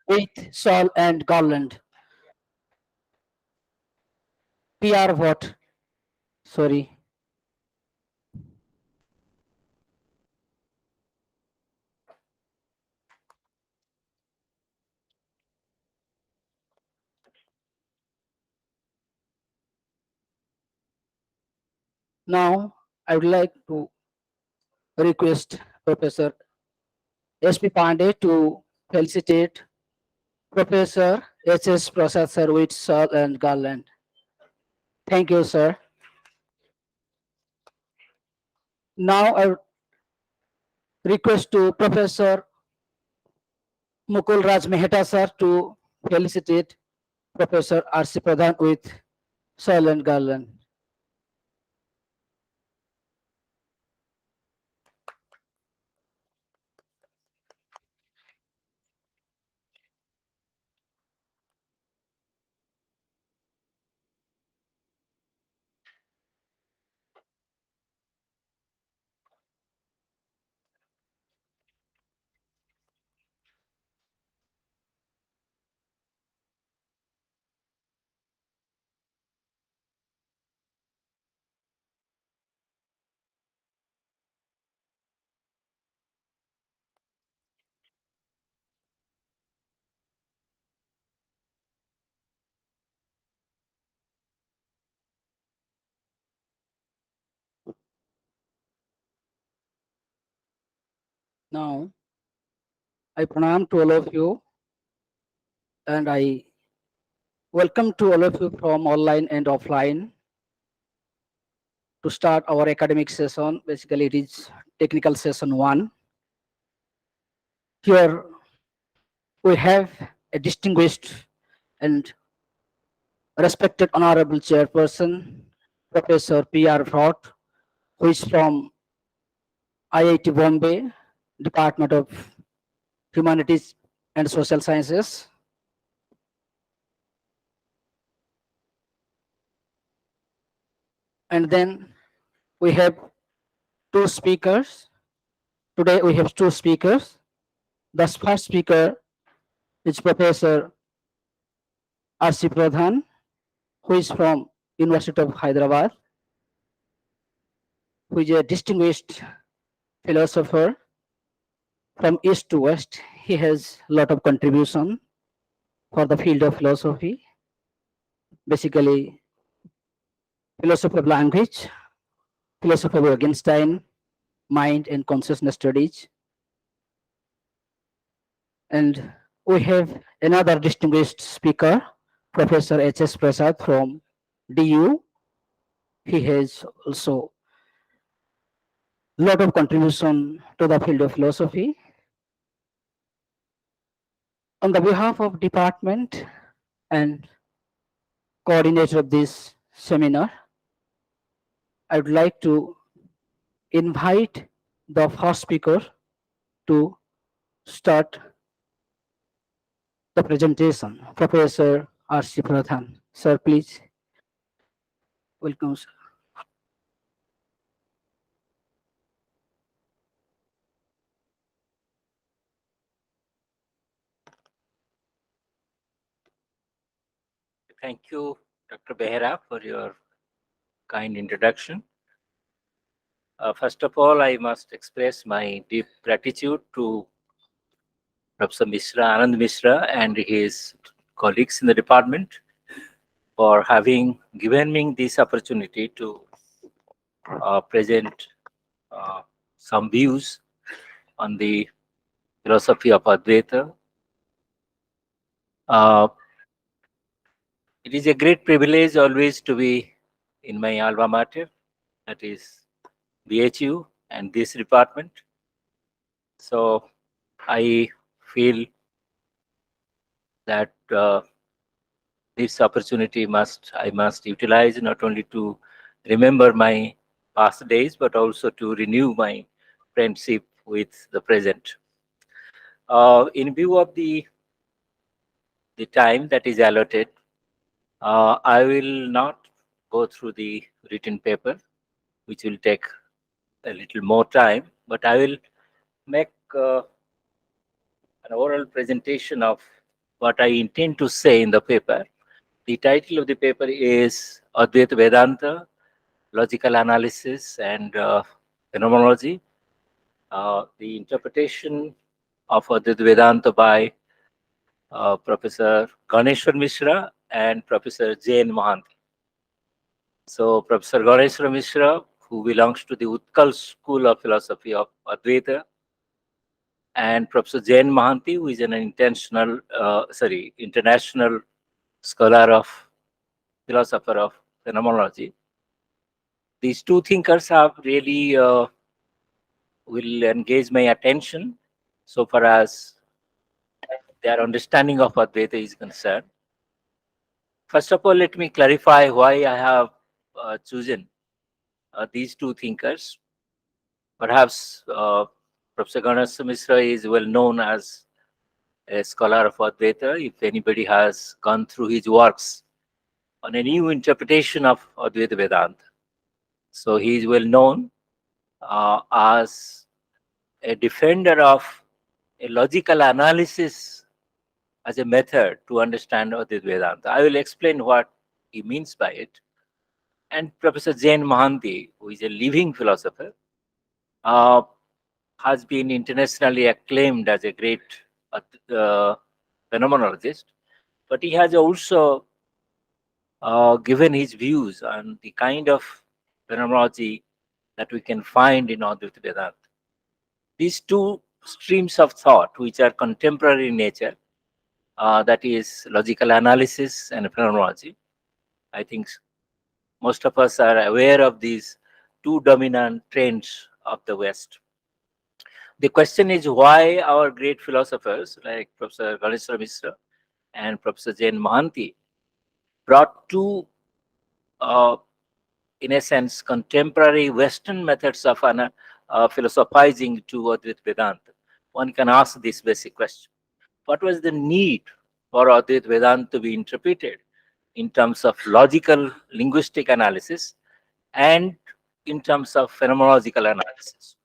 with shawl and garland. PR what? Sorry. Now I would like to request Professor S.P. Pandey to felicitate Professor H.S. Prasad sir with shawl and garland. Thank you, sir. Now I would request to Professor Mukul Raj Mehta sir to felicitate Professor R.C. Pradhan with shawl and garland. Now I pranam to all of you and I welcome to all of you from online and offline to start our academic session. Basically, it is technical session 1. Here we have a distinguished and respected honorable chairperson, Professor P.R. Bhat, who is from IIT Bombay, Department of Humanities and Social Sciences. And then we have two speakers. Today we have two speakers. The first speaker is Professor R.C. Pradhan, who is from University of Hyderabad, who is a distinguished philosopher from east to west. He has a lot of contribution for the field of philosophy, basically philosophy of language, philosophy of Wittgenstein, mind and consciousness studies. And we have another distinguished speaker, Professor H.S. Prasad from DU. He has also a lot of contribution to the field of philosophy. On the behalf of department and coordinator of this seminar, I would like to invite the first speaker to start the presentation. Professor R.C. Pradhan. Sir, please. Welcome, sir. Thank you, Dr. Behera, for your kind introduction. First of all, I must express my deep gratitude to Professor Mishra, Anand Mishra, and his colleagues in the department for having given me this opportunity to present some views on the philosophy of Advaita. It is a great privilege always to be in my alma mater, that is BHU and this department. So I feel that this opportunity I must utilize not only to remember my past days, but also to renew my friendship with the present. In view of the time that is allotted, I will not go through the written paper, which will take a little more time, but I will make an oral presentation of what I intend to say in the paper. The title of the paper is Advaita Vedanta, Logical Analysis and Phenomenology. The interpretation of Advaita Vedanta by Professor Ganeshwar Mishra and Professor Jain Mahanti. So Professor Ganeshwar Mishra, who belongs to the Utkal School of Philosophy of Advaita, and Professor Jain Mahanti, who is an international scholar of philosopher of phenomenology. These two thinkers have really will engage my attention so far as their understanding of Advaita is concerned. First of all, let me clarify why I have chosen these two thinkers. Perhaps Professor Ganesh Mishra is well known as a scholar of Advaita. If anybody has gone through his works on a new interpretation of Advaita Vedanta, so he is well known as a defender of a logical analysis as a method to understand Advaita Vedanta. I will explain what he means by it. And Professor Jain Mahanti, who is a living philosopher, uh, has been internationally acclaimed as a great uh, phenomenologist, but he has also given his views on the kind of phenomenology that we can find in Advaita Vedanta. These two streams of thought, which are contemporary in nature, that is logical analysis and phenomenology. I think most of us are aware of these two dominant trends of the West. The question is why our great philosophers like Professor Ganeshwar Mishra and Professor Jain Mahanti brought two, uh, in a sense, contemporary Western methods of philosophizing to Advaita Vedanta. One can ask this basic question. What was the need for Advaita Vedanta to be interpreted in terms of logical linguistic analysis and in terms of phenomenological analysis?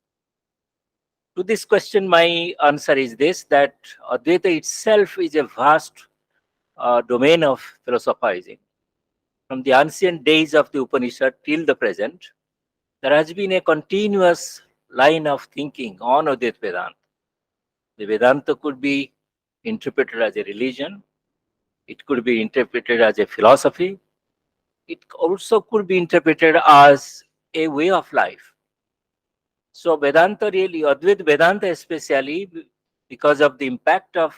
To this question, my answer is this, that Advaita itself is a vast domain of philosophizing. From the ancient days of the Upanishad till the present, there has been a continuous line of thinking on Advaita Vedanta. The Vedanta could be interpreted as a religion, it could be interpreted as a philosophy, it also could be interpreted as a way of life. So Vedanta really, Advaita Vedanta especially, because of the impact of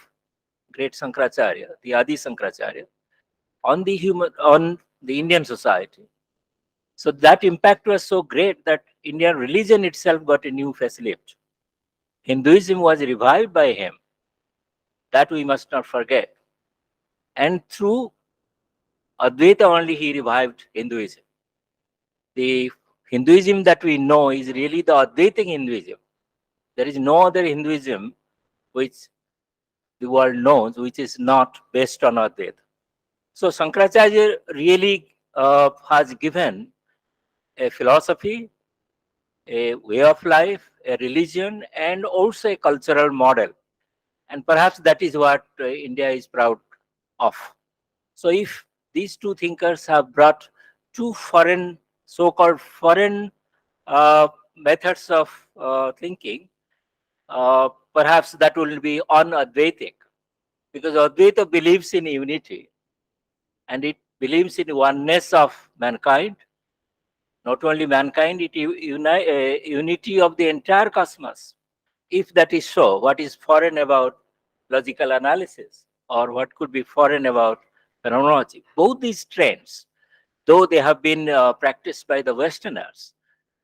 great Sankaracharya, the Adi Sankaracharya, on the Indian society. So that impact was so great that Indian religion itself got a new facelift. Hinduism was revived by him. That we must not forget. And through Advaita only he revived Hinduism. The Hinduism that we know is really the Advaitic Hinduism. There is no other Hinduism which the world knows which is not based on Advaita. So Shankaracharya really has given a philosophy, a way of life, a religion, and also a cultural model. And perhaps that is what India is proud of. So if these two thinkers have brought two foreign, so-called foreign methods of thinking, perhaps that will be un-Advaitic, because Advaita believes in unity and it believes in oneness of mankind. Not only mankind, it unity of the entire cosmos. If that is so, what is foreign about logical analysis, or what could be foreign about phenomenology? Both these trends, though they have been practiced by the Westerners,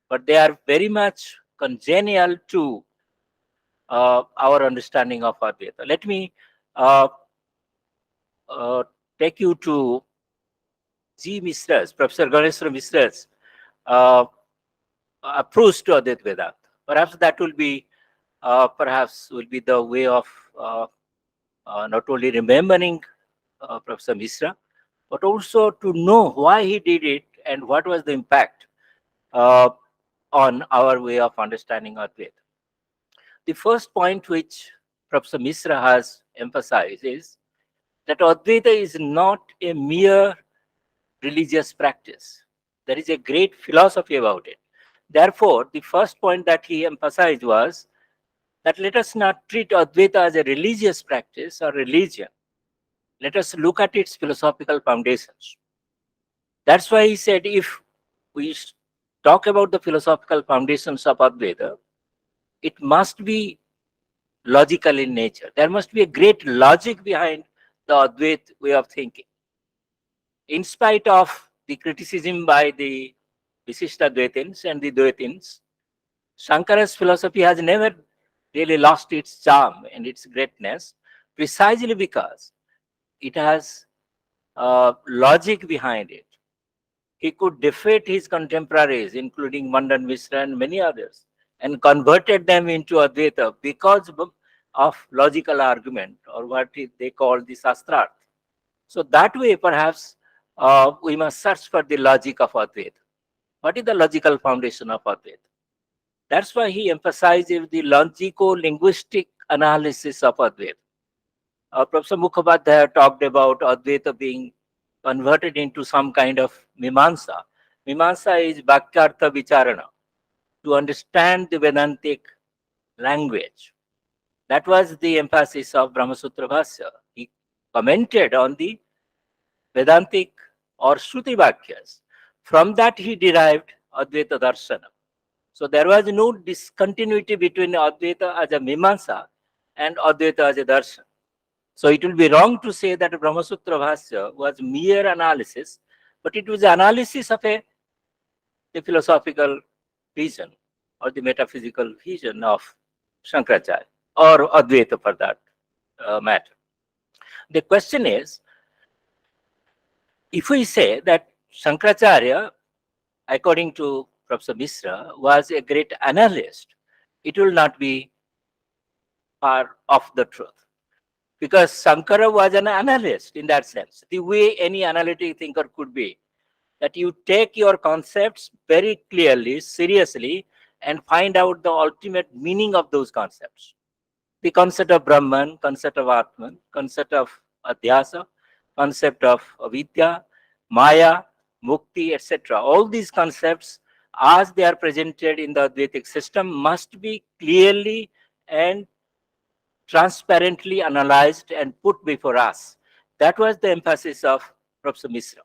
but they are very much congenial to our understanding of Advaita. Let me uh, uh, take you to G. Mishra's, Professor Ganeshwar Mishra's uh, approach to Advaita Vedanta. Perhaps that will be the way of not only remembering Professor Mishra, but also to know why he did it and what was the impact uh, on our way of understanding Advaita. The first point which Professor Mishra has emphasized is that Advaita is not a mere religious practice. There is a great philosophy about it. Therefore, the first point that he emphasized was that let us not treat Advaita as a religious practice or religion. Let us look at its philosophical foundations. That's why he said if we talk about the philosophical foundations of Advaita, it must be logical in nature. There must be a great logic behind the Advaita way of thinking. In spite of the criticism by the Visishta Dvaitins and the Dvaitins, Shankara's philosophy has never really lost its charm and its greatness precisely because it has logic behind it. He could defeat his contemporaries, including Mandan Mishra and many others, and converted them into Advaita because of logical argument or what they call the Shastrarth. So that way, perhaps, we must search for the logic of Advaita. What is the logical foundation of Advaita? That's why he emphasizes the logico-linguistic analysis of Advaita. Professor Mukhopadhyay talked about Advaita being converted into some kind of Mimamsa. Mimamsa is Bhakyartha Vicharana, to understand the Vedantic language. That was the emphasis of Brahmasutra Bhasya. He commented on the Vedantic or Shruti Bhakyas. From that he derived Advaita Darshana. So there was no discontinuity between Advaita as a Mimamsa and Advaita as a Darshan. So it will be wrong to say that Brahmasutra Bhasya was mere analysis, but it was analysis of the philosophical vision or the metaphysical vision of Shankaracharya or Advaita for that matter. The question is, if we say that Shankaracharya, according to Professor Mishra, was a great analyst, it will not be far off the truth. Because Shankara was an analyst in that sense, the way any analytic thinker could be, that you take your concepts very clearly, seriously, and find out the ultimate meaning of those concepts. The concept of Brahman, concept of Atman, concept of Adhyasa, concept of Avidya, Maya, Mukti, etc. All these concepts, as they are presented in the Advaitic system, must be clearly and transparently analyzed and put before us. That was the emphasis of Professor Mishra.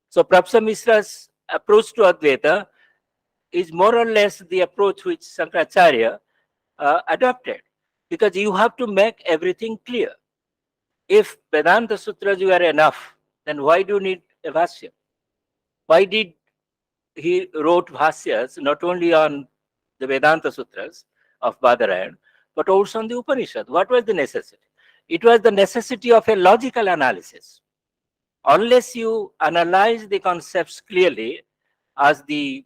So Professor Mishra's approach to Advaita is more or less the approach which Shankaracharya adopted, because you have to make everything clear. If Vedanta Sutras were enough, then why do you need a Bhashya? Why did he wrote Bhashyas not only on the Vedanta Sutras of Badarayan, but also on the Upanishad? What was the necessity? It was the necessity of a logical analysis. Unless you analyze the concepts clearly, as the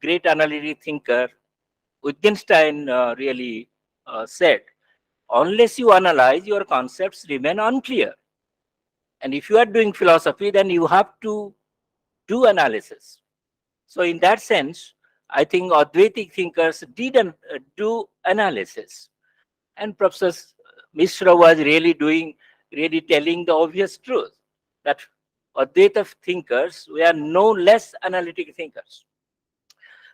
great analytic thinker Wittgenstein really said, unless you analyze, your concepts remain unclear. And if you are doing philosophy, then you have to do analysis. So in that sense, I think Advaitic thinkers did do analysis. And Professor Mishra was really telling the obvious truth, that Advaita thinkers were no less analytic thinkers.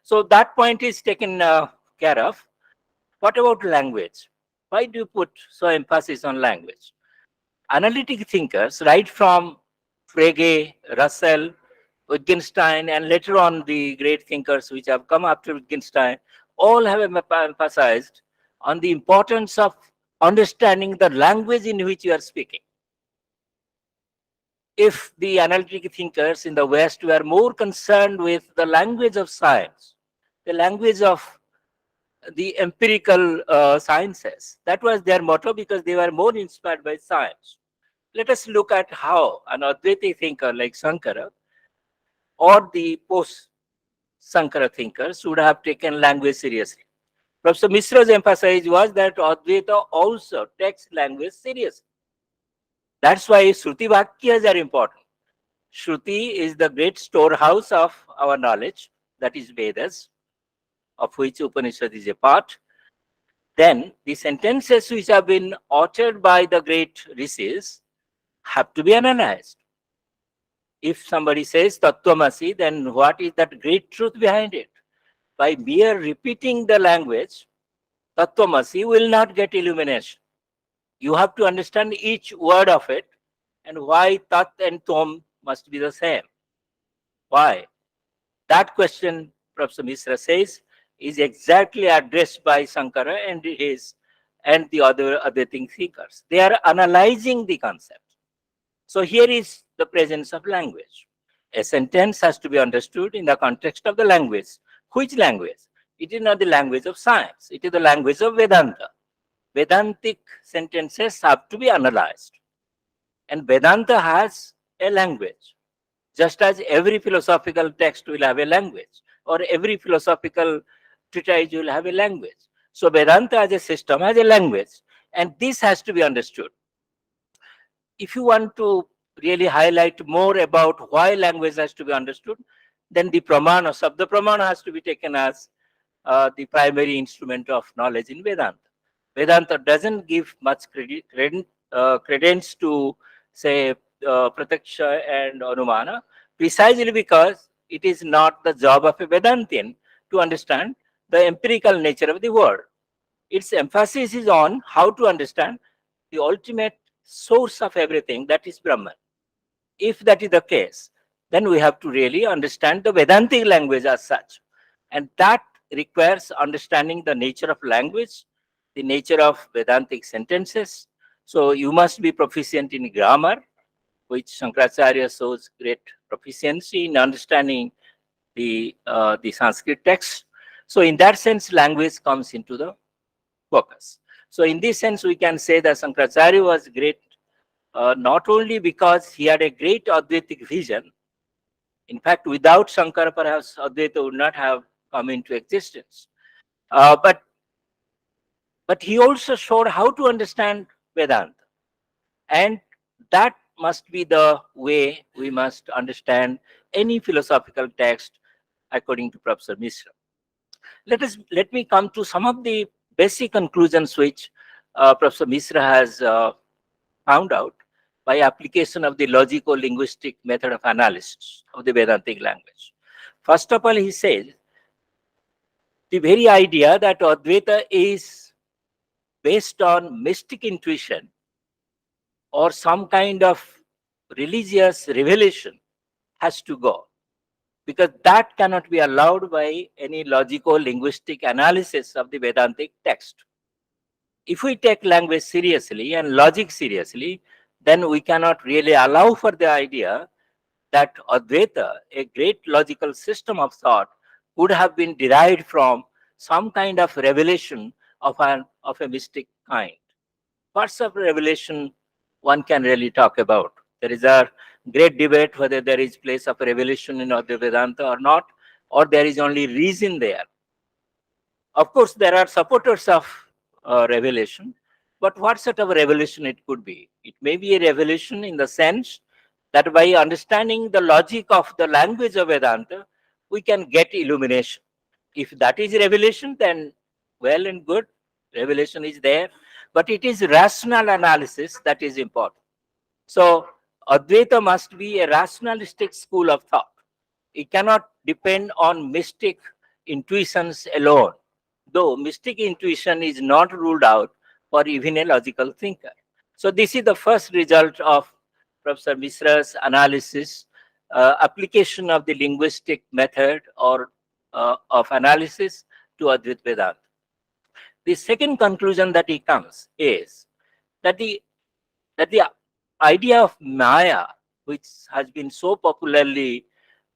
So that point is taken care of. What about language? Why do you put so emphasis on language? Analytic thinkers, right from Frege, Russell, Wittgenstein, and later on the great thinkers which have come after Wittgenstein, all have emphasized on the importance of understanding the language in which you are speaking. If the analytic thinkers in the West were more concerned with the language of science, the language of the empirical sciences, that was their motto, because they were more inspired by science. Let us look at how an Advaita thinker like Shankara or the post-Shankara thinkers would have taken language seriously. Professor Mishra's emphasis was that Advaita also takes language seriously. That's why Shruti Bhakyas are important. Shruti is the great storehouse of our knowledge, that is Vedas, of which Upanishad is a part. then the sentences which have been uttered by the great rishis have to be analyzed. If somebody says Tattvamasi, then what is that great truth behind it? By mere repeating the language, Tattvamasi will not get illumination. You have to understand each word of it and why Tat and Tom must be the same. Why? That question, Professor Mishra says, is exactly addressed by Sankara and the other thinkers. They are analyzing the concept. So here is the presence of language. A sentence has to be understood in the context of the language. Which language? It is not the language of science. It is the language of Vedanta. Vedantic sentences have to be analyzed. And Vedanta has a language. Just as every philosophical text will have a language, or every philosophical treatise will have a language. So Vedanta as a system has a language, and this has to be understood. If you want to really highlight more about why language has to be understood, then the pramana, sabda pramana has to be taken as the primary instrument of knowledge in Vedanta. Vedanta doesn't give much credence to, say, Prataksha and Anumana, precisely because it is not the job of a Vedantian to understand the empirical nature of the world. Its emphasis is on how to understand the ultimate source of everything, that is Brahman. If that is the case, then we have to really understand the Vedantic language as such. And that requires understanding the nature of language, the nature of Vedantic sentences. So you must be proficient in grammar, which Shankaracharya shows great proficiency in understanding the Sanskrit text. So in that sense, language comes into the focus. So in this sense, we can say that Shankaracharya was great, not only because he had a great Advaitic vision. In fact, without Shankara, perhaps Advaita would not have come into existence. But he also showed how to understand Vedanta. And that must be the way we must understand any philosophical text according to Professor Mishra. Let me come to some of the basic conclusions which Professor Mishra has found out by application of the logico-linguistic method of analysis of the Vedantic language. First of all, he says the very idea that Advaita is based on mystic intuition or some kind of religious revelation has to go, because that cannot be allowed by any logico-linguistic analysis of the Vedantic text. If we take language seriously and logic seriously, then we cannot really allow for the idea that Advaita, a great logical system of thought, could have been derived from some kind of revelation of a mystic kind. Parts of revelation one can really talk about. There is a great debate whether there is place of revelation in Advaita Vedanta or not, or there is only reason there. Of course, there are supporters of revelation, but what sort of revelation it could be? It may be a revelation in the sense that by understanding the logic of the language of Vedanta, we can get illumination. If that is revelation, then well and good, revelation is there, but it is rational analysis that is important. So, Advaita must be a rationalistic school of thought. It cannot depend on mystic intuitions alone, though mystic intuition is not ruled out for even a logical thinker. So this is the first result of Professor Mishra's analysis, application of the linguistic method or of analysis to Advaita Vedanta. The second conclusion that he comes is that the idea of Maya, which has been so popularly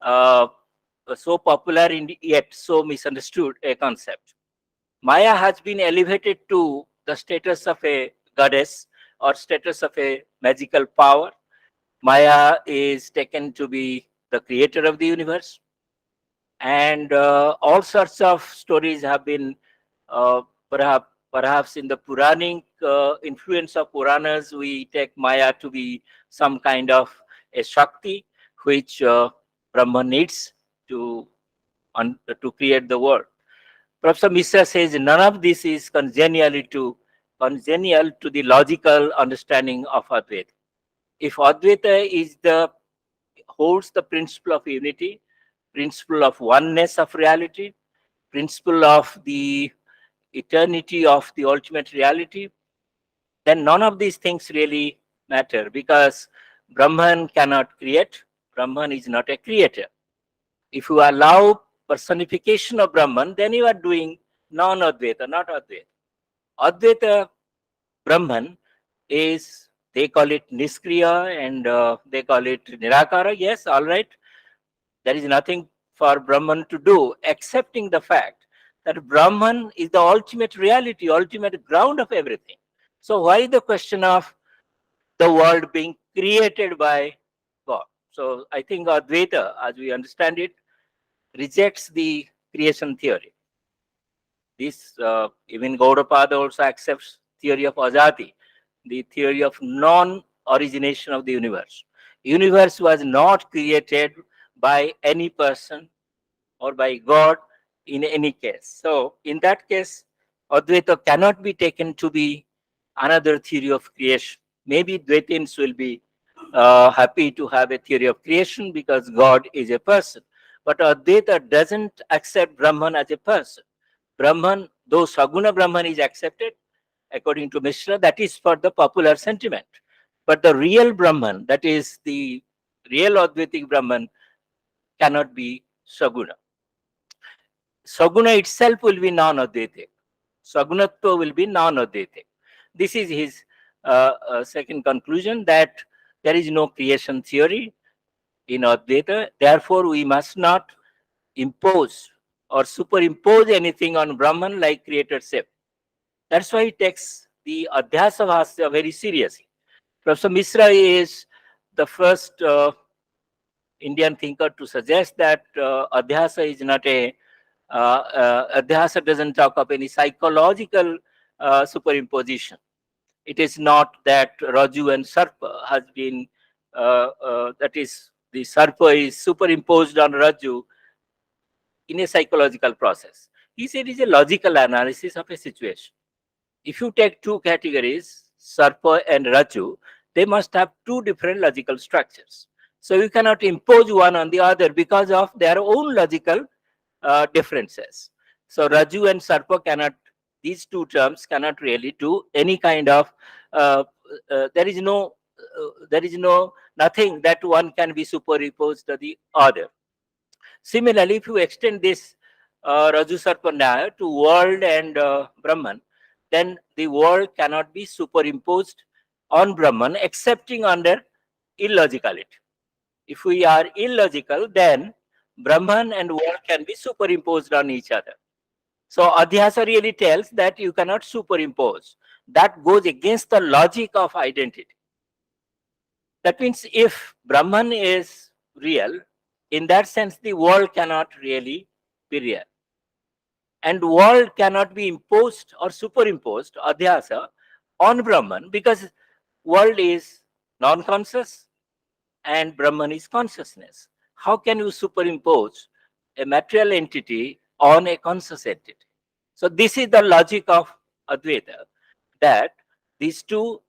so popular and yet so misunderstood a concept. Maya has been elevated to the status of a goddess or status of a magical power. Maya is taken to be the creator of the universe. And all sorts of stories have been uh, perhaps in the Puranic influence of Puranas, we take Maya to be some kind of a Shakti which Brahma needs to create the world. Professor Mishra says none of this is congenial to the logical understanding of Advaita. If Advaita is the holds the principle of unity, principle of oneness of reality, principle of the eternity of the ultimate reality, then none of these things really matter, because Brahman cannot create. Brahman is not a creator. If you allow personification of Brahman, then you are doing non-Advaita, not Advaita. Advaita Brahman is, they call it Niskriya, and they call it Nirakara. Yes, all right. There is nothing for Brahman to do, accepting the fact that Brahman is the ultimate reality, ultimate ground of everything. So why the question of the world being created by God? So I think Advaita, as we understand it, rejects the creation theory. This even Gaudapada also accepts theory of Ajati, the theory of non-origination of the universe. Universe was not created by any person or by God in any case. So in that case, Advaita cannot be taken to be another theory of creation. Maybe Dvaitins will be happy to have a theory of creation because God is a person. But Advaita doesn't accept Brahman as a person. Brahman, though Saguna Brahman is accepted, according to Mishra, that is for the popular sentiment. But the real Brahman, that is the real Advaitic Brahman, cannot be Saguna. Saguna itself will be non-Advaitic. Sagunatva will be non-Advaitic. This is his second conclusion, that there is no creation theory in Advaita. Therefore, we must not impose or superimpose anything on Brahman like creator said. That's why he takes the Adhyasa Bhasya very seriously. Professor Mishra is the first Indian thinker to suggest that Adhyasa is not a Adhyasa doesn't talk of any psychological superimposition. It is not that Raju and Sarpa has been, that is, the Sarpa is superimposed on Raju in a psychological process. He said it is a logical analysis of a situation. If you take two categories, Sarpa and Raju, they must have two different logical structures. So you cannot impose one on the other because of their own logical differences. So Raju and Sarpa cannot, these two terms cannot really do any kind of, there is no nothing that one can be superimposed to the other. Similarly, if you extend this Raju Sarpa Nyaya to world and Brahman, then the world cannot be superimposed on Brahman excepting under illogicality. If we are illogical, then Brahman and world can be superimposed on each other. So Adhyasa really tells that you cannot superimpose. That goes against the logic of identity. That means if Brahman is real, in that sense the world cannot really be real. And world cannot be imposed or superimposed, Adhyasa, on Brahman, because world is non-conscious and Brahman is consciousness. How can you superimpose a material entity on a conscious entity? So this is the logic of Advaita, that these two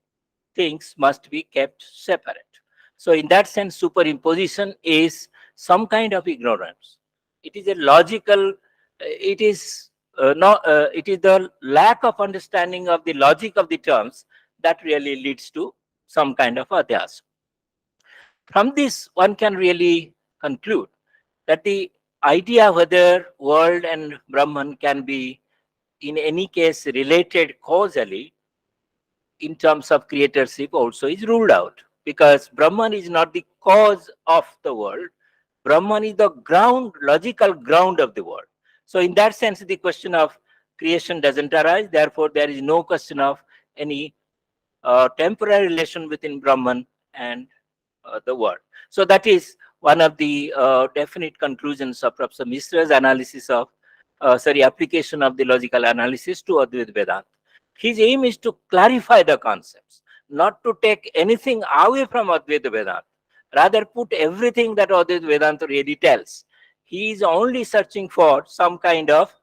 things must be kept separate. So in that sense, superimposition is some kind of ignorance. It is a logical, it is it is the lack of understanding of the logic of the terms that really leads to some kind of adhyasa. From this, one can really conclude that the idea whether world and Brahman can be in any case related causally in terms of creatorship also is ruled out, because Brahman is not the cause of the world. Brahman is the ground, logical ground of the world. So in that sense, the question of creation doesn't arise. Therefore, there is no question of any temporary relation between Brahman and the world. So that is one of the definite conclusions of Professor Mishra's analysis of, application of the logical analysis to Advaita Vedanta. His aim is to clarify the concepts, not to take anything away from Advaita Vedanta, rather put everything that Advaita Vedanta really tells. He is only searching for some kind of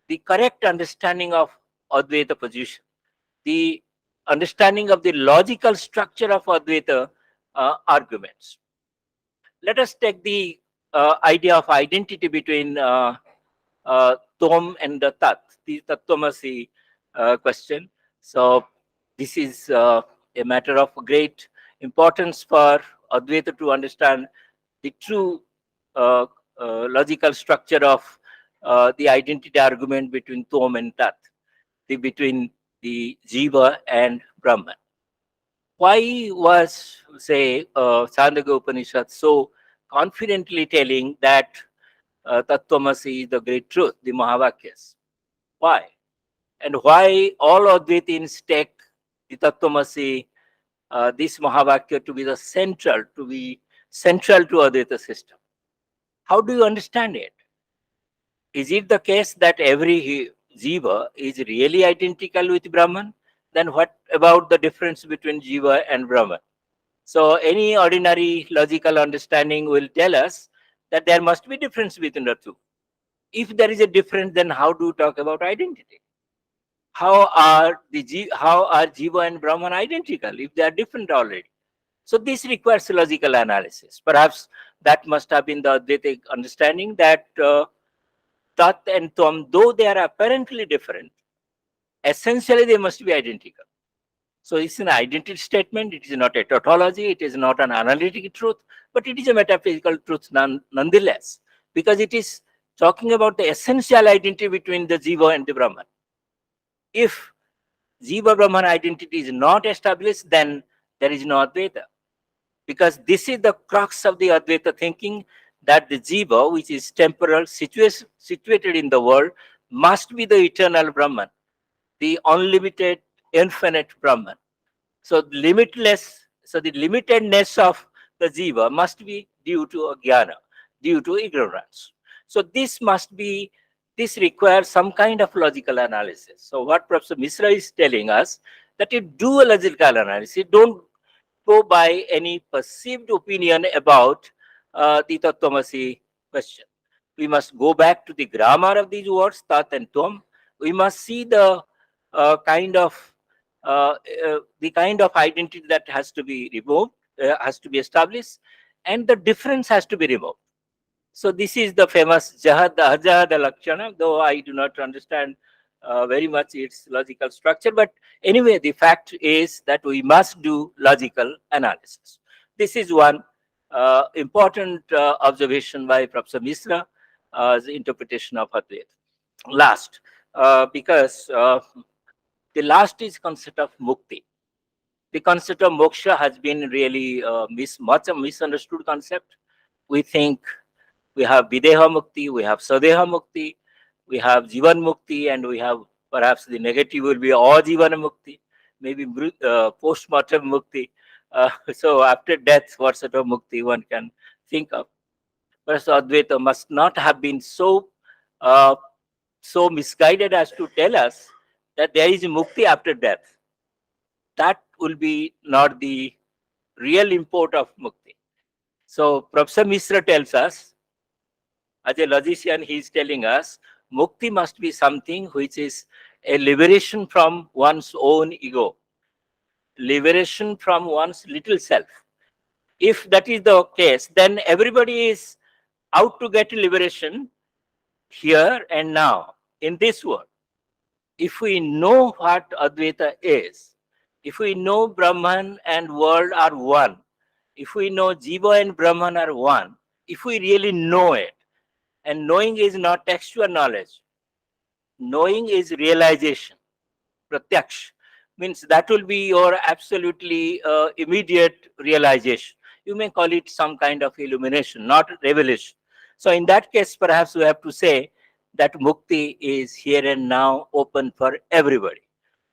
the correct understanding of Advaita position, the understanding of the logical structure of Advaita arguments. Let us take the idea of identity between Tom and the Tat, the Tattvamasi question. So this is a matter of great importance for Advaita to understand the true uh, logical structure of the identity argument between Tom and Tat, between the Jiva and Brahman. Why was, say, Chandogya Upanishad so confidently telling that Tattvamasi is the great truth, the Mahavakyas? Why? And why all Advaitins take the Tattvamasi, this Mahavakya, to be central to Advaita system? How do you understand it? Is it the case that every Jiva is really identical with Brahman? Then what about the difference between Jiva and Brahman? So any ordinary logical understanding will tell us that there must be difference between the two. If there is a difference, then how do you talk about identity? How are Jiva and Brahman identical if they are different already? So this requires logical analysis. Perhaps that must have been the Advaitic understanding that Tat and Tvam, though they are apparently different, essentially they must be identical. So it's an identity statement. It is not a tautology. It is not an analytic truth, but it is a metaphysical truth nonetheless, because it is talking about the essential identity between the Jiva and the Brahman. If Jiva Brahman identity is not established, then there is no Advaita. Because this is the crux of the Advaita thinking, that the Jiva, which is temporal, situated in the world, must be the eternal Brahman, the unlimited, infinite Brahman. So the limitedness of the Jiva must be due to ajnana, due to ignorance. So this requires some kind of logical analysis. So what Professor Mishra is telling us, that you do a logical analysis, don't go by any perceived opinion about the Tattvamasi question. We must go back to the grammar of these words, Tat and Tvam. We must see uh, the kind of identity that has to be removed, has to be established, and the difference has to be removed. So this is the famous Jahad Ajahad Lakshana, though I do not understand very much its logical structure. But anyway, the fact is that we must do logical analysis. This is one important observation by Professor Mishra, the interpretation of Advaita. Last, because the last is concept of mukti. The concept of moksha has been really much a misunderstood concept. We think we have videha mukti, we have sadeha mukti, we have jivan mukti, and we have, perhaps the negative will be ajivana mukti, maybe post-mortem mukti. So after death, what sort of mukti one can think of? But so Advaita must not have been uh, so misguided as to tell us that there is mukti after death. That will be not the real import of mukti. So Professor Mishra tells us, as a logician, he is telling us, mukti must be something which is a liberation from one's own ego, liberation from one's little self. If that is the case, then everybody is out to get liberation here and now in this world. If we know what Advaita is, if we know Brahman and world are one, if we know Jiva and Brahman are one, if we really know it, and knowing is not textual knowledge, knowing is realization, pratyaksh, means that will be your absolutely immediate realization. You may call it some kind of illumination, not revelation. So in that case, perhaps we have to say that mukti is here and now open for everybody,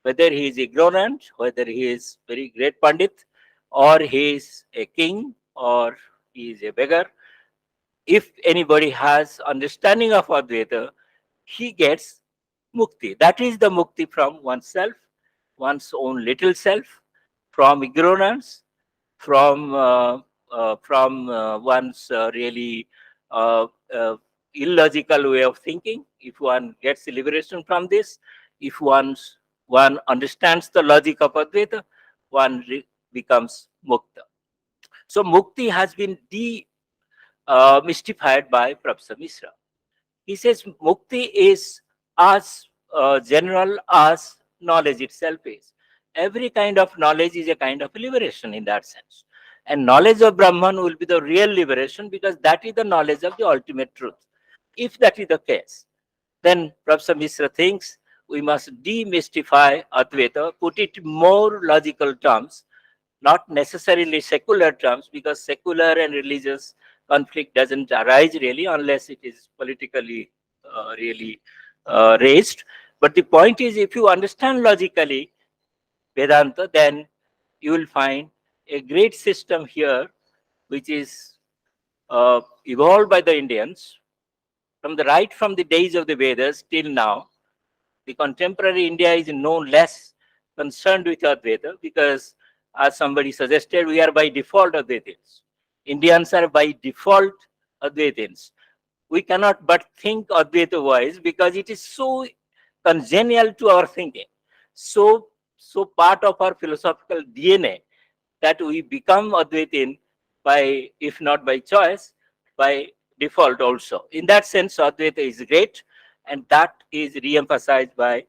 whether he is ignorant, whether he is very great pandit, or he is a king, or he is a beggar. If anybody has understanding of Advaita, he gets mukti. That is the mukti from oneself, one's own little self, from ignorance, from one's really uh, uh, illogical way of thinking. If one gets liberation from this, if one understands the logic of Advaita, one becomes mukta. So mukti has been mystified by Professor Mishra. He says mukti is as general as knowledge itself is. Every kind of knowledge is a kind of liberation in that sense. And knowledge of Brahman will be the real liberation because that is the knowledge of the ultimate truth. If that is the case, then Professor Mishra thinks we must demystify Advaita, put it more logical terms, not necessarily secular terms, because secular and religious conflict doesn't arise really unless it is politically really raised. But the point is, if you understand logically Vedanta, then you will find a great system here which is evolved by the Indians from the days of the Vedas till now. The contemporary India is no less concerned with Advaita because, as somebody suggested, we are by default Advaitins. Indians are by default Advaitins. We cannot but think Advaita wise because it is so congenial to our thinking, so part of our philosophical DNA that we become Advaitin by, if not by choice, by default also. In that sense, Advaita is great, and that is re-emphasized by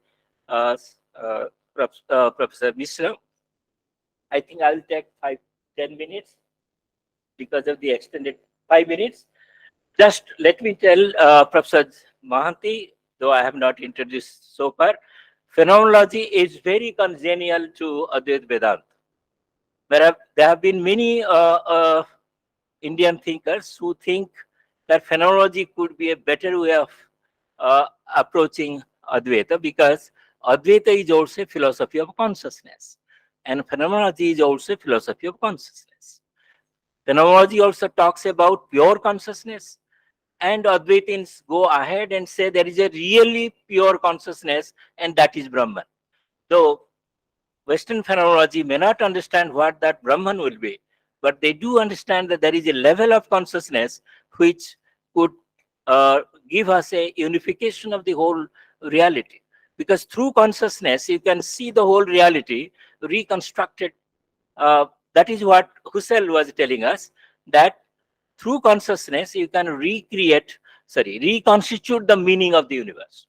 uh, uh, Professor Mishra. I think I will take 10 minutes because of the extended 5 minutes. Just let me tell Professor Mahanti, though I have not introduced so far, phenomenology is very congenial to Advaita Vedanta. There have been many Indian thinkers who think that phenomenology could be a better way of approaching Advaita because Advaita is also a philosophy of consciousness and phenomenology is also a philosophy of consciousness. Phenomenology also talks about pure consciousness, and Advaitins go ahead and say there is a really pure consciousness and that is Brahman. So Western phenomenology may not understand what that Brahman will be, but they do understand that there is a level of consciousness which could give us a unification of the whole reality. Because through consciousness, you can see the whole reality reconstructed. That is what Husserl was telling us, that through consciousness, you can reconstitute the meaning of the universe.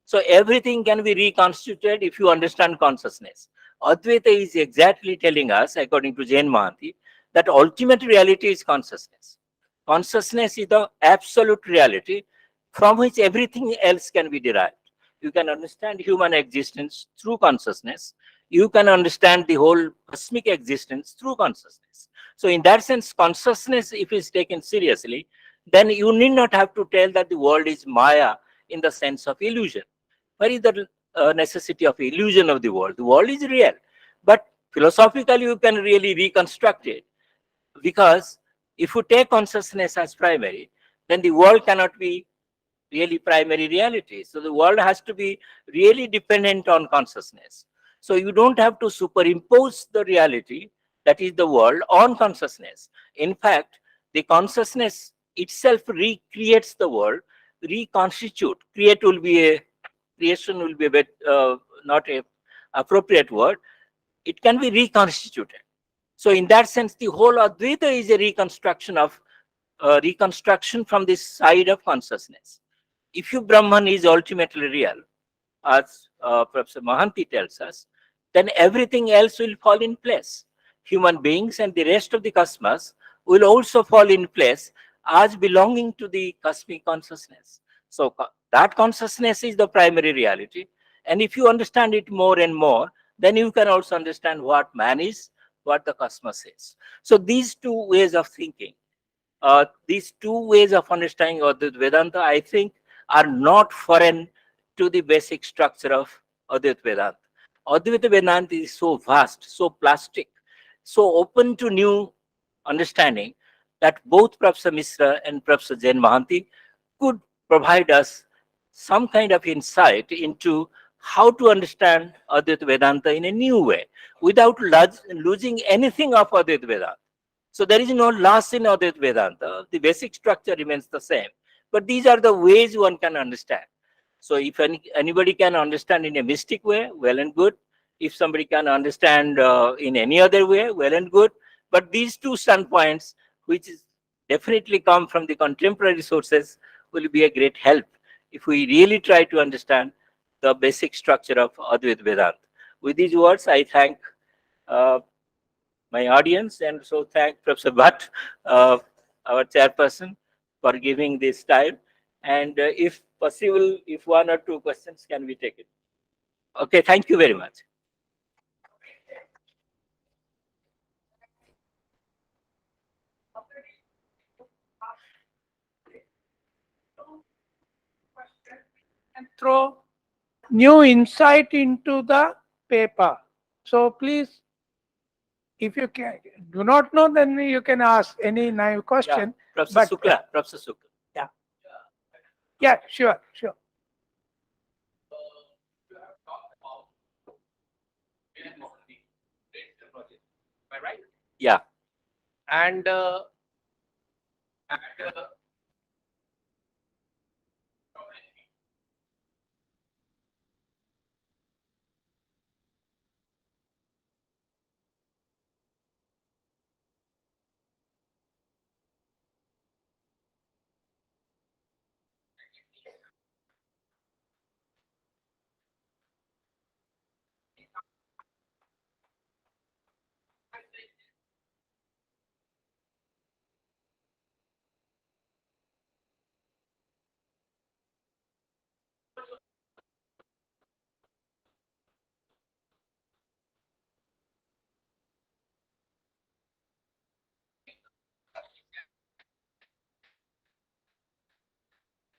So everything can be reconstituted if you understand consciousness. Advaita is exactly telling us, according to Jain Mahanti, that ultimate reality is consciousness. Consciousness is the absolute reality from which everything else can be derived. You can understand human existence through consciousness. You can understand the whole cosmic existence through consciousness. So in that sense, consciousness, if it's taken seriously, then you need not have to tell that the world is Maya in the sense of illusion. Where is the necessity of illusion of the world? The world is real. But philosophically, you can really reconstruct it. Because if you take consciousness as primary, then the world cannot be really primary reality. So the world has to be really dependent on consciousness. So you don't have to superimpose the reality, that is the world, on consciousness. In fact, the consciousness itself recreates the world, reconstitute. Creation will be a bit not a appropriate word. It can be reconstituted. So in that sense, the whole Advaita is a reconstruction from this side of consciousness. If you Brahman is ultimately real, as Professor Mahanti tells us, then everything else will fall in place. Human beings and the rest of the cosmos will also fall in place as belonging to the cosmic consciousness. So that consciousness is the primary reality. And if you understand it more and more, then you can also understand what man is, what the cosmos is. So these two ways of thinking, these two ways of understanding Advaita Vedanta, I think, are not foreign to the basic structure of Advaita Vedanta. Advaita Vedanta is so vast, so plastic, so open to new understanding that both Professor Mishra and Professor Jain Mahanti could provide us some kind of insight into how to understand Advaita Vedanta in a new way without losing anything of Advaita Vedanta. So there is no loss in Advaita Vedanta. The basic structure remains the same. But these are the ways one can understand. So if anybody can understand in a mystic way, well and good. If somebody can understand in any other way, well and good. But these two standpoints, which is definitely come from the contemporary sources, will be a great help if we really try to understand the basic structure of Advaita Vedanta. With these words, I thank uh, my audience, and so thank Professor Bhat, our chairperson, for giving this time. And if possible, if one or two questions, can we take it? Okay, thank you very much. And throw new insight into the paper. So please, if you do not know, then you can ask any naive question. Professor Sukla, Professor Sukla. Yeah. Yeah, sure, sure. Yeah. And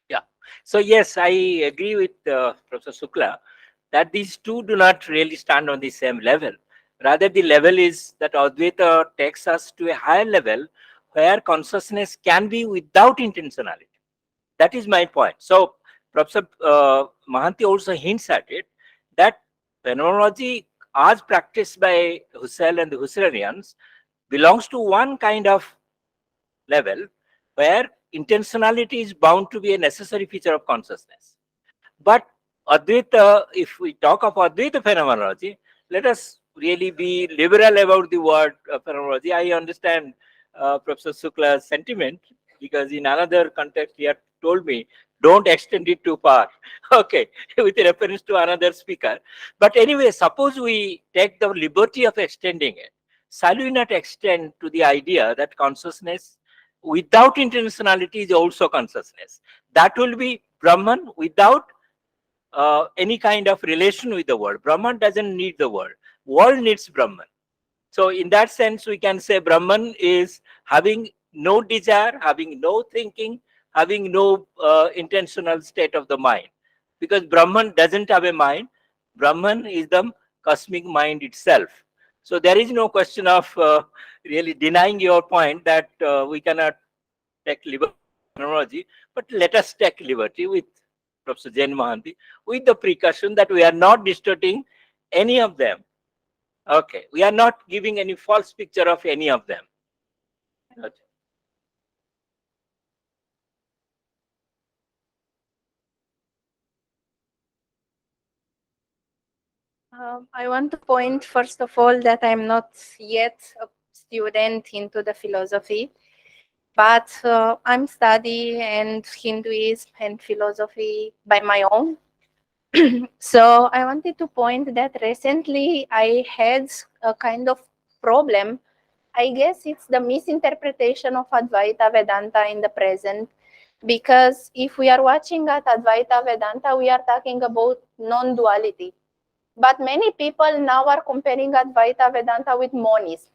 Yeah. So yes, I agree with Professor Sukla that these two do not really stand on the same level. Rather, the level is that Advaita takes us to a higher level where consciousness can be without intentionality. That is my point. So Professor Mahanti also hints at it that phenomenology, as practiced by Husserl and the Husserlians, belongs to one kind of level where intentionality is bound to be a necessary feature of consciousness. But Advaita, if we talk of Advaita phenomenology, let us really be liberal about the word phenomenology. I understand Professor Sukla's sentiment because in another context he had told me, don't extend it too far. Okay, with reference to another speaker. But anyway, suppose we take the liberty of extending it. Shall we not extend to the idea that consciousness without intentionality is also consciousness? That will be Brahman without any kind of relation with the world. Brahman doesn't need the world. World needs Brahman. So in that sense, we can say Brahman is having no desire, having no thinking, having no intentional state of the mind. Because Brahman doesn't have a mind. Brahman is the cosmic mind itself. So there is no question of really denying your point that we cannot take liberty with terminology, but let us take liberty with Professor Jain Mahanti with the precaution that we are not distorting any of them. Okay, we are not giving any false picture of any of them. Okay. I want to point first of all that I'm not yet a student into the philosophy, but I'm studying and Hinduism and philosophy by my own. So I wanted to point that recently I had a kind of problem. I guess it's the misinterpretation of Advaita Vedanta in the present, because if we are watching at Advaita Vedanta, we are talking about non-duality. But many people now are comparing Advaita Vedanta with monism.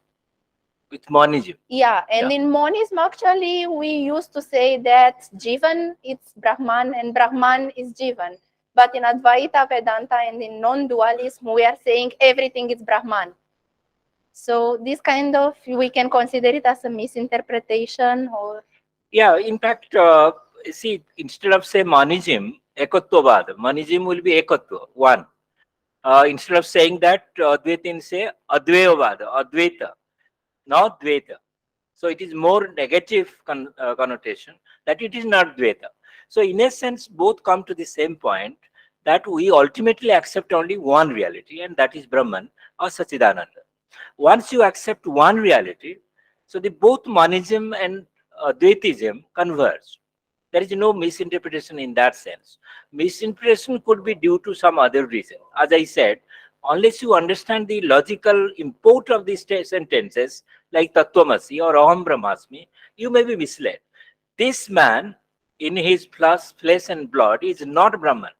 With monism. Yeah, and in monism, actually, we used to say that Jivan is Brahman and Brahman is Jivan. But in Advaita Vedanta and in non-dualism, we are saying everything is Brahman. So this kind of, we can consider it as a misinterpretation or... Yeah, in fact, see, instead of say monism, ekotwavad, monism will be ekotwa, one. Instead of saying that, Advaitin say advayavada, advaita, not dvaita. So it is more negative connotation that it is not dvaita. So in a sense, both come to the same point that we ultimately accept only one reality, and that is Brahman or Sachidananda. Once you accept one reality, so the both monism and Advaitism converge. There is no misinterpretation in that sense. Misinterpretation could be due to some other reason. As I said, unless you understand the logical import of these sentences, like Tattvamasi or Aham Brahmasmi, you may be misled. This man, in his flesh and blood, is not Brahman.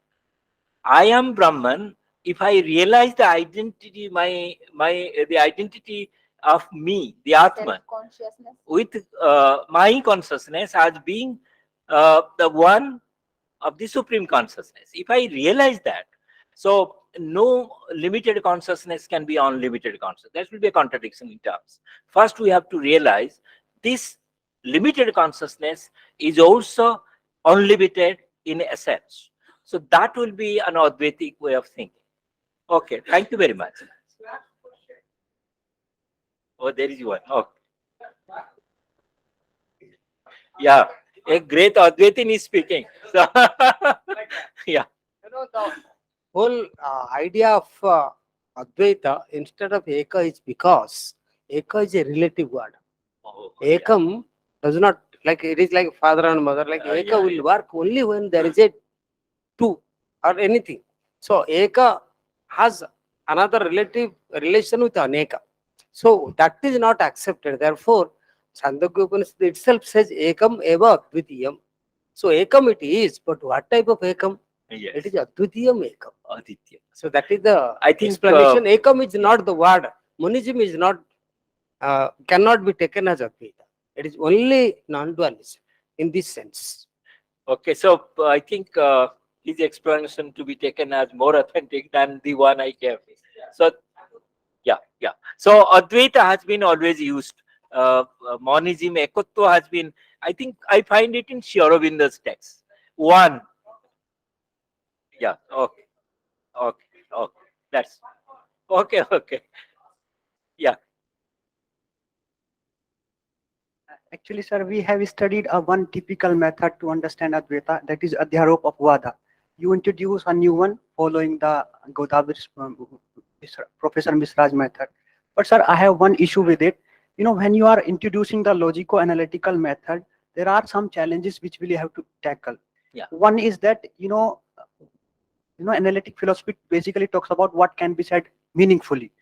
I am Brahman. If I realize the identity, the identity of me, the Atman, Self-consciousness. with my consciousness as being the one of the supreme consciousness. If I realize that, so no limited consciousness can be unlimited consciousness. That will be a contradiction in terms. First, we have to realize this limited consciousness is also unlimited in essence. So that will be an Advaitic way of thinking. Okay, thank you very much. Oh, there is one. Okay. Yeah, a great Advaitin is speaking. So, yeah. The whole idea of Advaita instead of Eka is because Eka is a relative word. Oh, yeah. Ekam does not, like it is like father and mother, like Eka Yeah, will yeah. work only when there is a two or anything. So Eka has another relative relation with Aneka. So that is not accepted. Therefore, Chandogya Upanishad itself says Ekam eva Advitiyam. So Ekam it is, but what type of Ekam? Yes. It is Advitiyam Ekam. Aditya. So that is the I think, explanation. Ekam is not the word. Monism is not, cannot be taken as Advaita. It is only non-dualism in this sense. Okay, so I think his explanation to be taken as more authentic than the one I gave. So, yeah. So Advaita has been always used. Monism, Ekotva has been, I think I find it in Sri Aurobindo's text. One. Yeah, okay. That's okay. Yeah. Actually, sir, we have studied one typical method to understand Advaita, that is Adhyaropa Apvada. You introduce a new one following the Godabrish, Professor Mishra's method. But sir, I have one issue with it. You know, when you are introducing the logico-analytical method, there are some challenges which we have to tackle. Yeah. One is that, analytic philosophy basically talks about what can be said meaningfully.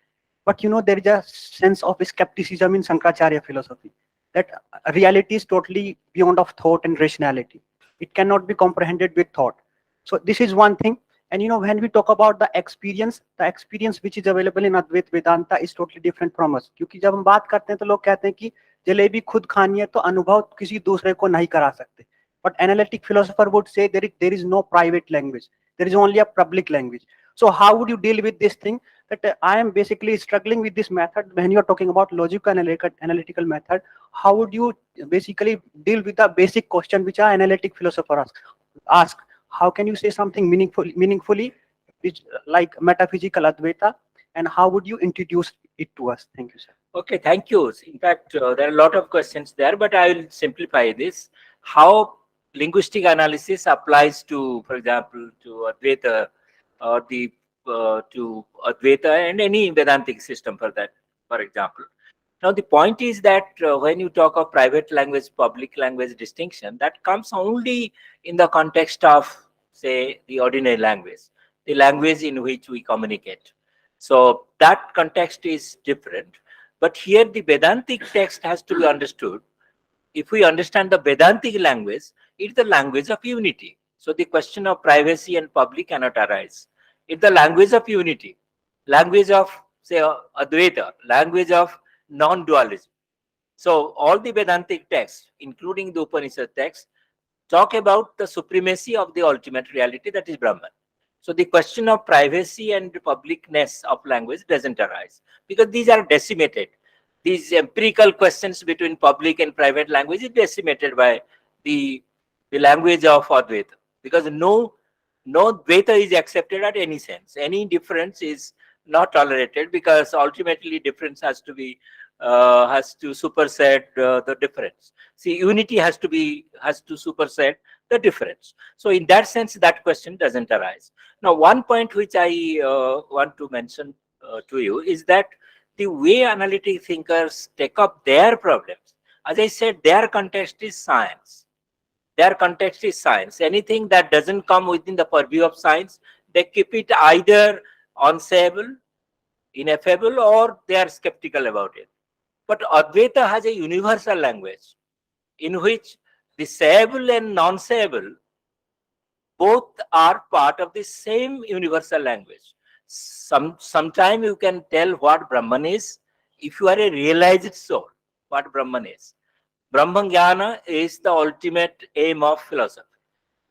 But there is a sense of skepticism in Sankaracharya philosophy, that reality is totally beyond of thought and rationality. It cannot be comprehended with thought. So this is one thing. And when we talk about the experience which is available in Advaita Vedanta is totally different from us. क्योंकि जब हम बात करते हैं तो लोग कहते हैं कि जलेबी खुद खानी है तो अनुभव किसी दूसरे को नहीं करा सकते. But analytic philosopher would say there is no private language. There is only a public language. So how would you deal with this thing? That I am basically struggling with this method. When you are talking about logical analytical method, how would you basically deal with the basic question which an analytic philosopher ask? How can you say something meaningfully, which like metaphysical Advaita, and how would you introduce it to us? Thank you, sir. Okay, thank you. In fact, there are a lot of questions there, but I will simplify this. How linguistic analysis applies to, for example, to Advaita or to Advaita and any Vedantic system for that, for example. Now, the point is that when you talk of private language, public language distinction, that comes only in the context of, say, the ordinary language, the language in which we communicate. So that context is different. But here the Vedantic text has to be understood. If we understand the Vedantic language, it's the language of unity. So the question of privacy and public cannot arise. It's the language of unity, language of, say, Advaita, language of non-dualism. So all the Vedantic texts, including the Upanishad texts, talk about the supremacy of the ultimate reality, that is Brahman. So the question of privacy and publicness of language doesn't arise because these are decimated. These empirical questions between public and private language is decimated by the language of Advaita, because no Dvaita is accepted at any sense. Any difference is not tolerated because ultimately difference has to be has to supersede the difference. See, unity has to supersede the difference. So in that sense, that question doesn't arise. Now, one point which I want to mention to you is that the way analytic thinkers take up their problems, as I said, their context is science. Their context is science. Anything that doesn't come within the purview of science, they keep it either unsayable, ineffable, or they are skeptical about it. But Advaita has a universal language in which the sayable and non-sayable both are part of the same universal language. Sometime you can tell what Brahman is if you are a realized soul, what Brahman is. Brahman Jnana is the ultimate aim of philosophy,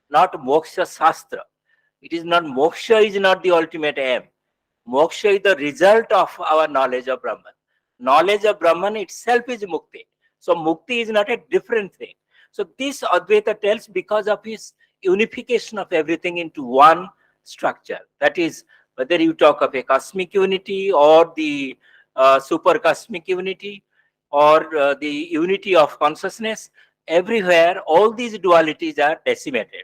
not moksha shastra. It is not, moksha is not the ultimate aim. Moksha is the result of our knowledge of Brahman. Knowledge of Brahman itself is mukti. So mukti is not a different thing. So this Advaita tells because of his unification of everything into one structure. That is, whether you talk of a cosmic unity or the super cosmic unity or the unity of consciousness, everywhere all these dualities are decimated.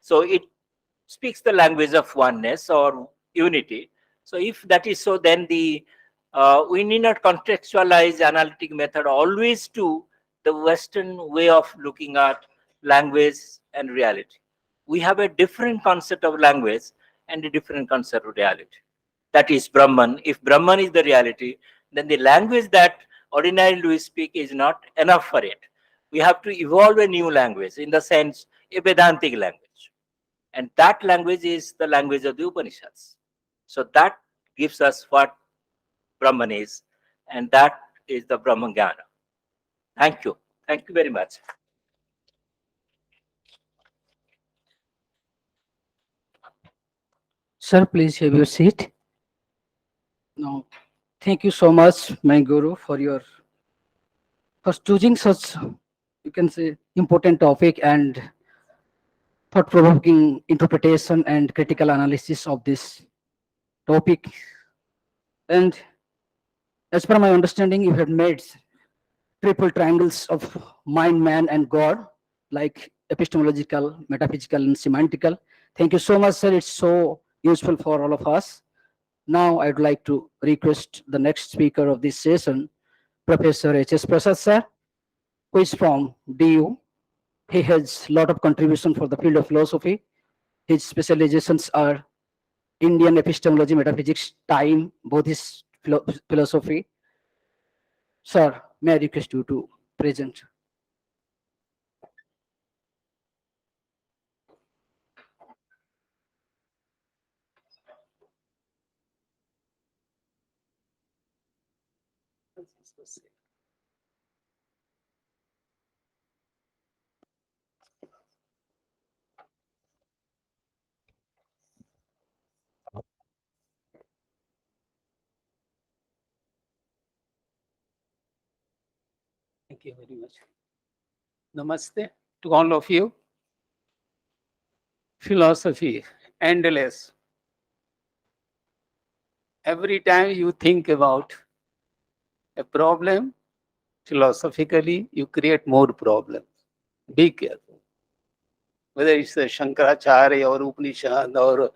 So it speaks the language of oneness or unity. So if that is so, then we need not contextualize analytic method always to the Western way of looking at language and reality. We have a different concept of language and a different concept of reality. That is Brahman. If Brahman is the reality, then the language that ordinarily we speak is not enough for it. We have to evolve a new language, in the sense, a Vedantic language. And that language is the language of the Upanishads. So that gives us what Brahman is, and that is the Brahman Jnana. Thank you. Thank you very much. Sir, please have your seat. Now, thank you so much, my Guru, for choosing such, you can say, important topic and thought-provoking interpretation and critical analysis of this topic. And as per my understanding, you have made triple triangles of mind, man, and God, like epistemological, metaphysical, and semantical. Thank you so much, sir. It's so useful for all of us. Now, I'd like to request the next speaker of this session, Professor H.S. Prasad, sir, who is from DU. He has a lot of contribution for the field of philosophy. His specializations are Indian epistemology, metaphysics, time, Buddhist philosophy. Sir, may I request you to present? Thank you very much. Namaste to all of you. Philosophy, endless. Every time you think about a problem, philosophically, you create more problems. Be careful. Whether it's a Shankaracharya or Upanishad or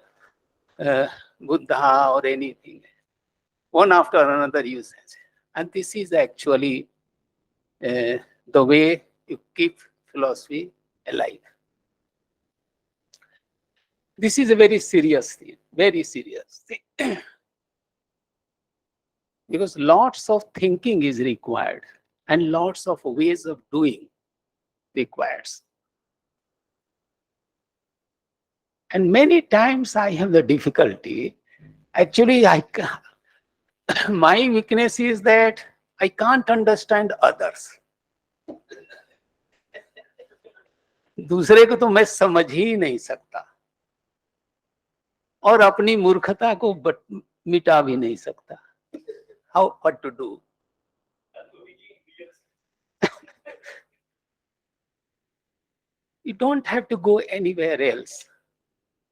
Buddha or anything. One after another you say. And this is actually the way you keep philosophy alive. This is a very serious thing, very serious thing. Because lots of thinking is required and lots of ways of doing requires. And many times I have the difficulty. Actually, my weakness is that I can't understand others. दूसरे को तो मैं समझ ही नहीं सकता और अपनी मूर्खता को मिटा भी नहीं सकता. How, what to do? You don't have to go anywhere else.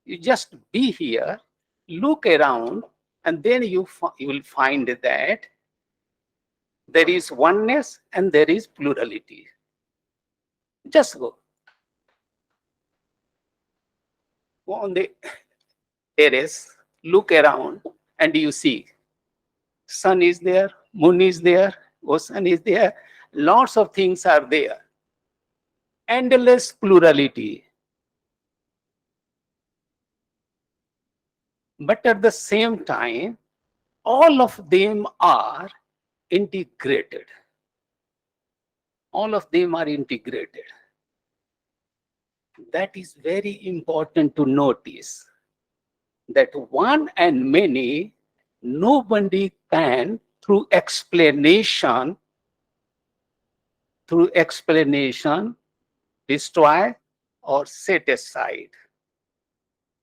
You just be here, look around, and then you will find that there is oneness and there is plurality. Just go. Go on the terrace, look around, and you see sun is there, moon is there, ocean is there, lots of things are there. Endless plurality. But at the same time, all of them are integrated. All of them are integrated. That is very important to notice, that one and many, nobody can, through explanation, destroy or set aside.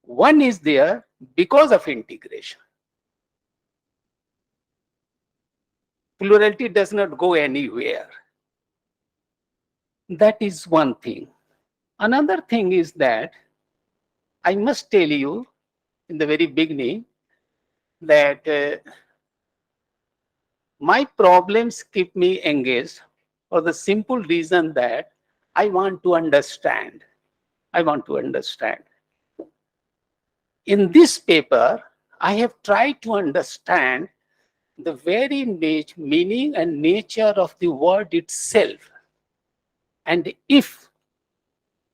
One is there because of integration. Plurality does not go anywhere. That is one thing. Another thing is that I must tell you in the very beginning that my problems keep me engaged for the simple reason that I want to understand. I want to understand. In this paper, I have tried to understand the very meaning and nature of the word itself. And if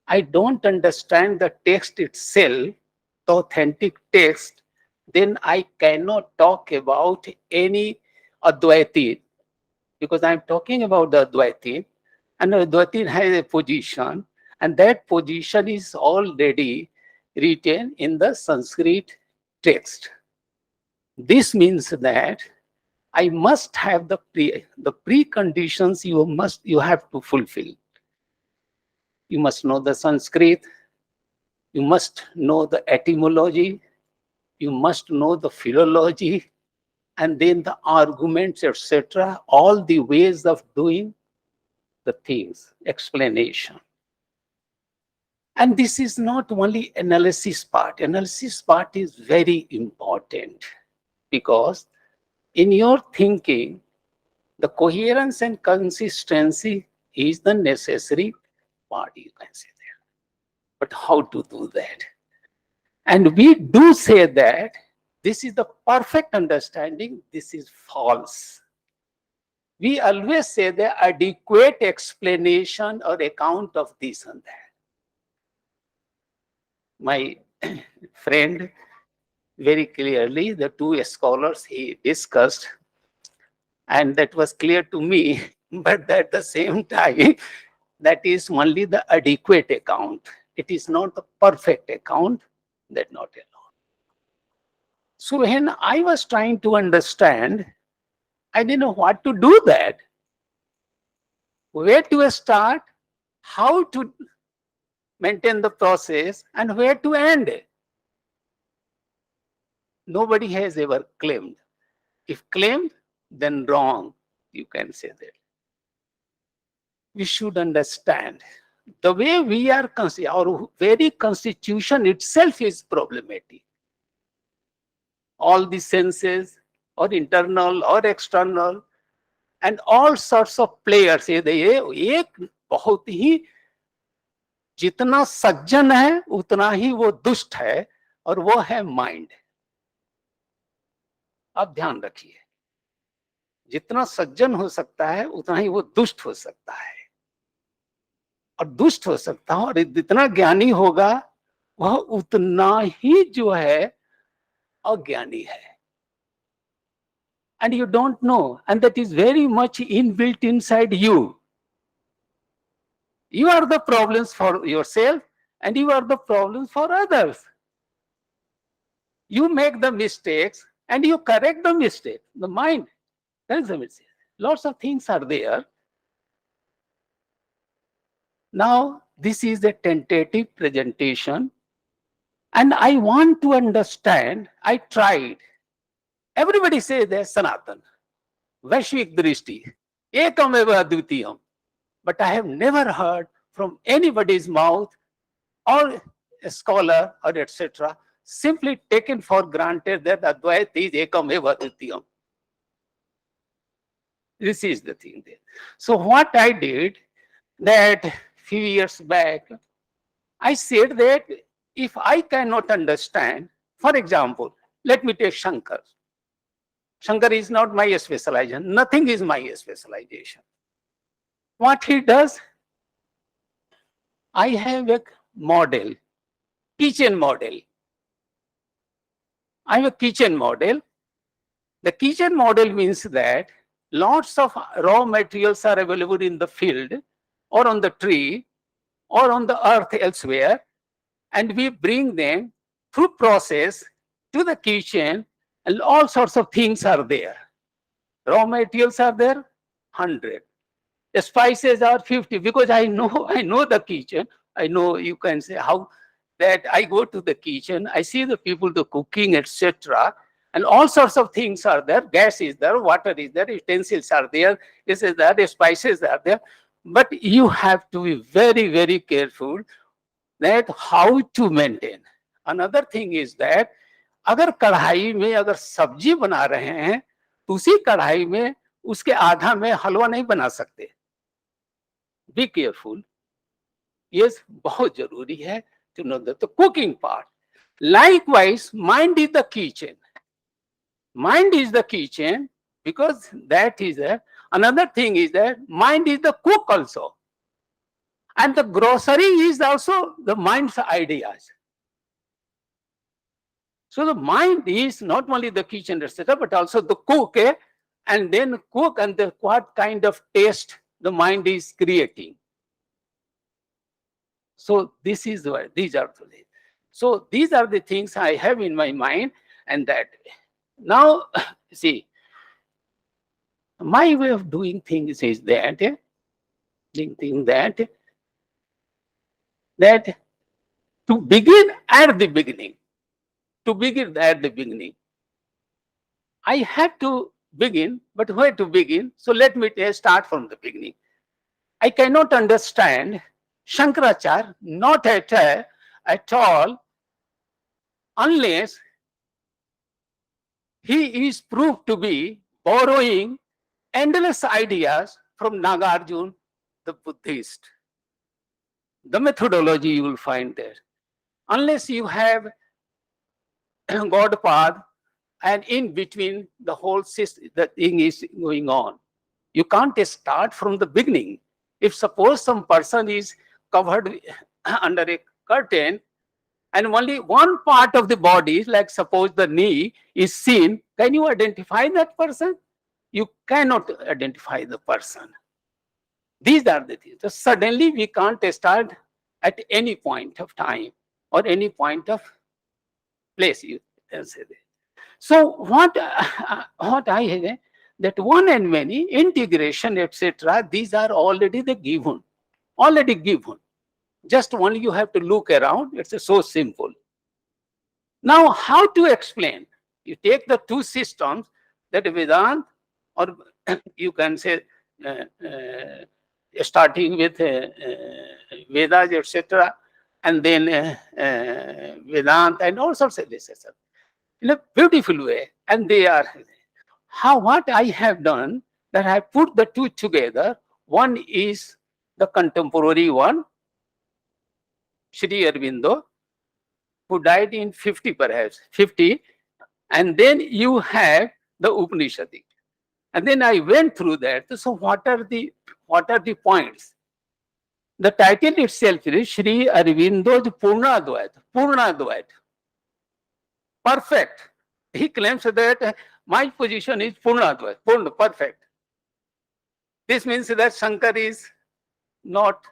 I don't understand the text itself, the authentic text, then I cannot talk about any Advaiti, because I'm talking about the Advaiti, and Advaiti has a position, and that position is already written in the Sanskrit text. This means that I must have the preconditions you have to fulfill. You must know the Sanskrit, you must know the etymology, you must know the philology, and then the arguments, etc., all the ways of doing the things, explanation. And this is not only analysis part. Analysis part is very important, because in your thinking, the coherence and consistency is the necessary part, you can say that. But how to do that? And we do say that this is the perfect understanding, this is false. We always say the adequate explanation or account of this and that. My friend, very clearly, the two scholars he discussed, and that was clear to me, but at the same time, that is only the adequate account. It is not the perfect account, that not allowed. So when I was trying to understand, I didn't know what to do that. Where to start, how to maintain the process, and where to end it. Nobody has ever claimed. If claimed, then wrong, you can say that. We should understand the way we are, our very constitution itself is problematic. All the senses, or internal or external, and all sorts of players. ये एक बहुत ही जितना सज्जन है उतना ही वो दुष्ट है, और वो है माइंड. आप ध्यान रखिए, जितना सज्जन हो सकता है उतना ही वो दुष्ट हो सकता है, और दुष्ट हो सकता है, और जितना ज्ञानी होगा वह उतना ही जो है अज्ञानी है. And you don't know, and that is very much inbuilt inside you. You are the problems for yourself, and you are the problems for others. You make the mistakes and you correct the mistake. The mind corrects the mistake. Lots of things are there. Now, this is a tentative presentation, and I want to understand. I tried. Everybody says there's Sanatan, Vaishvik Drishti, Ekam eva Advitiyam. But I have never heard from anybody's mouth, or a scholar, or etc., simply taken for granted that Advaita is Ekam eva Advitiyam. This is the thing there. So what I did that few years back, I said that if I cannot understand, for example, let me take Shankar. Shankar is not my specialization. Nothing is my specialization. What he does, I have a model, kitchen model. I have a kitchen model. The kitchen model means that lots of raw materials are available in the field or on the tree or on the earth elsewhere, and we bring them through process to the kitchen, and all sorts of things are there. Raw materials are there, 100. The spices are 50, because I know the kitchen. I know, you can say, how that I go to the kitchen, I see the people, the cooking, etc. And all sorts of things are there. Gas is there, water is there, utensils are there, this is there, the spices are there. But you have to be very, very careful that how to maintain. Another thing is that अगर कढ़ाई में अगर सब्जी बना रहे हैं तो उसी कढ़ाई में उसके आधा में हलवा नहीं बना सकते. Be careful. Yes, बहुत जरूरी है to know the cooking part. Likewise, mind is the kitchen. Mind is the kitchen, because that is another thing is that mind is the cook also. And the grocery is also the mind's ideas. So the mind is not only the kitchen, etc., but also the cook, and then cook and what kind of taste the mind is creating. So this is what these are the things. So these are the things I have in my mind, and that now see, my way of doing things is that that to begin at the beginning. To begin at the beginning, I have to begin, but where to begin? So let me start from the beginning. I cannot understand Shankaracharya, not at all, unless he is proved to be borrowing endless ideas from Nagarjuna, the Buddhist. The methodology you will find there. Unless you have God path, and in between the whole system, the thing is going on. You can't start from the beginning. If suppose some person is covered under a curtain and only one part of the body, like suppose the knee, is seen, can you identify that person? You cannot identify the person. These are the things. So suddenly we can't start at any point of time or any point of place, you can say that. So what I have, that one and many, integration, etc., these are already given. Just only you have to look around. It's so simple. Now, how to explain? You take the two systems, that Vedanta, or you can say starting with Vedas, etc., and then Vedanta and all sorts of this, in a beautiful way. And they are what I have done, that I put the two together. One is the contemporary one, Sri Aurobindo, who died in 50, perhaps 50, and then you have the Upanishadic. And then I went through that. So what are the points? The title itself is Sri Aurobindo's Purna Advaita. Perfect. He claims that my position is Purna Advaita, perfect. This means that Shankar is not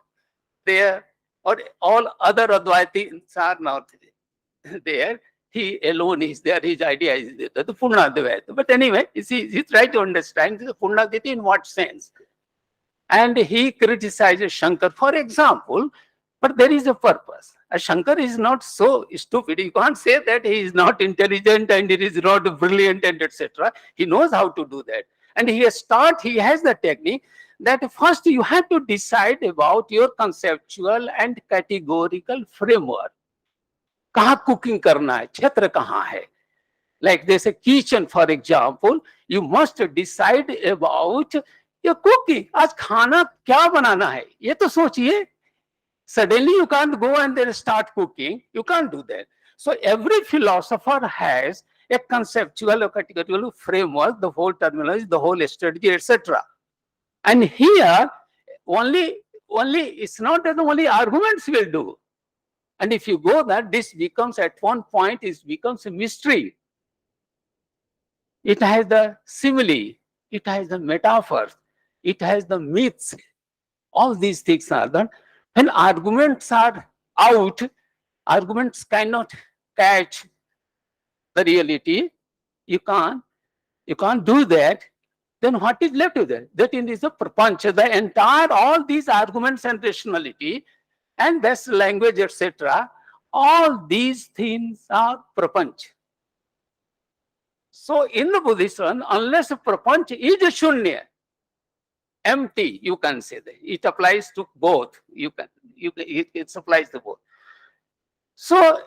there, or all other Advaitins are not there. He alone is there, his idea is there, the Purna Advaita. But anyway, he tried to understand the Purna Advaita in what sense. And he criticizes Shankar, for example, but there is a purpose. Shankar is not so stupid. You can't say that he is not intelligent and he is not brilliant and etc. He knows how to do that. And he has the technique that first you have to decide about your conceptual and categorical framework. Kahan cooking karna hai, kshetra kahan hai. Like there's a kitchen, for example, you must decide about You're cooking. आज खाना क्या बनाना है ये तो सोचिए. Suddenly you can't go and then start cooking. You can't do that. So every philosopher has a conceptual or categorical framework, the whole terminology, the whole strategy, etc. And here only it's not that only arguments will do. And if you go that, this becomes at one point it becomes a mystery. It has the simile, it has the metaphors, it has the myths. All these things are done. When arguments are out, arguments cannot catch the reality. You can't do that. Then what is left with that? That is the prapancha, the entire, all these arguments and rationality, and that's language, etc. All these things are prapancha. So in the position, unless prapancha is a shunya, empty, you can say that. It applies to both. It applies to both. So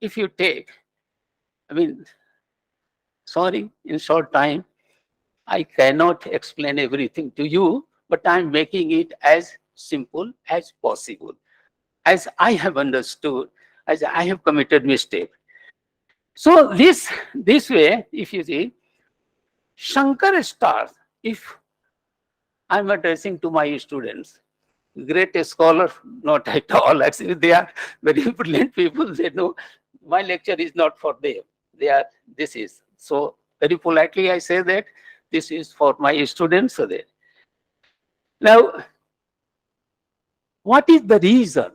if you take, sorry, in short time, I cannot explain everything to you, but I'm making it as simple as possible, as I have understood, as I have committed mistake. So this way, if you see, Shankar starts, if I'm addressing to my students, great scholar, not at all, actually they are very brilliant people, they know my lecture is not for them, this is. So very politely I say that this is for my students. So that. Now, what is the reason?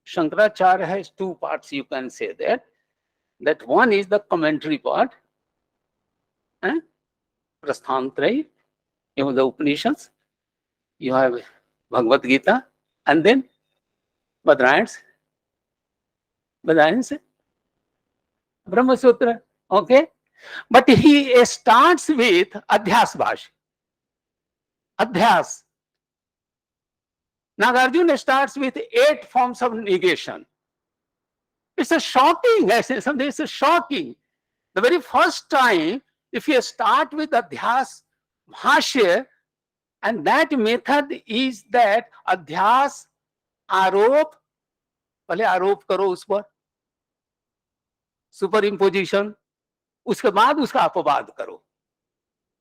Shankaracharya has two parts, you can say that. That one is the commentary part, Prasthantraya, you have the Upanishads, you have Bhagavad Gita, and then Badrayans, Brahma Sutra, okay? But he starts with Adhyas Bhash. Adhyas. Nagarjuna starts with 8 forms of negation. It's a shocking, it's a shocking. The very first time, if you start with Adhyas Bhashya, and that method is that Adhyas Arop, पहले आरोप करो उस पर, super imposition, उसके बाद उसका अपवाद करो.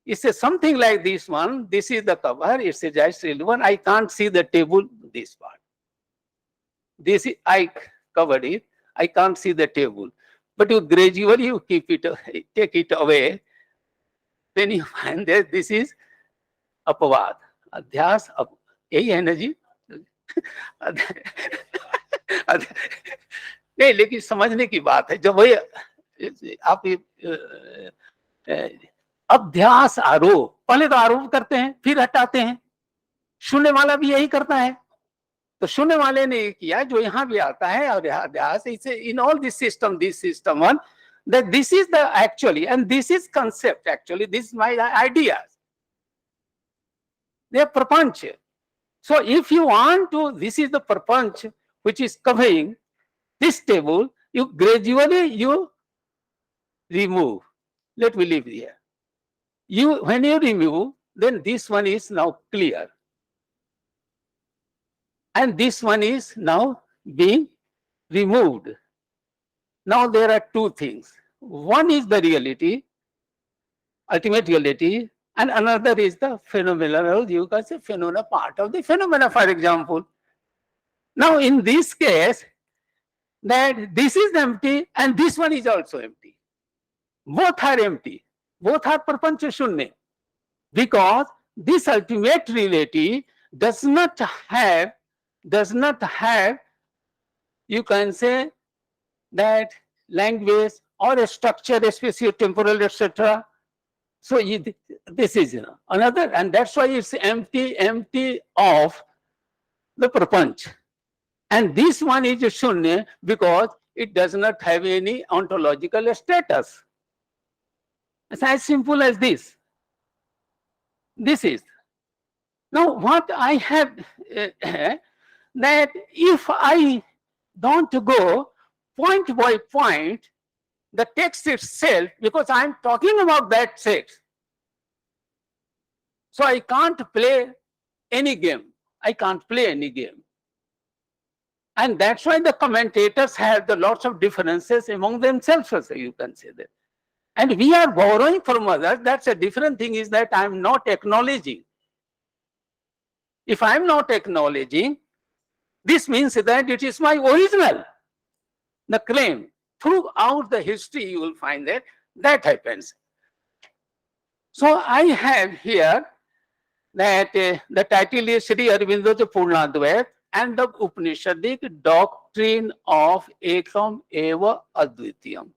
It's a something like this one. This is the cover. It's a just one. I can't see the table. This part. This is, I covered it. I can't see the table. But you gradually you keep it, take it away. Then you find that this is अपवाद. अध्यास यही है ना जी. नहीं, लेकिन समझने की बात है. जब वही आप अध्यास आरोप, पहले तो आरोप करते हैं फिर हटाते हैं. शून्य वाला भी यही करता है. तो शून्य वाले ने ये किया जो यहाँ भी आता है. और अध्यास in all this system one, that this is the actually, and this is concept actually, this is my ideas. They are prapanch. So if you want to, this is the prapanch which is covering this table, you gradually you remove. Let me leave here. When you remove, then this one is now clear. And this one is now being removed. Now there are two things. One is the reality, ultimate reality, and another is the phenomenal, you can say phenomena, part of the phenomena, for example. Now in this case, that this is empty and this one is also empty. Both are empty. Both are prapancha shunya. Because this ultimate reality does not have, you can say, that language or a structure, spatio-temporal, etc. So this is another, and that's why it's empty of the prapanch. And this one is shunya because it does not have any ontological status. It's as simple as this. This is. Now what I have, that if I don't go point by point, the text itself, because I'm talking about that text. So I can't play any game. I can't play any game. And that's why the commentators have the lots of differences among themselves, also, you can say that. And we are borrowing from others. That's a different thing, is that I'm not acknowledging. If I'm not acknowledging, this means that it is my original. The claim. Throughout the history, you will find that happens. So I have here that the title is Sri Aurobindo's Purnadvait and the Upanishadic doctrine of Ekam Eva Advitiyam.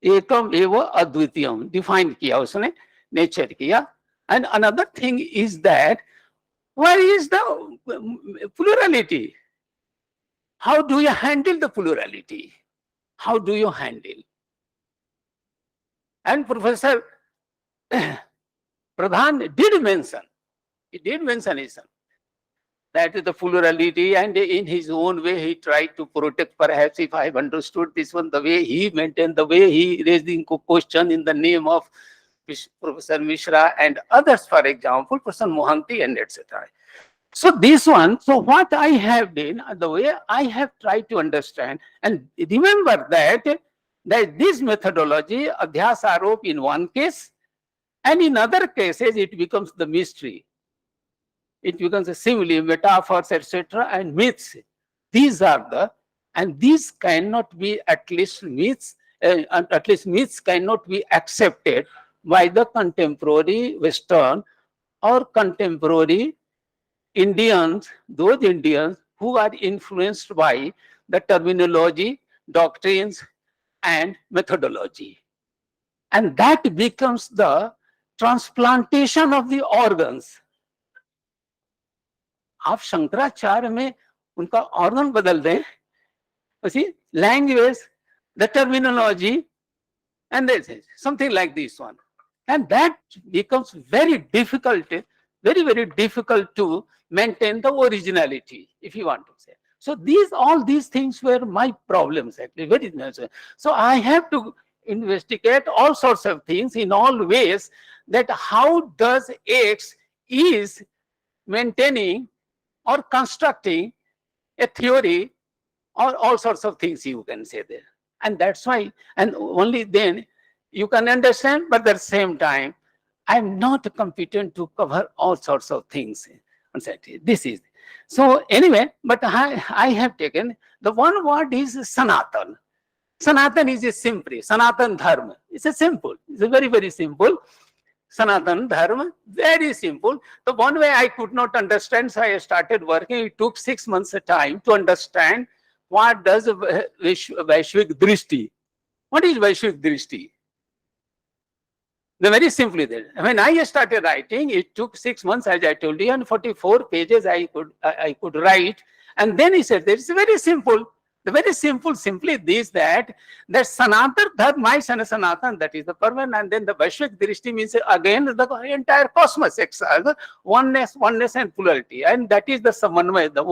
Ekam Eva Advitiyam, defined kiya usne, nature kiya. And another thing is that, where is the plurality? How do you handle the plurality? How do you handle? And Professor Pradhan did mention, he did mention it, that is the plurality, and in his own way he tried to protect, perhaps, if I have understood this one, the way he maintained, the way he raised the question in the name of Professor Mishra and others, for example, Professor Mohanty and etc. So this one, so what I have done, the way I have tried to understand, and remember that this methodology, adhyas arop in one case, and in other cases it becomes the mystery. It becomes a simile, metaphors, etc. and myths. These are the, and these cannot be, at least myths cannot be accepted by the contemporary Western or contemporary Indians, those Indians who are influenced by the terminology, doctrines, and methodology. And that becomes the transplantation of the organs. आप शंकराचार्य में उनका organ बदल दें, see, language, the terminology, and something like this one. And that becomes very difficult, very difficult to maintain the originality, if you want to say. So all these things were my problems, actually, very necessary. So I have to investigate all sorts of things in all ways, that how does X is maintaining or constructing a theory, or all sorts of things you can say there. And that's why, and only then you can understand, but at the same time, I'm not competent to cover all sorts of things. This is. So anyway, but I have taken, the one word is Sanatan. Sanatan is a simple, Sanatan Dharma. It's a simple, it's a very simple. Sanatan Dharma, very simple. The one way I could not understand, so I started working. It took 6 months of time to understand what does Vaishvik Drishti. What is Vaishvik Drishti? Very simply there. When I started writing, it took 6 months, as I told you, and 44 pages I could write. And then he said, it's very simple. The very simple, simply this, that Sanatan Dharma, my son Sanatan, that is the permanent, and then the Vaishvik Drishti means again the entire cosmos, oneness and plurality, and that is the Samanvay. The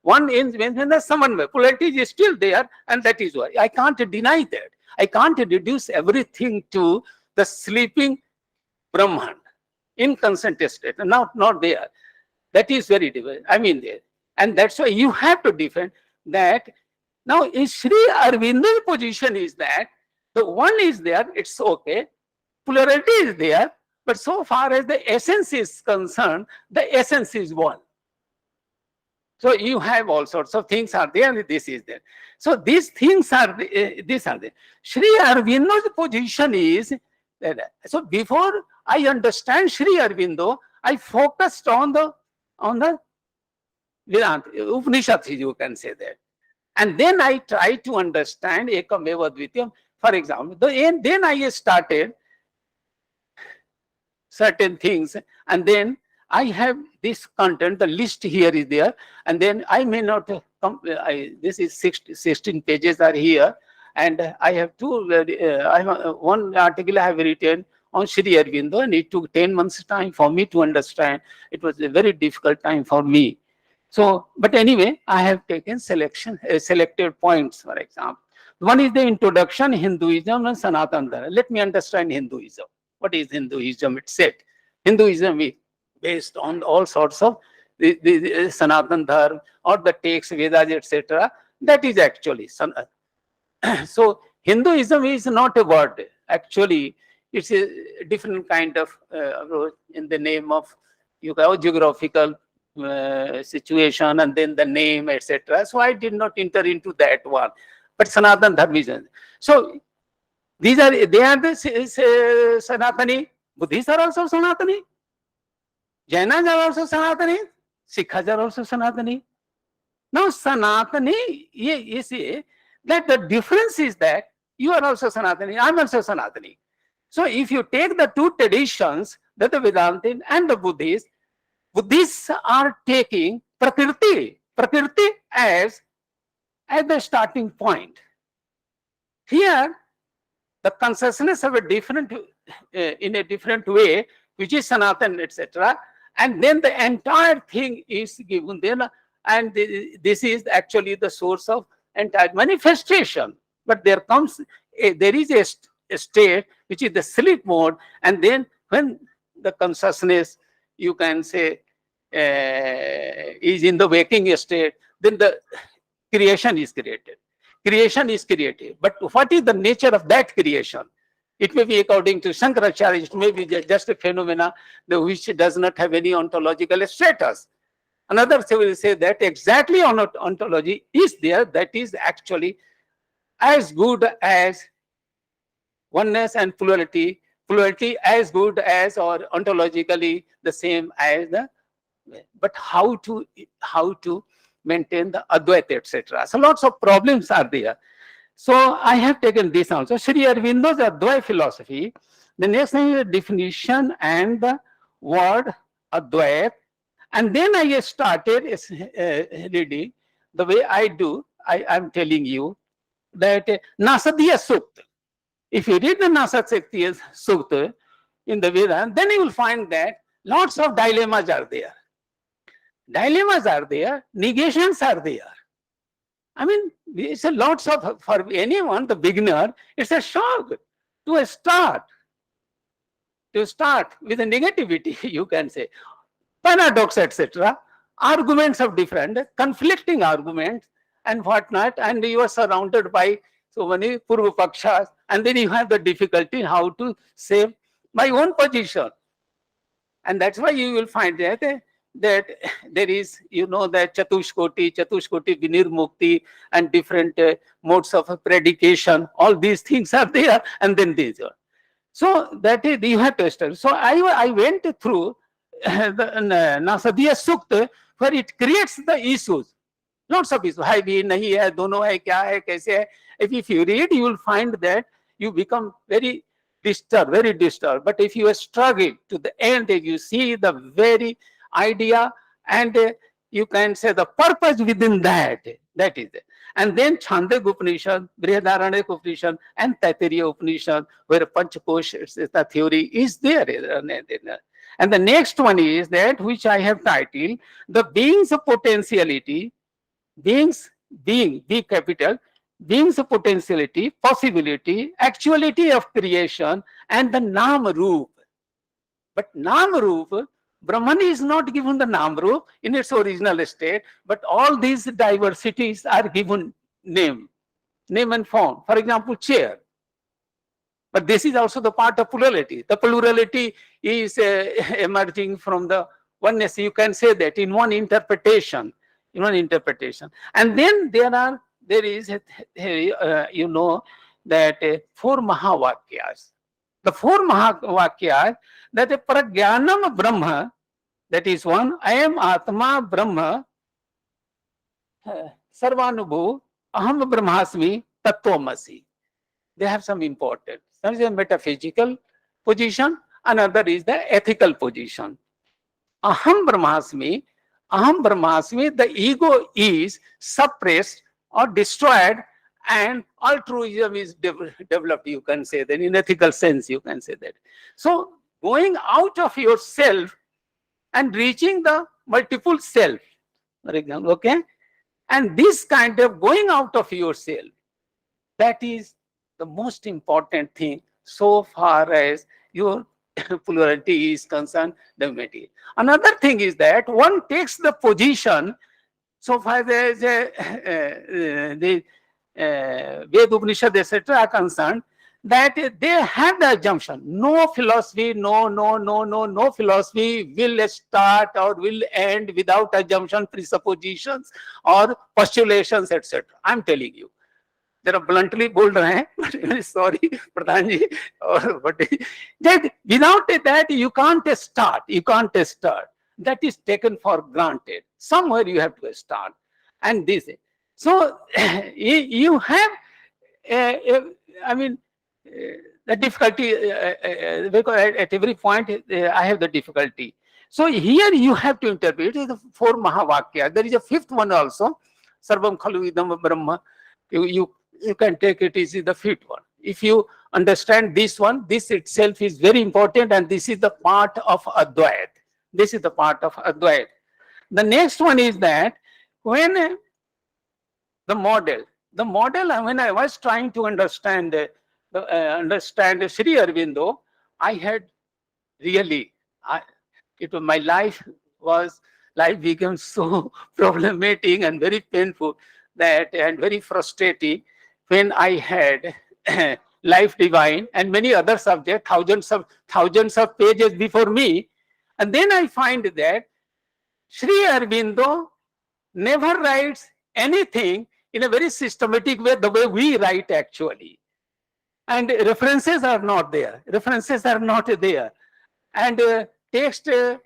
one means the Samanvay. Plurality is still there, and that is why I can't deny that. I can't reduce everything to the sleeping Brahman, inconstant state, not there. That is very different. I mean there, and that's why you have to defend that. Now, in Sri Aurobindo's position is that the one is there, it's okay, plurality is there, but so far as the essence is concerned, the essence is one. So you have all sorts of things are there, and this is there. So these things are these are there. Sri Aurobindo's position is that, so before I understand Sri Aurobindo, I focused on the Vedanta, Upanishads, you can say that. And then I try to understand Ekam Eva Advitiyam, for example. Then I started certain things, and then I have this content, the list here is there, and then I may not come, this is 16 pages are here, and I have one article I have written on Sri Aurobindo, and it took 10 months time for me to understand. It was a very difficult time for me. So, but anyway, I have taken selected points, for example. One is the introduction, Hinduism and Sanatana Dharma. Let me understand Hinduism. What is Hinduism itself? Hinduism is based on all sorts of the Sanatana Dharma or the texts, Vedas, etc. That is actually so Hinduism is not a word. Actually, it's a different kind of in the name of you have geographical situation and then the name, etc. So I did not enter into that one. But Sanatana Dharma is. So they are the Sanatani. Buddhists are also Sanatani. Jainas are also Sanatani. Sikhs are also Sanatani. Now Sanatani, you see that the difference is that you are also Sanatani, I am also Sanatani. So if you take the two traditions, that the Vedantin and the Buddhists are taking Prakriti as the starting point. Here, the consciousness of a different, in a different way, which is Sanatan, etc. And then the entire thing is given there, and this is actually the source of entire manifestation. But there comes, there is a state which is the sleep mode, and then when the consciousness, you can say, is in the waking state, then the creation is created. Creation is created. But what is the nature of that creation? It may be, according to Shankaracharya, it may be just a phenomena which does not have any ontological status. Another will say that exactly ontology is there, that is actually as good as oneness and plurality, plurality as good as or ontologically the same as the, but how to maintain the Advaita, etc. So lots of problems are there. So I have taken this also. Sri Aurobindo's Advaita philosophy. The next thing is the definition and the word Advaita. And then I started reading the way I do. I am telling you that Nasadiya Sukta. If you read the Nasadiya Sukta in the Veda, then you will find that lots of dilemmas are there. Dilemmas are there, negations are there. I mean, it's a lots of, for anyone, the beginner, it's a shock to start with a negativity, you can say. Paradox, etc. Arguments of different, conflicting arguments and whatnot, and you are surrounded by so many Purva Pakshas, and then you have the difficulty how to save my own position. And that's why you will find that there is, you know, that Chatushkoti, Vinirmukti, and different modes of predication. All these things are there, and then these are. So that is, you have to study. So I went through the Nasadiya Sukta, where it creates the issues. Lots of issues. Hai bhi, nahi hai, dono hai, kya hai, kaise hai. If you read, you will find that you become very disturbed. But if you struggle to the end, you see the very idea, and you can say the purpose within that. That is it. And then Chandogya Upanishad, Brihadaranyaka Upanishad, and Taittiriya Upanishad, where Panchakosh, the theory is there. And the next one is that which I have titled the beings of potentiality, beings, being, B capital, beings of potentiality, possibility, actuality of creation, and the Nam Roop. But Nam Roop, Brahman is not given the Nam Roop in its original state, but all these diversities are given name and form. For example, chair. But this is also the part of plurality. The plurality is emerging from the oneness. You can say that in one interpretation. And then there is, you know, that 4 Mahavakyas. The 4 Mahavakyas, that a Prajnanam Brahma, that is one, I am Atma Brahma, Sarvanubhu, Aham Brahmasmi, Tattvamasi. They have some importance. One is a metaphysical position, another is the ethical position. Aham Brahmasmi, the ego is suppressed or destroyed, and altruism is developed, you can say that, in ethical sense, you can say that. So, going out of yourself and reaching the multiple self, for example, okay? And this kind of going out of yourself, That is the most important thing so far as your plurality is concerned, the material. Another thing is that one takes the position so far as the Ved Upanishad, etc. are concerned, that they have the assumption, no philosophy, no philosophy will start or will end without assumption, presuppositions or postulations, etc. I'm telling you. जरा bluntly बोल रहे हैं, sorry प्रधान जी, और but that without that you can't start, that is taken for granted. Somewhere you have to start, and this, so you have I mean the difficulty because at every point I have the difficulty. So here you have to interpret the 4 Mahavakya. There is a 5th one also, Sarvam Khalu Idam Brahma. You can take it as the 5th one. If you understand this one, this itself is very important, and this is the part of Advait. This is the part of Advait. The next one is that when the model, when I was trying to understand Sri Aurobindo, I had really, my life became so problematic and very painful and very frustrating when I had Life Divine and many other subjects, thousands of pages before me, and then I find that Sri Aurobindo never writes anything in a very systematic way, the way we write actually. And references are not there. And text, they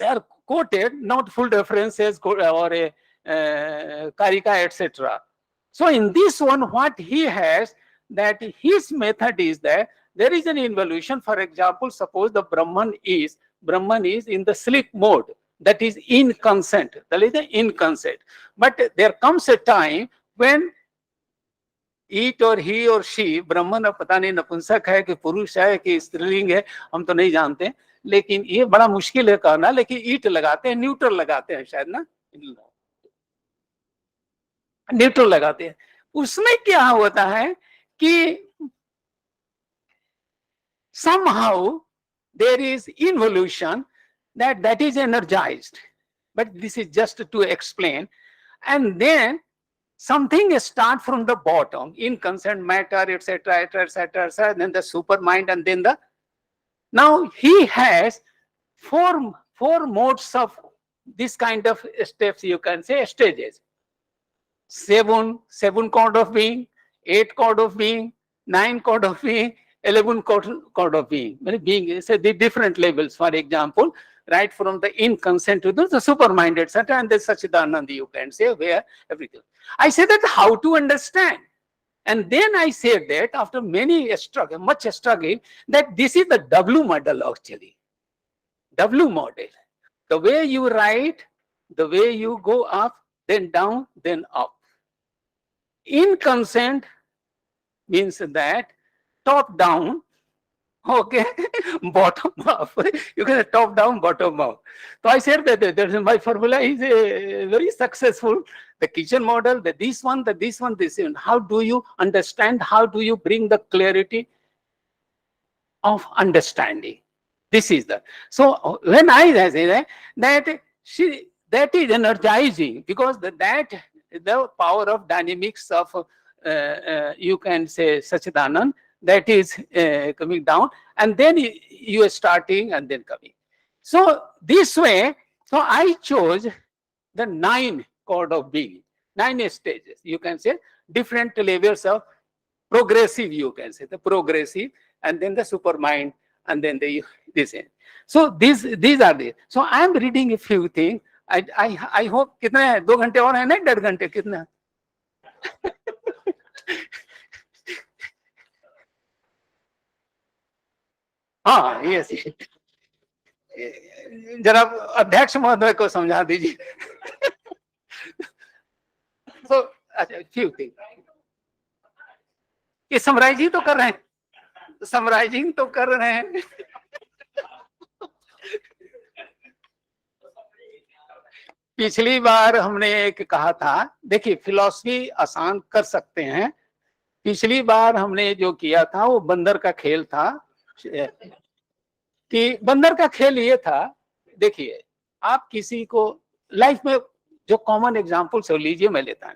are quoted, not full references or karika, etc. So in this one, what he has, that his method is that there is an involution. For example, suppose the Brahman is in the sleep mode, that is inconsent. That is the inconsent. But there comes a time when it or he or she, Brahman अब पता नहीं नपुंसक है कि पुरुष है कि स्त्रीलिंग है, हम तो नहीं जानते, लेकिन ये बड़ा मुश्किल है कहना, लेकिन ईट लगाते हैं, न्यूट्रल लगाते हैं शायद ना, न्यूट्रल लगाते हैं. उसमें क्या होता है कि somehow there is involution that is energized, but this is just to explain, and then something start from the bottom, inconsent matter, etc., then the super mind, and then now he has four modes of this kind of steps, you can say stages. 7 chord of being, 8 chord of being, 9 chord of being, 11 chord of being. Being, say the different levels, for example, right from the inconsent to the supermind, etc. And there's Sachidananda, you can say, where everything. I say that how to understand. And then I said that after much struggle, that this is the W model actually. W model. The way you write, the way you go up, then down, then up. Inconsent means that top down, okay, bottom up. You can say top down, bottom up. So I said that my formula is very successful. The kitchen model, this one. How do you understand? How do you bring the clarity of understanding? This is the. So when I say that is energizing, because the power of dynamics of you can say Sachidanand, that is coming down, and then you are starting and then coming. So this way, so I chose the 9 chord of being, 9 stages, you can say, different levels of progressive, you can say, the progressive, and then the supermind, and then this end. So these are the. So I am reading a few things. I hope कितना है, 2 घंटे और है ना, 1.5 घंटे कितना? हाँ, yes, जरा अध्यक्ष महोदय को समझा दीजिए. So अच्छा, few things. ये समराइजिंग तो कर रहे हैं, पिछली बार हमने एक कहा था, देखिए फिलॉसफी आसान कर सकते हैं, पिछली बार हमने जो किया था वो बंदर का खेल था, कि बंदर का खेल ये था, देखिए आप किसी को लाइफ में जो कॉमन एग्जांपल्स हो लीजिए, मैं लेता हूं,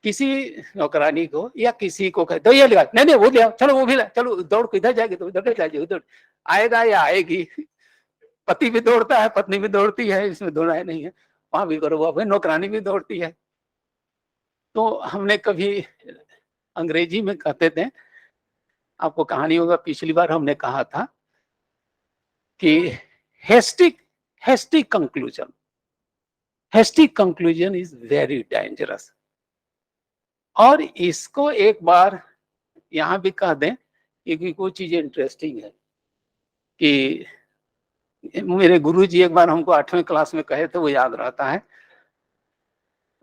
किसी नौकरानी को या किसी को कहे तो ये ले, नहीं नहीं वो ले आओ, चलो वो भी ले, चलो दौड़ को इधर जाएगी तो उधर जाएगी, उधर आएगा या आएगी, पति भी दौड़ता है पत्नी भी दौड़ती है, इसमें दो राय नहीं है, वहां भी करो, वहां नौकरानी भी दौड़ती है। तो हमने कभी अंग्रेजी में कहते थे, आपको कहानी होगा, पिछली बार हमने कहा था कि hasty conclusion is very dangerous। और इसको एक बार यहां भी कह दें, क्योंकि कुछ चीजें इंटरेस्टिंग है कि मेरे गुरुजी एक बार हमको 8वीं क्लास में कहे थे, वो याद रहता है।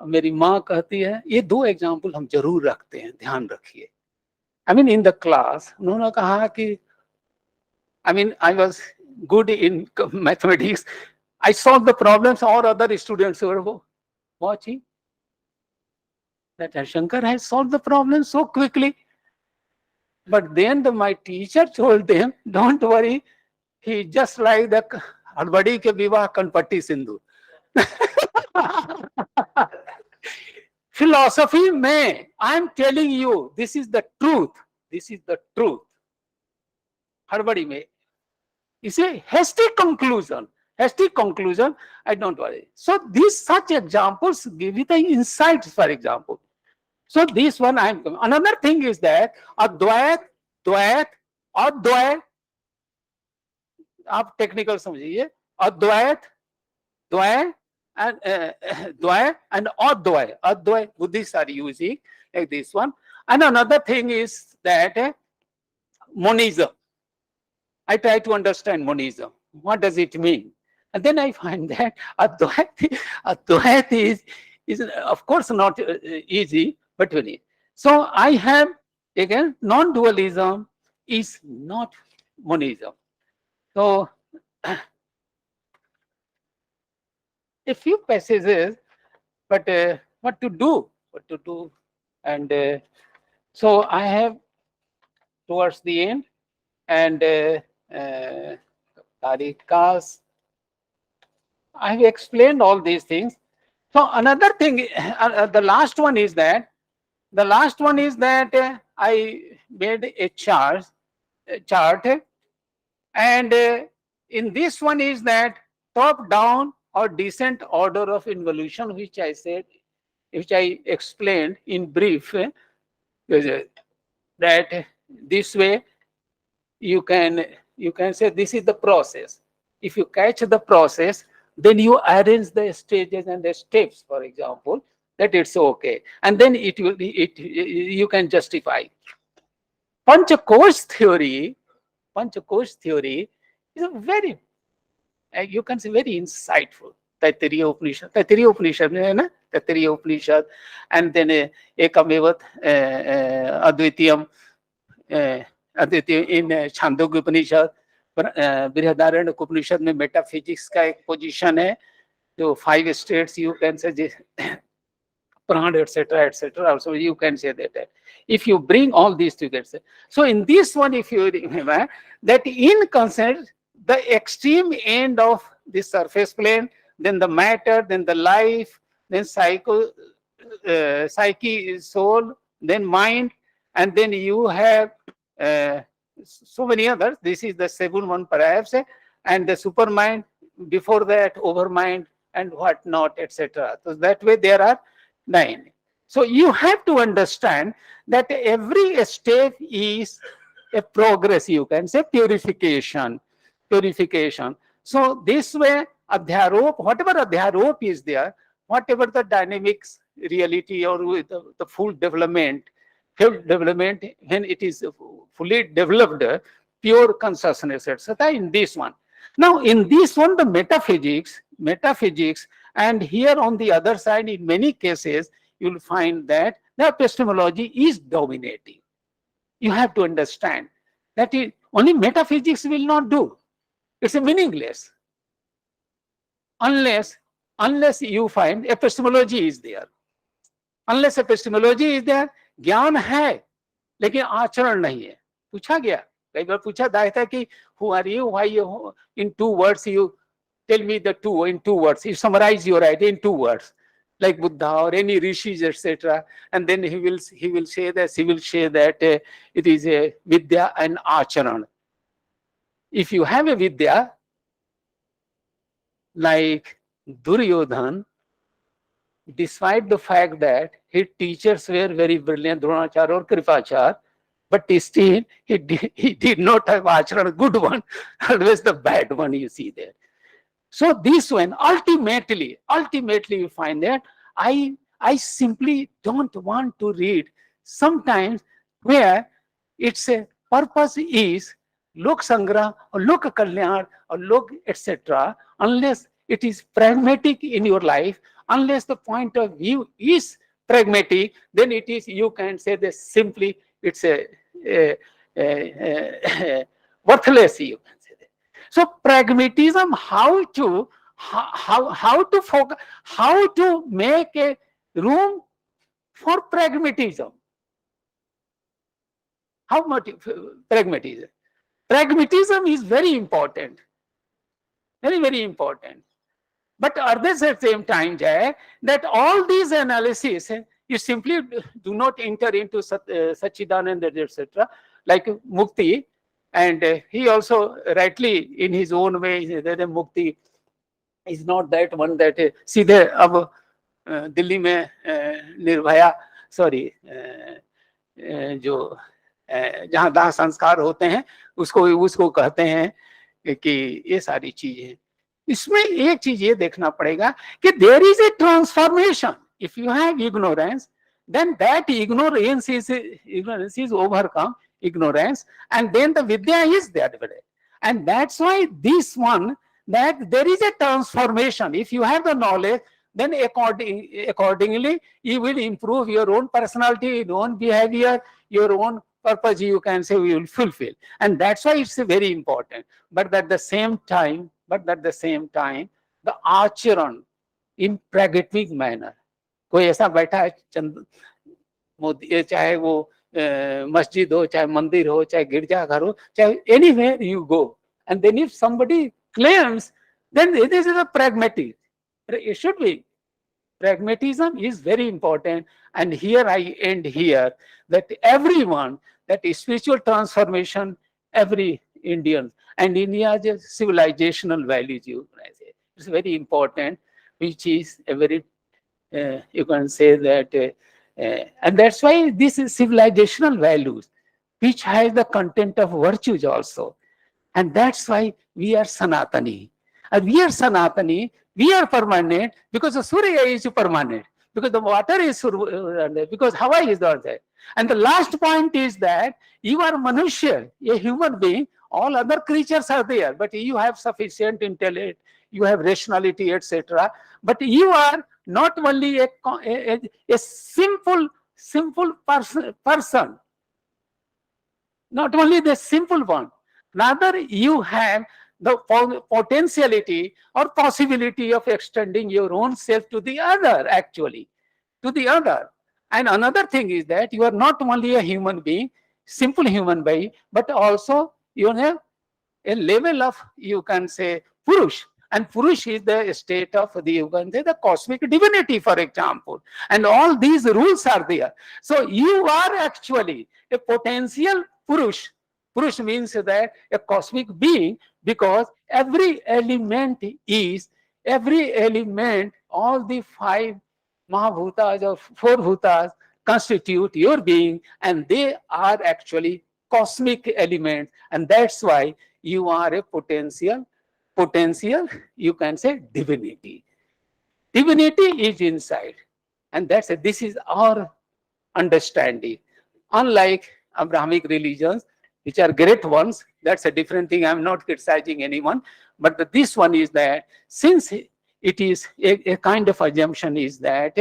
मेरी माँ कहती है ये 2 एग्जाम्पल हम जरूर रखते हैं, ध्यान रखिए। I mean in the class उन्होंने कहा कि I was good in mathematics. I solved the problems, or other students were watching. That Shankar has solved the problem so quickly. But then my teacher told them, don't worry, he just like the Harbadi ke Vivah Kanpatti Sindhu. Philosophy mein, I am telling you, this is the truth. This is the truth. Harbadi mein. You say hasty conclusion, I don't worry. So these such examples give you the insights, for example. So this one another thing is that Advait, Dvait, Advait, आप technical समझिए, अद्वैत, द्वय and Dvay and Advay, Buddhists are using like this one. And another thing is that monism. I try to understand monism. What does it mean? And then I find that Advait is of course not easy, but very. So I have again non-dualism is not monism. So a few passages, but what to do, and so I have towards the end, and tarikas, I have explained all these things. So another thing, the last one is that I made a chart, and in this one is that top down or descent order of involution, which I said, which I explained in brief, that this way you can say this is the process. If you catch the process, then you arrange the stages and the steps, for example, that it's okay, and then you can justify. Panchakosh theory is a very, you can say, very insightful. Taittiriya Upanishad में है ना, Taittiriya Upanishad, and then Ekamevat Advitiyam in Chandogya Upanishad, Brihadaranyaka Upanishad में metaphysics का एक position है, जो 5 states you can say, Pradhan, etc. Also you can say that if you bring all these together. So in this one, if you remember that in consent, the extreme end of the surface plane, then the matter, then the life, then psyche, soul, then mind, and then you have so many others. This is the 7th one perhaps, and the supermind, before that overmind, and what not, etc. So that way there are 9. So you have to understand that every step is a progress, you can say, purification. So this way, adhyarop, whatever adhyarop is there, whatever the dynamics, reality, or with the full development, when it is fully developed, pure consciousness, etc. in this one. Now in this one, the metaphysics, and here on the other side, in many cases, you will find that the epistemology is dominating. You have to understand that only metaphysics will not do. It's meaningless unless you find epistemology is there. Unless epistemology is there, ज्ञान है लेकिन आचरण नहीं है। पूछा गया, कई बार पूछा जाता है कि who are you, why you, in 2 words you tell me the two, in 2 words you summarize your idea in 2 words, like Buddha or any rishis, etc. And then he will say that it is a vidya and acharan. If you have a vidya like Duryodhan, despite the fact that his teachers were very brilliant, Dronachar or Kripachar, but still he did not have acharan, good one, always the bad one you see there. So this one, ultimately you find that I simply don't want to read sometimes where its a purpose is lok sangrah or lok kalyan or lok etc. unless it is pragmatic in your life, unless the point of view is pragmatic, then it is, you can say that simply it's a worthless, you can say that. So pragmatism, how to focus, how to make a room for pragmatism. How much pragmatism? Pragmatism is very important, very, very important. But at the same time, Jay, that all these analyses, you simply do not enter into Sachidananda, etc., like Mukti. And he also rightly, in his own way, that Mukti is not that one that सीधे अब दिल्ली में Nirbhaya, sorry, जो जहाँ दाह संस्कार होते हैं उसको कहते हैं कि ये सारी चीजें। इसमें एक चीज ये देखना पड़ेगा कि there is a transformation. If you have ignorance, then that ignorance is overcome, ignorance, and then the vidya is there. And that's why this one, that there is a transformation. If you have the knowledge, then accordingly you will improve your own personality, your own behavior, your own purpose, you can say, we will fulfill. And that's why it's very important. But at the same time, the acharan in pragmatic manner. कोई ऐसा बैठा है चंद मोदी, चाहे वो मस्जिद हो, चाहे मंदिर हो, चाहे गिरजाघर हो, चाहे anywhere you go, and then if somebody claims, then this is a pragmatic. It should be. Pragmatism is very important. And here I end here, that everyone, that spiritual transformation, every Indian and India's civilizational values, it's very important, which is a very you can say that, and that's why this is civilizational values, which has the content of virtues also. And that's why we are Sanatani. And we are Sanatani, we are permanent, because the Surya is permanent, because the water is, because Hawa is not there. And the last point is that you are Manushya, a human being, all other creatures are there, but you have sufficient intellect, you have rationality, etc. But you are not only a simple person, not only the simple one, rather you have the potentiality or possibility of extending your own self to the other, actually, to the other. And another thing is that you are not only a human being, simple human being, but also you have a level of, you can say, Purush. And Purush is the state of the, you can say, the cosmic divinity, for example. And all these rules are there. So you are actually a potential Purush. Purush means that a cosmic being, because every element, all the 5 Mahabhutas or 4 Bhutas constitute your being, and they are actually cosmic elements. And that's why you are a potential, you can say, divinity. Divinity is inside. And this is our understanding. Unlike Abrahamic religions, which are great ones, that's a different thing. I'm not criticizing anyone. But this one is that, since it is a kind of assumption is that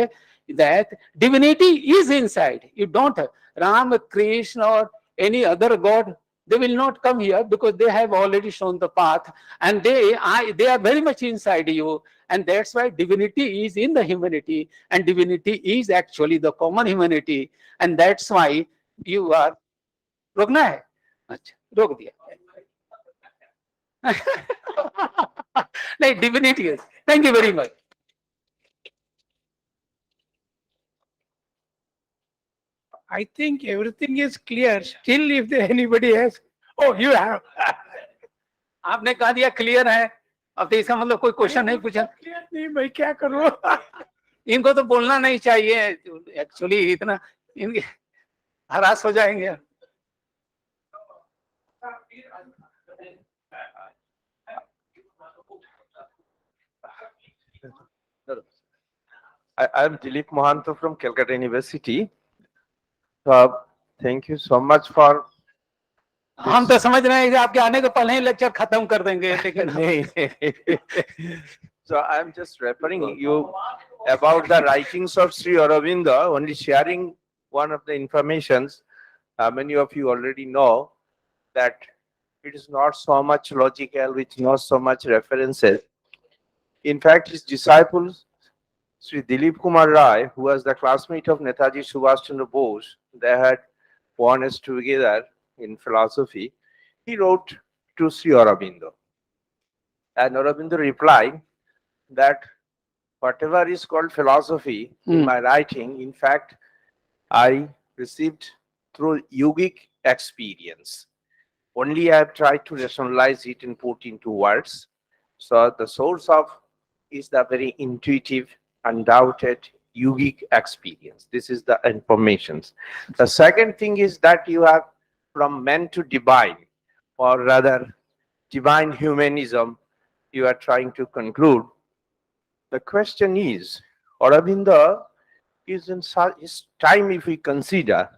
divinity is inside. You don't have Ram, Krishna, or any other god they will not come here because they have already shown the path, and they are very much inside you, and that's why divinity is in the humanity, and divinity is actually the common humanity, and that's why you are. रोकना है? अच्छा, रोक दिया. नहीं, divinity is. Thank you very much. I think everything is clear. Still, if there anybody has, oh, you have. आपने कहा दिया clear है, अब तो इसका मतलब कोई क्वेश्चन नहीं पूछा. Clear नहीं, मैं क्या करूँ? इनको तो बोलना नहीं चाहिए एक्चुअली, इतना इनके हरास हो जाएंगे. I'm Dilip Mohanto from Calcutta University. So, thank you so much for. हम तो समझ रहे हैं कि आपके आने के पहले ही लेक्चर खत्म कर देंगे, लेकिन So I'm just referring you about the writings of Sri Aurobindo, only sharing one of the informations. Many of you already know that it is not so much logical, which not so much references. In fact, his disciples, Sri Dilip Kumar Rai, who was the classmate of Netaji Subhash Chandra Bose, they had one us together in philosophy. He wrote to Sri Aurobindo. And Aurobindo replied that whatever is called philosophy in my writing, in fact, I received through yogic experience. Only I have tried to rationalize it and put into words. So the source of is the very intuitive, undoubted yogic experience. This is the information. The second thing is that you have from man to divine, or rather divine humanism, you are trying to conclude. The question is, Aurobindo is in his time, if we consider,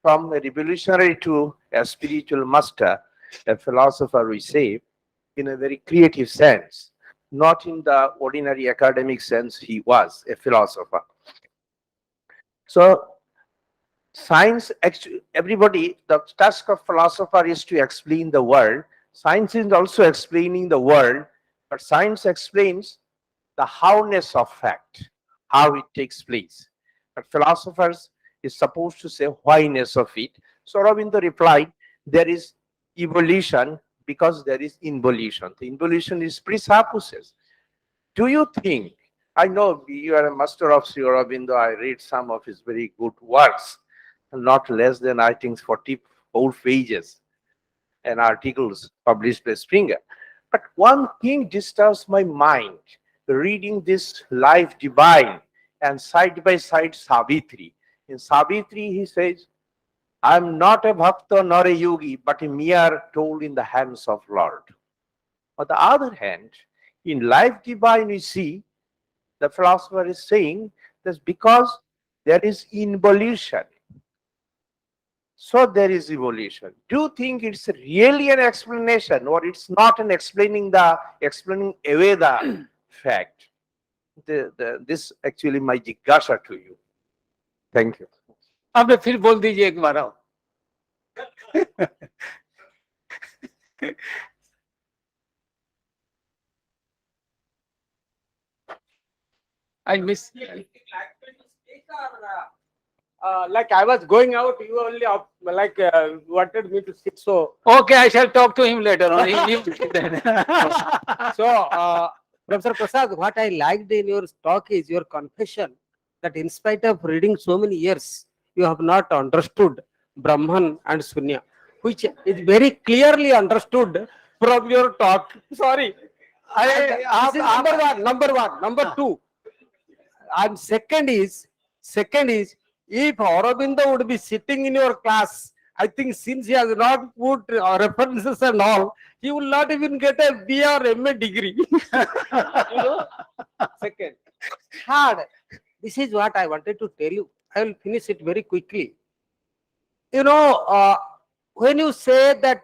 from a revolutionary to a spiritual master, a philosopher, we say, in a very creative sense, not in the ordinary academic sense he was a philosopher. So, science, everybody, the task of philosopher is to explain the world. Science is also explaining the world, but science explains the howness of fact, how it takes place. But philosophers is supposed to say whyness of it. So Aurobindo replied, there is evolution because there is involution. The involution is presupposes. Do you think, I know you are a master of Sri Aurobindo, I read some of his very good works, not less than I think 44 pages and articles published by Springer. But one thing disturbs my mind, reading this Life Divine and side by side Savitri. In Savitri he says, I am not a bhakta nor a yogi, but a mere tool in the hands of Lord. On the other hand, in Life Divine we see the philosopher is saying that because there is involution, so there is evolution. Do you think it's really an explanation, or it's not an explaining away the fact? This actually my jigyasa to you. Thank you. आपने फिर बोल दीजिए एक बार आओ. I miss. Like I was going out, you only wanted me to sit. So Okay, I shall talk to him later on. Professor Prasad, what I liked in your talk is your confession that in spite of reading so many years, you have not understood Brahman and Sunya, which is very clearly understood from your talk. Sorry. This is number one. Number two. And second is, if Aurobindo would be sitting in your class, I think since he has not put references and all, he will not even get a B or MA degree. Second. Third, this is what I wanted to tell you. I will finish it very quickly. When you say that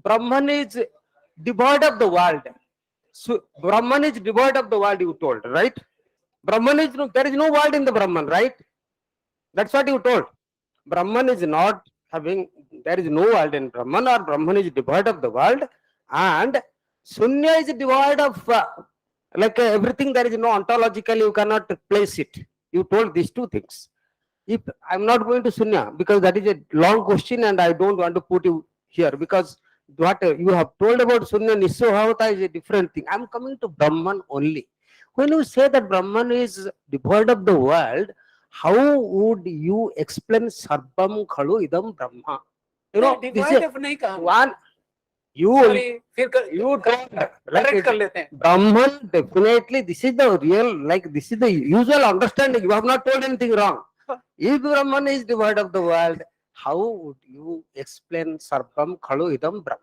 Brahman is devoid of the world, so Brahman is devoid of the world, you told, right? Brahman there is no world in the Brahman, right? That's what you told. Brahman is not having, there is no world in Brahman, or Brahman is devoid of the world, and Sunya is devoid of everything. There is no ontologically, you cannot place it. You told these two things. If I'm not going to Sunya, because that is a long question and I don't want to put you here, because what you have told about Sunya Nisvabhavata is a different thing. I'm coming to Brahman only. When you say that Brahman is devoid of the world, how would you explain Sarvam Khalu Idam Brahma? You know, this divide is of नहीं कहा one, you Sorry, फिर you correct like कर लेते हैं. Brahman, definitely this is the real, this is the usual understanding. You have not told anything wrong. If Brahman is devoid of the world, how would you explain Sarvam Khalu Idam Brahma?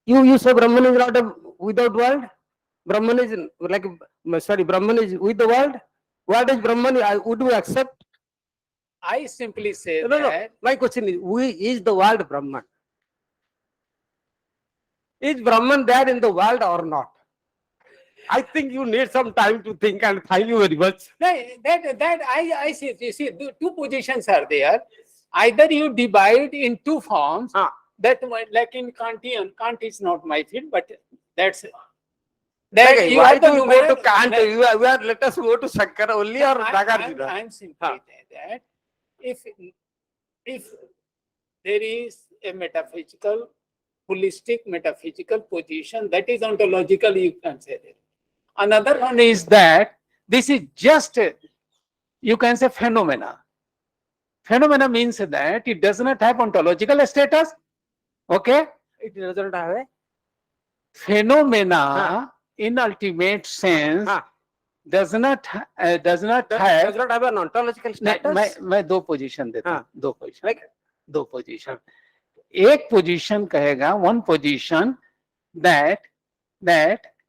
You say Brahman is not without world? Brahman is Brahman is with the world? What is Brahman? Would you accept? I simply say No. that My question is the world Brahman? Is Brahman there in the world or not? I think you need some time to think, and thank you very much. that I see. You see, two positions are there. Either you divide in two forms. That like in Kantian, Kant is not my field, but that's that Okay, you why are the do you go numerator. to Kant? Let us go to Shankara only, or Nagarjuna? I'm simply that if there is a metaphysical, holistic metaphysical position that is ontological, you can say that. Another one is that this is just you can say phenomena. Phenomena means that it does not have ontological status. Okay, It doesn't have a phenomena in ultimate sense does not have does not have an ontological status. मैं दो position देता हूँ दो position Like दो position एक position कहेगा one position that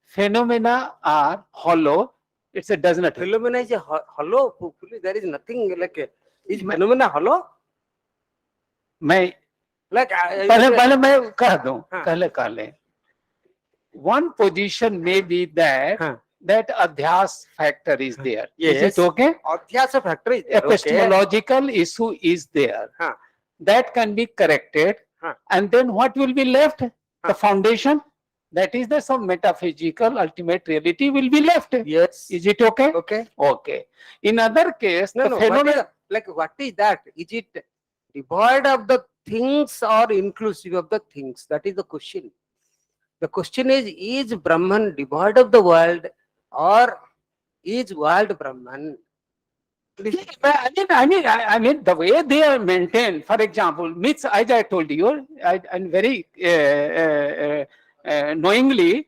phenomena are hollow. It's a does not. phenomena is a hollow. There is nothing like is phenomena hollow? मैं Like पहले मैं कह दूं पहले कह ले. One position may be that that adhyas factor is there. Yes. Is it okay? Adhyasa factor is there. Epistemological issue is there. That can be corrected. And then what will be left? The foundation. That is the some metaphysical ultimate reality will be left. Yes. Is it okay? Okay. Okay. In other case, the phenomenon. What is that? Is it devoid of the things or inclusive of the things? That is the question. The question is Brahman devoid of the world, or is world Brahman? I mean, the way they are maintained, for example, myths, as I told you, and very knowingly,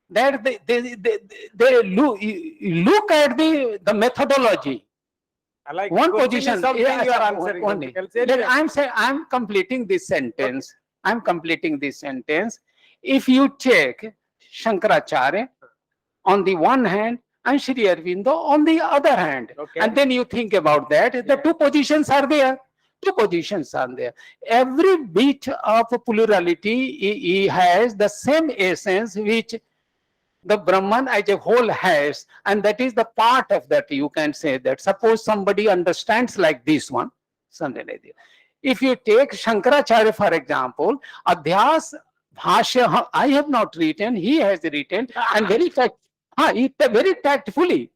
that they look at the methodology. Like One position. Something you are answering. I'm saying I'm completing this sentence. Okay. I'm completing this sentence. If you take Shankaracharya on the one hand and Sri Aurobindo on the other hand, and then you think about that, the two positions are there. Two positions are there. Every bit of plurality has the same essence which the Brahman as a whole has, and that is the part of that. You can say that. Suppose somebody understands like this one, something like that. If you take Shankaracharya, for example, Adhyas Bhashya, I have not written, he has written, and very tactfully,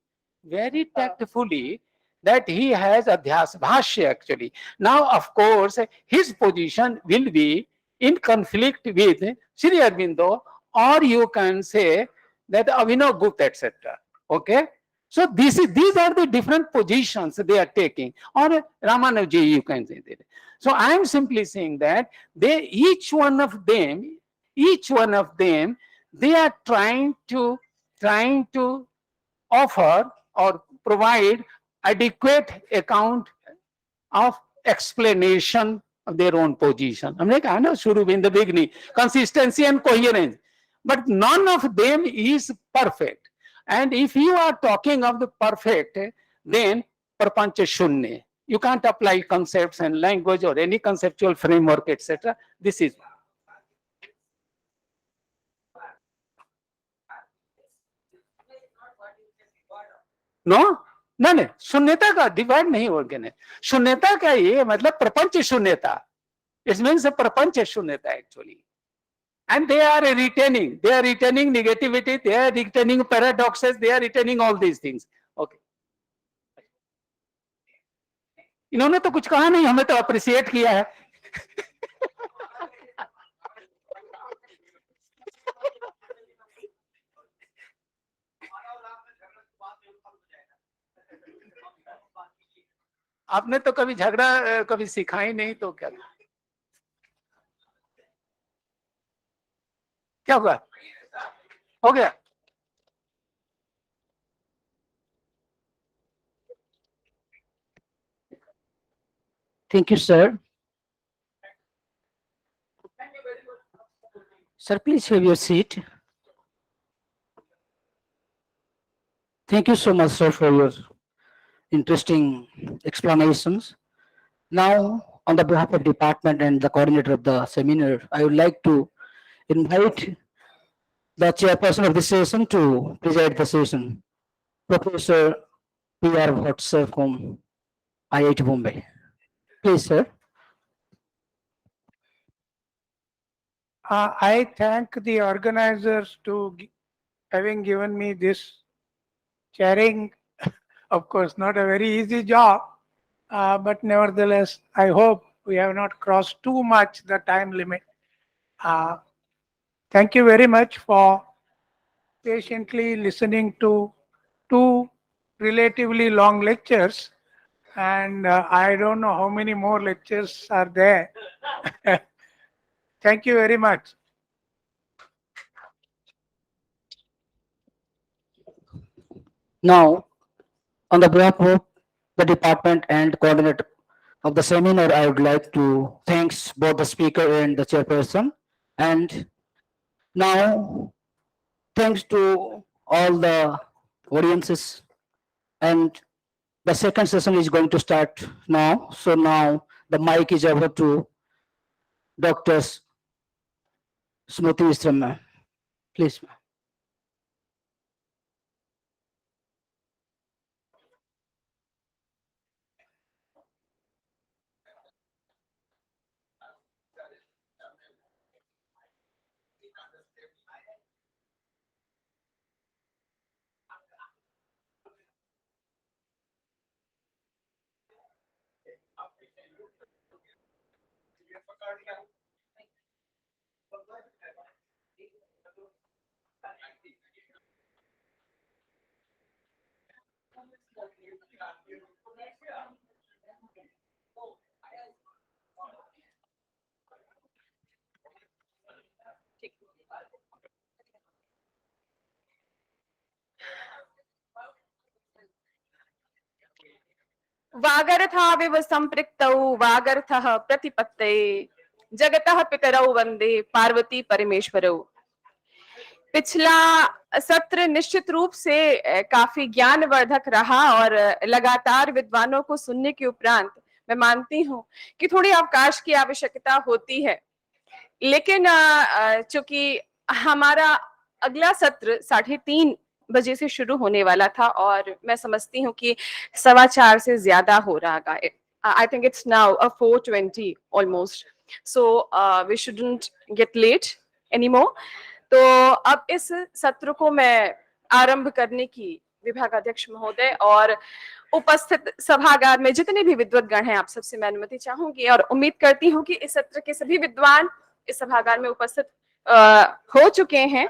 that he has Adhyas Bhashya actually. Now, of course, his position will be in conflict with Sri Aurobindo, or you can say that Abhinav Gupta, etc. Okay? So these are the different positions they are taking. Or Ramanuji, you can say that. So I am simply saying that each one of them, they are trying to offer or provide adequate account of explanation of their own position. I'm like, I know Shuru in the beginning, consistency and coherence. But none of them is perfect. And if you are talking of the perfect, then Prapancha Shunya. You can't apply concepts and language or any conceptual framework, etc. This is. No? नहीं, शून्यता का divide नहीं organise, शून्यता का ये मतलब प्रपंच शून्यता, इट मीन्स प्रपंच शून्यता actually. And they are retaining negativity, they are retaining paradoxes, they are retaining all these things. Okay. इन्होंने तो कुछ कहा नहीं, हमें तो अप्रिशिएट किया है. आपने तो कभी झगड़ा कभी सीखा ही नहीं, तो क्या क्या हुआ, हो गया. Thank you, sir. Sir, please have your seat. Thank you so much, sir, for your interesting explanations. Now, on the behalf of department and the coordinator of the seminar, I would like to invite the chairperson of the session to preside the session, Professor P.R. Bhat, sir, from IIT Bombay. Please, sir. I thank the organizers to having given me this chairing. Of course, not a very easy job, but nevertheless, I hope we have not crossed too much the time limit. Thank you very much for patiently listening to two relatively long lectures, and I don't know how many more lectures are there. Thank you very much. Now, on the behalf of the department and coordinator of the seminar, I would like to thanks both the speaker and the chairperson. And now, thanks to all the audiences. And the second session is going to start now. So now the mic is over to Dr. Smriti Mishra, ma'am. Please, ma'am. वागर्थाविव संपृक्तौ वागर्थः प्रतिपत्तये जगतः पितरौ वंदे पार्वती परमेश्वरौ. पिछला सत्र निश्चित रूप से काफी ज्ञानवर्धक रहा और लगातार विद्वानों को सुनने के उपरांत मैं मानती हूँ कि थोड़ी अवकाश की आवश्यकता होती है, लेकिन चूंकि हमारा अगला सत्र 3:30 बजे से शुरू होने वाला था और मैं समझती हूँ कि 4:15 से ज्यादा हो रहा है. I think it's now 4:20 almost, so we shouldn't get late anymore. तो अब इस सत्र को मैं आरंभ करने की विभाग अध्यक्ष महोदय और उपस्थित सभागार में जितने भी विद्वद्गण हैं, आप सबसे मैं अनुमति चाहूंगी और उम्मीद करती हूँ कि इस सत्र के सभी विद्वान इस सभागार में उपस्थित हो चुके हैं.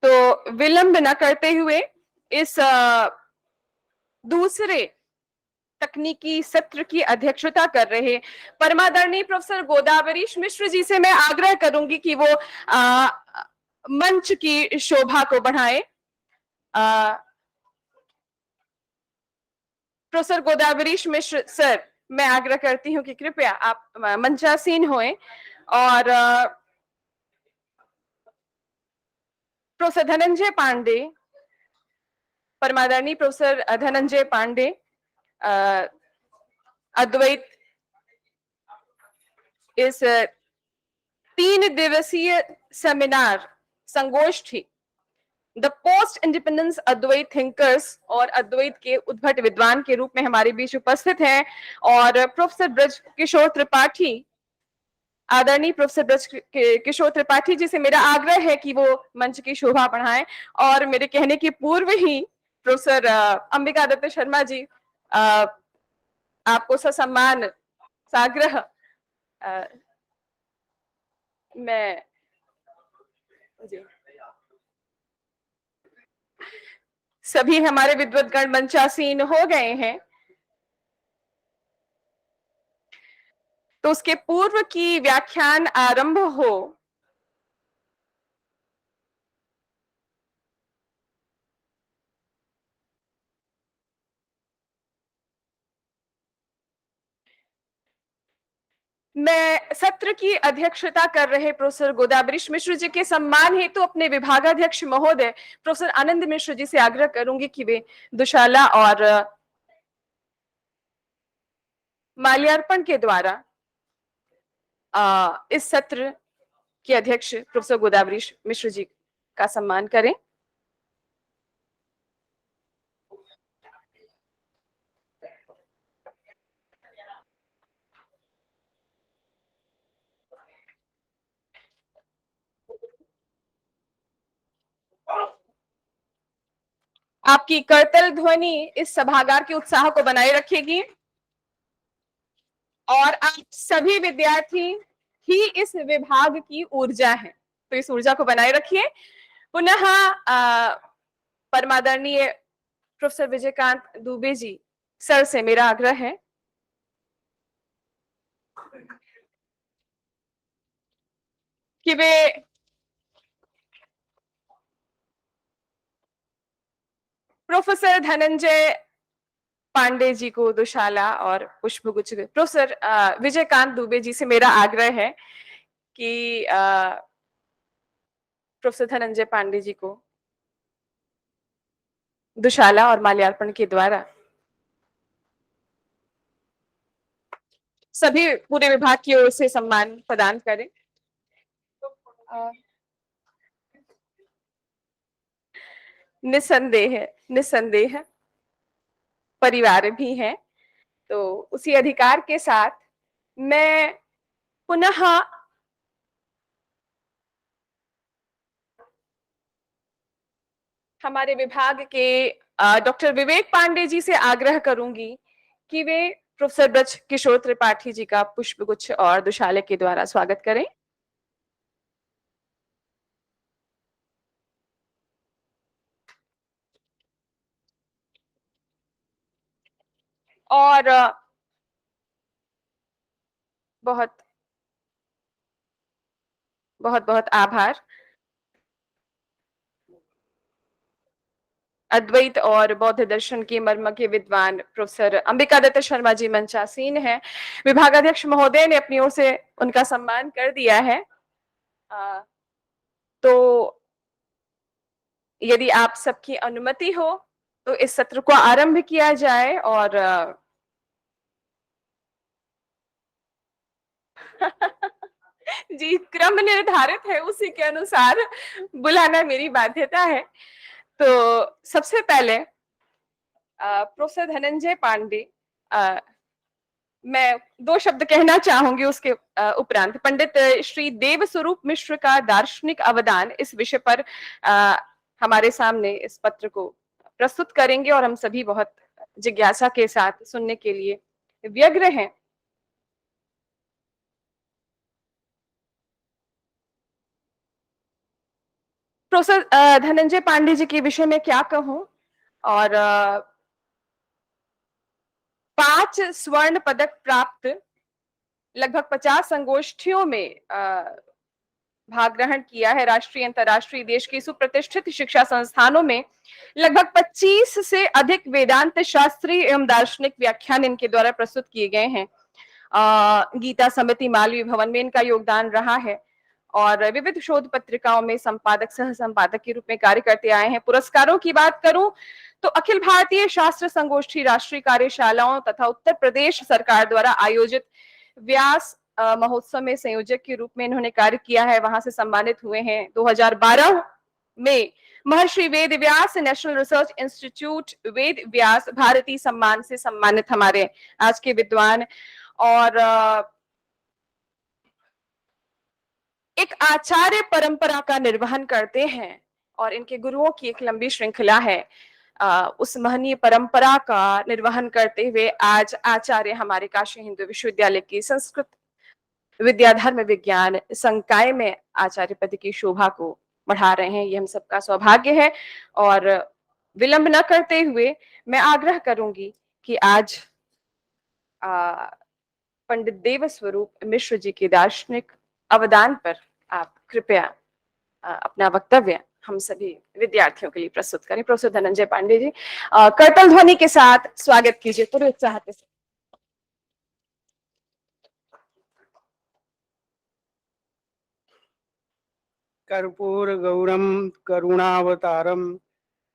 तो विलंब न करते हुए इस दूसरे तकनीकी सत्र की अध्यक्षता कर रहे परमादरणीय प्रोफेसर गोदाबरीश मिश्र जी से मैं आग्रह करूंगी कि वो मंच की शोभा को बढ़ाएं. प्रोफेसर गोदाबरीश मिश्र सर, मैं आग्रह करती हूं कि कृपया आप मंचासीन होएं और प्रोफेसर धनंजय पांडे, परमादरणीय प्रोफेसर धनंजय पांडे अद्वैत इस 3 दिवसीय सेमिनार संगोष्ठी the post independence Advaita thinkers और अद्वैत के उद्भट विद्वान के रूप में हमारे बीच उपस्थित हैं, और प्रोफेसर ब्रजकिशोर त्रिपाठी, आदरणीय प्रोफेसर ब्रजकिशोर त्रिपाठी जी से मेरा आग्रह है कि वो मंच की शोभा बढ़ाएं, और मेरे कहने के पूर्व ही प्रोफेसर अंबिका दत्त शर्मा जी आपको ससम्मान साग्रह मैं जी सभी हमारे विद्वद्गण मंचासीन हो गए हैं, तो उसके पूर्व की व्याख्यान आरंभ हो मैं सत्र की अध्यक्षता कर रहे प्रोफेसर गोदाब्रिश मिश्र जी के सम्मान हेतु अपने विभागाध्यक्ष महोदय प्रोफेसर आनंद मिश्र जी से आग्रह करूंगी कि वे दुशाला और माल्यार्पण के द्वारा इस सत्र के अध्यक्ष प्रोफेसर गोदाब्रिश मिश्र जी का सम्मान करें। आपकी करतल ध्वनि इस सभागार के उत्साह को बनाए रखेगी, और आप सभी विद्यार्थी ही इस विभाग की ऊर्जा है, तो इस ऊर्जा को बनाए रखिए। पुनः परमादरणीय प्रोफेसर विजयकांत दुबे जी सर से मेरा आग्रह है कि वे प्रोफेसर धनंजय पांडे जी को दुशाला और पुष्पगुच्छ, प्रोफेसर विजयकांत दुबे जी से मेरा आग्रह है कि प्रोफेसर धनंजय पांडे जी को दुशाला और माल्यार्पण के द्वारा सभी पूरे विभाग की ओर से सम्मान प्रदान करें। निसंदेह परिवार भी है, तो उसी अधिकार के साथ मैं पुनः हमारे विभाग के डॉक्टर विवेक पांडे जी से आग्रह करूंगी कि वे प्रोफेसर ब्रजकिशोर त्रिपाठी जी का पुष्पगुच्छ और दुशाले के द्वारा स्वागत करें। और बहुत बहुत बहुत आभार। अद्वैत और बौद्ध दर्शन के मर्म के विद्वान प्रोफेसर अंबिका दत्त शर्मा जी मंचासीन हैं। विभागाध्यक्ष महोदय ने अपनी ओर से उनका सम्मान कर दिया है, तो यदि आप सबकी अनुमति हो तो इस सत्र को आरंभ किया जाए। और जी, क्रम निर्धारित है, उसी के अनुसार बुलाना मेरी बाध्यता है। तो सबसे पहले प्रोफेसर धनंजय पांडे, मैं दो शब्द कहना चाहूंगी, उसके उपरांत पंडित श्री देव स्वरूप मिश्र का दार्शनिक अवदान इस विषय पर हमारे सामने इस पत्र को प्रस्तुत करेंगे, और हम सभी बहुत जिज्ञासा के साथ सुनने के लिए व्यग्र हैं। प्रोफेसर धनंजय पांडे जी के विषय में क्या कहूं, और 5 स्वर्ण पदक प्राप्त, लगभग 50 संगोष्ठियों में भाग ग्रहण किया है, राष्ट्रीय अंतर्राष्ट्रीय देश की सुप्रतिष्ठित शिक्षा संस्थानों में लगभग 25 से अधिक वेदांत शास्त्रीय एवं दार्शनिक व्याख्यान इनके द्वारा प्रस्तुत किए गए हैं। गीता समिति मालवीय भवन में इनका योगदान रहा है, और विविध शोध पत्रिकाओं में संपादक सह संपादक के रूप में कार्य करते आए हैं। पुरस्कारों की बात करूं तो अखिल भारतीय शास्त्र संगोष्ठी राष्ट्रीय कार्यशालाओं तथा उत्तर प्रदेश सरकार द्वारा आयोजित व्यास महोत्सव में संयोजक के रूप में इन्होंने कार्य किया है, वहां से सम्मानित हुए हैं। 2012 में महर्षि Ved Vyas national research institute Ved Vyas भारतीय सम्मान से सम्मानित हमारे आज के विद्वान और एक आचार्य परंपरा का निर्वहन करते हैं और इनके गुरुओं की एक लंबी श्रृंखला है। उस महनीय परंपरा का निर्वहन करते हुए आज आचार्य हमारे काशी हिंदू विश्वविद्यालय की संस्कृत विद्याधर्म विज्ञान संकाय में आचार्य पद की शोभा को बढ़ा रहे हैं। ये हम सबका सौभाग्य है और विलंब न करते हुए मैं आग्रह करूंगी कि आज पंडित देव स्वरूप मिश्र जी के दार्शनिक अवदान पर आप कृपया अपना वक्तव्य हम सभी विद्यार्थियों के लिए प्रस्तुत करें। प्रोफेसर धनंजय पांडे जी करतल ध्वनि के साथ स्वागत कीजिए पूरे उत्साह के साथ। कर्पूर गौरम करुणावतारम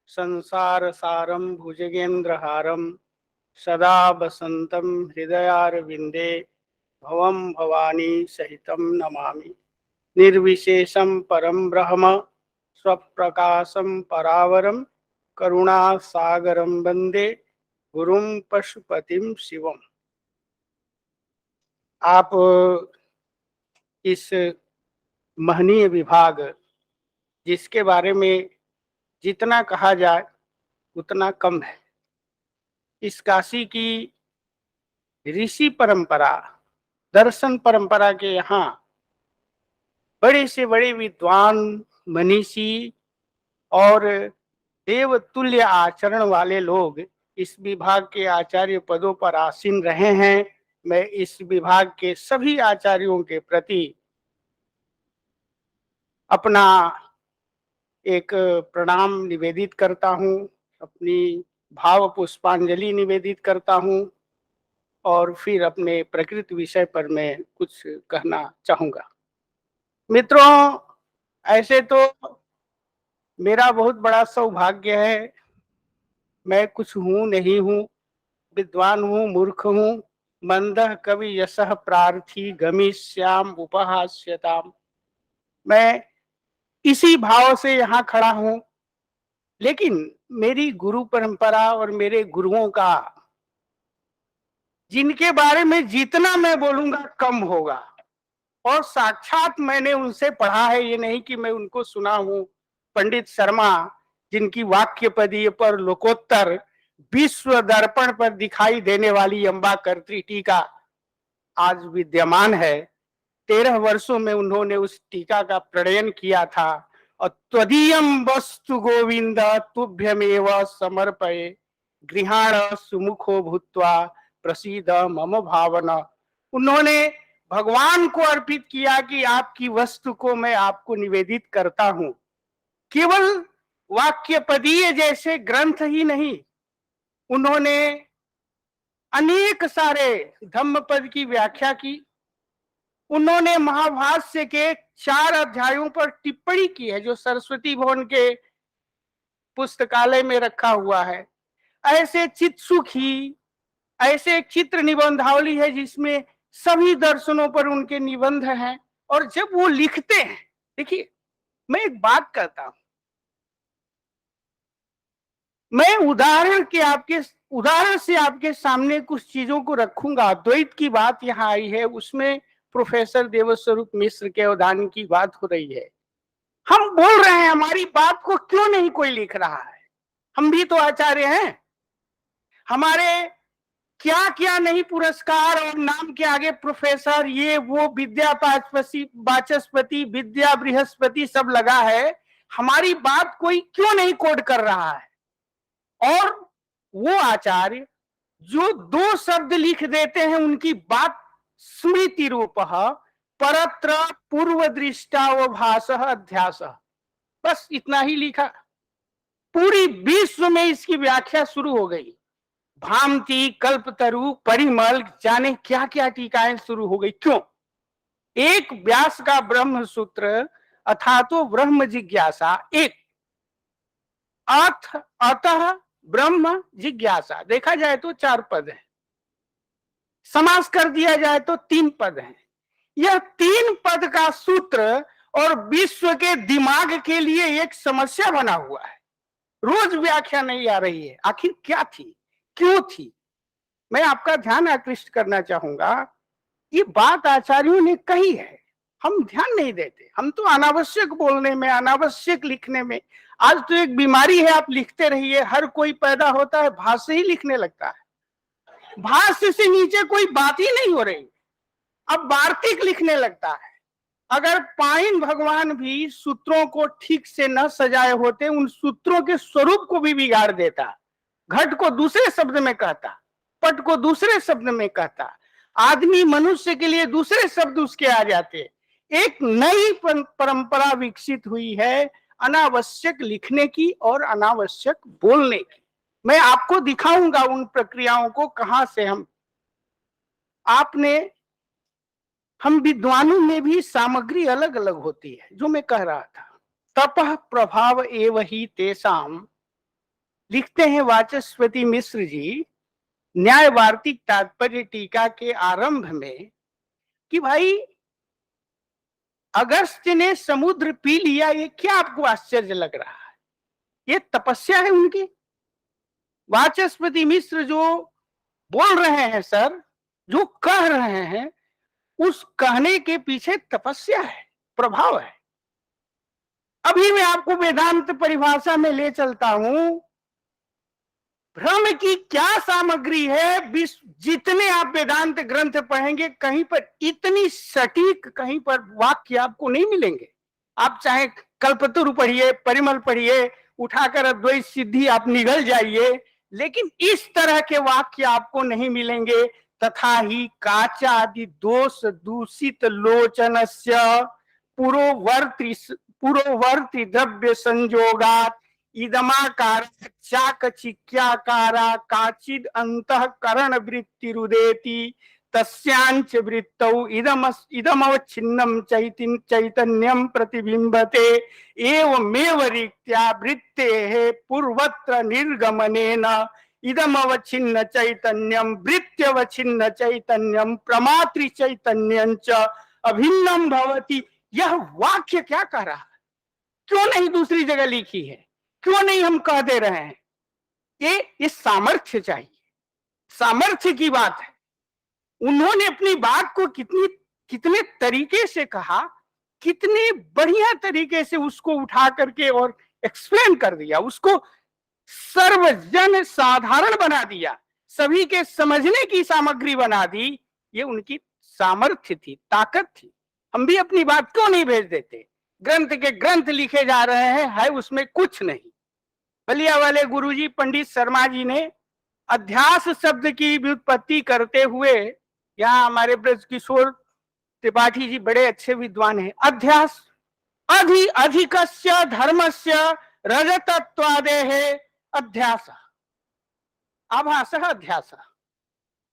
संसार सारम भुजगेंद्रहारम सदा वसंतम हृदयारविंदे भवम भवानी सहितम नमामि। निर्विशेषम परम ब्रह्म स्वप्रकाशम परावरम करुणा सागरम वंदे गुरुम पशुपतिम शिवम। आप इस महनीय विभाग जिसके बारे में जितना कहा जाए उतना कम है, इस काशी की ऋषि परंपरा दर्शन परंपरा के यहाँ बड़े से बड़े विद्वान मनीषी और देवतुल्य आचरण वाले लोग इस विभाग के आचार्य पदों पर आसीन रहे हैं। मैं इस विभाग के सभी आचार्यों के प्रति अपना एक प्रणाम निवेदित करता हूँ, अपनी भाव पुष्पांजलि निवेदित करता हूँ और फिर अपने प्रकृति विषय पर मैं कुछ कहना चाहूँगा। मित्रों, ऐसे तो मेरा बहुत बड़ा सौभाग्य है, मैं कुछ हूँ नहीं हूँ, विद्वान हूँ, मूर्ख हूँ, मंदः कवि यशः प्रार्थी गमिष्याम उपहास्यताम। मैं इसी भाव से यहाँ खड़ा हूँ, लेकिन मेरी गुरु परंपरा और मेरे गुरुओं का जिनके बारे में जितना मैं बोलूंगा कम होगा और साक्षात मैंने उनसे पढ़ा है, ये नहीं कि मैं उनको सुना हूँ। पंडित शर्मा जिनकी वाक्य पदीय पर लोकोत्तर विश्व दर्पण पर दिखाई देने वाली अम्बा कर्त्री टीका आज विद्यमान है। 13 वर्षों में उन्होंने उस टीका का प्रणयन किया था और त्वदीयम वस्तु गोविंद तुभ्यमेव समर्पये गृहाण सुमुखो भूत्वा प्रसीद मम भावना। उन्होंने भगवान को अर्पित किया कि आपकी वस्तु को मैं आपको निवेदित करता हूं। केवल वाक्य पदीय जैसे ग्रंथ ही नहीं, उन्होंने अनेक सारे धम्म पद की व्याख्या की। उन्होंने महाभाष्य के 4 अध्यायों पर टिप्पणी की है जो सरस्वती भवन के पुस्तकालय में रखा हुआ है। ऐसे चित्सुखी, ऐसे एक चित्र निबंधावली है जिसमें सभी दर्शनों पर उनके निबंध हैं। और जब वो लिखते हैं, देखिए मैं एक बात करता हूं, मैं उदाहरण से आपके सामने कुछ चीजों को रखूंगा। द्वैत की बात यहाँ आई है, उसमें प्रोफेसर देवस्वरूप मिश्र के अवदान की बात हो रही है। हम बोल रहे हैं हमारी बात को क्यों नहीं कोई लिख रहा है? हम भी तो आचार्य हैं, हमारे क्या क्या नहीं पुरस्कार और नाम के आगे प्रोफेसर, ये वो, विद्या वाचस्पति, विद्या बृहस्पति सब लगा है। हमारी बात कोई क्यों नहीं कोड कर रहा है? और वो आचार्य जो 2 शब्द लिख देते हैं, उनकी बात स्मृति रूप परत्र पूर्व दृष्टा व भाष अध्यास, बस इतना ही लिखा। पूरी विश्व में इसकी व्याख्या शुरू हो गई। भामती, कल्पतरु, परिमल, जाने क्या क्या टीकाएं शुरू हो गई। क्यों? एक व्यास का ब्रह्म सूत्र अथा तो ब्रह्म जिज्ञासा, एक अतः ब्रह्म जिज्ञासा, देखा जाए तो 4 पद है, समास कर दिया जाए तो 3 पद है। यह 3 पद का सूत्र और विश्व के दिमाग के लिए एक समस्या बना हुआ है। रोज व्याख्या नहीं आ रही है, आखिर क्या थी, क्यों थी? मैं आपका ध्यान आकृष्ट करना चाहूंगा, ये बात आचार्यों ने कही है, हम ध्यान नहीं देते। हम तो अनावश्यक बोलने में, अनावश्यक लिखने में, आज तो एक बीमारी है, आप लिखते रहिए, हर कोई पैदा होता है भाष्य ही लिखने लगता है, भाष्य से नीचे कोई बात ही नहीं हो रही, अब वार्तिक लिखने लगता है। अगर पाइन भगवान भी सूत्रों को ठीक से न सजाए होते, उन सूत्रों के स्वरूप को भी बिगाड़ देता, घट को दूसरे शब्द में कहता, पट को दूसरे शब्द में कहता, आदमी मनुष्य के लिए दूसरे शब्द उसके आ जाते। एक नई परंपरा विकसित हुई है अनावश्यक लिखने की और अनावश्यक बोलने की। मैं आपको दिखाऊंगा उन प्रक्रियाओं को, कहां से हम विद्वानों में भी सामग्री अलग अलग होती है। जो मैं कह रहा था, तपः प्रभाव एव ही तेसाम, लिखते हैं वाचस्पति मिश्र जी न्याय वार्तिक तात्पर्य टीका के आरंभ में कि भाई अगस्त्य ने समुद्र पी लिया, ये क्या आपको आश्चर्य लग रहा है? ये तपस्या है उनकी। वाचस्पति मिश्र जो बोल रहे हैं सर, जो कह रहे हैं, उस कहने के पीछे तपस्या है, प्रभाव है। अभी मैं आपको वेदांत परिभाषा में ले चलता हूं। भ्रम की क्या सामग्री है? जितने आप वेदांत ग्रंथ पढ़ेंगे, कहीं पर इतनी सटीक कहीं पर वाक्य आपको नहीं मिलेंगे। आप चाहे कल्पतरु पढ़िए, परिमल पढ़िए, उठाकर अद्वैत सिद्धि आप निगल जाइए, लेकिन इस तरह के वाक्य आपको नहीं मिलेंगे। तथा ही काचादि दोष दूषित लोचनस्य पुरोवर्ती द्रव्य संयोगात् इदमाकार चाकचिक्याकारा काचिद अंतःकरण वृत्तिरुदेति तस्यांच वृत्तौ इदमवच्छिन्नं चैतन्यं प्रतिबिंबते एवमेव रीत्या वृत्तेः पूर्वत्र निर्गमनेन इदमवच्छिन्न चैतन्यम वृत्त्यवच्छिन्न चैतन्यम प्रमातृ चैतन्यं च अभिन्नम भवति। यह वाक्य क्या कह रहा है? क्यों नहीं दूसरी जगह लिखी है? क्यों नहीं हम कह दे रहे हैं? ये सामर्थ्य चाहिए, सामर्थ्य की बात है। उन्होंने अपनी बात को कितने तरीके से कहा, कितने बढ़िया तरीके से उसको उठा करके और एक्सप्लेन कर दिया, उसको सर्वजन साधारण बना दिया, सभी के समझने की सामग्री बना दी। ये उनकी सामर्थ्य थी, ताकत थी। हम भी अपनी बात क्यों नहीं भेज देते? ग्रंथ के ग्रंथ लिखे जा रहे हैं, है उसमें कुछ नहीं। बलिया वाले गुरुजी पंडित शर्मा जी ने अध्यास शब्द की व्युत्पत्ति करते हुए, यहाँ हमारे ब्रजकिशोर त्रिपाठी जी बड़े अच्छे विद्वान हैं, अध्यास अधिकस्य धर्मस्य रजतत्वादेः अध्यास आभास अध्यास।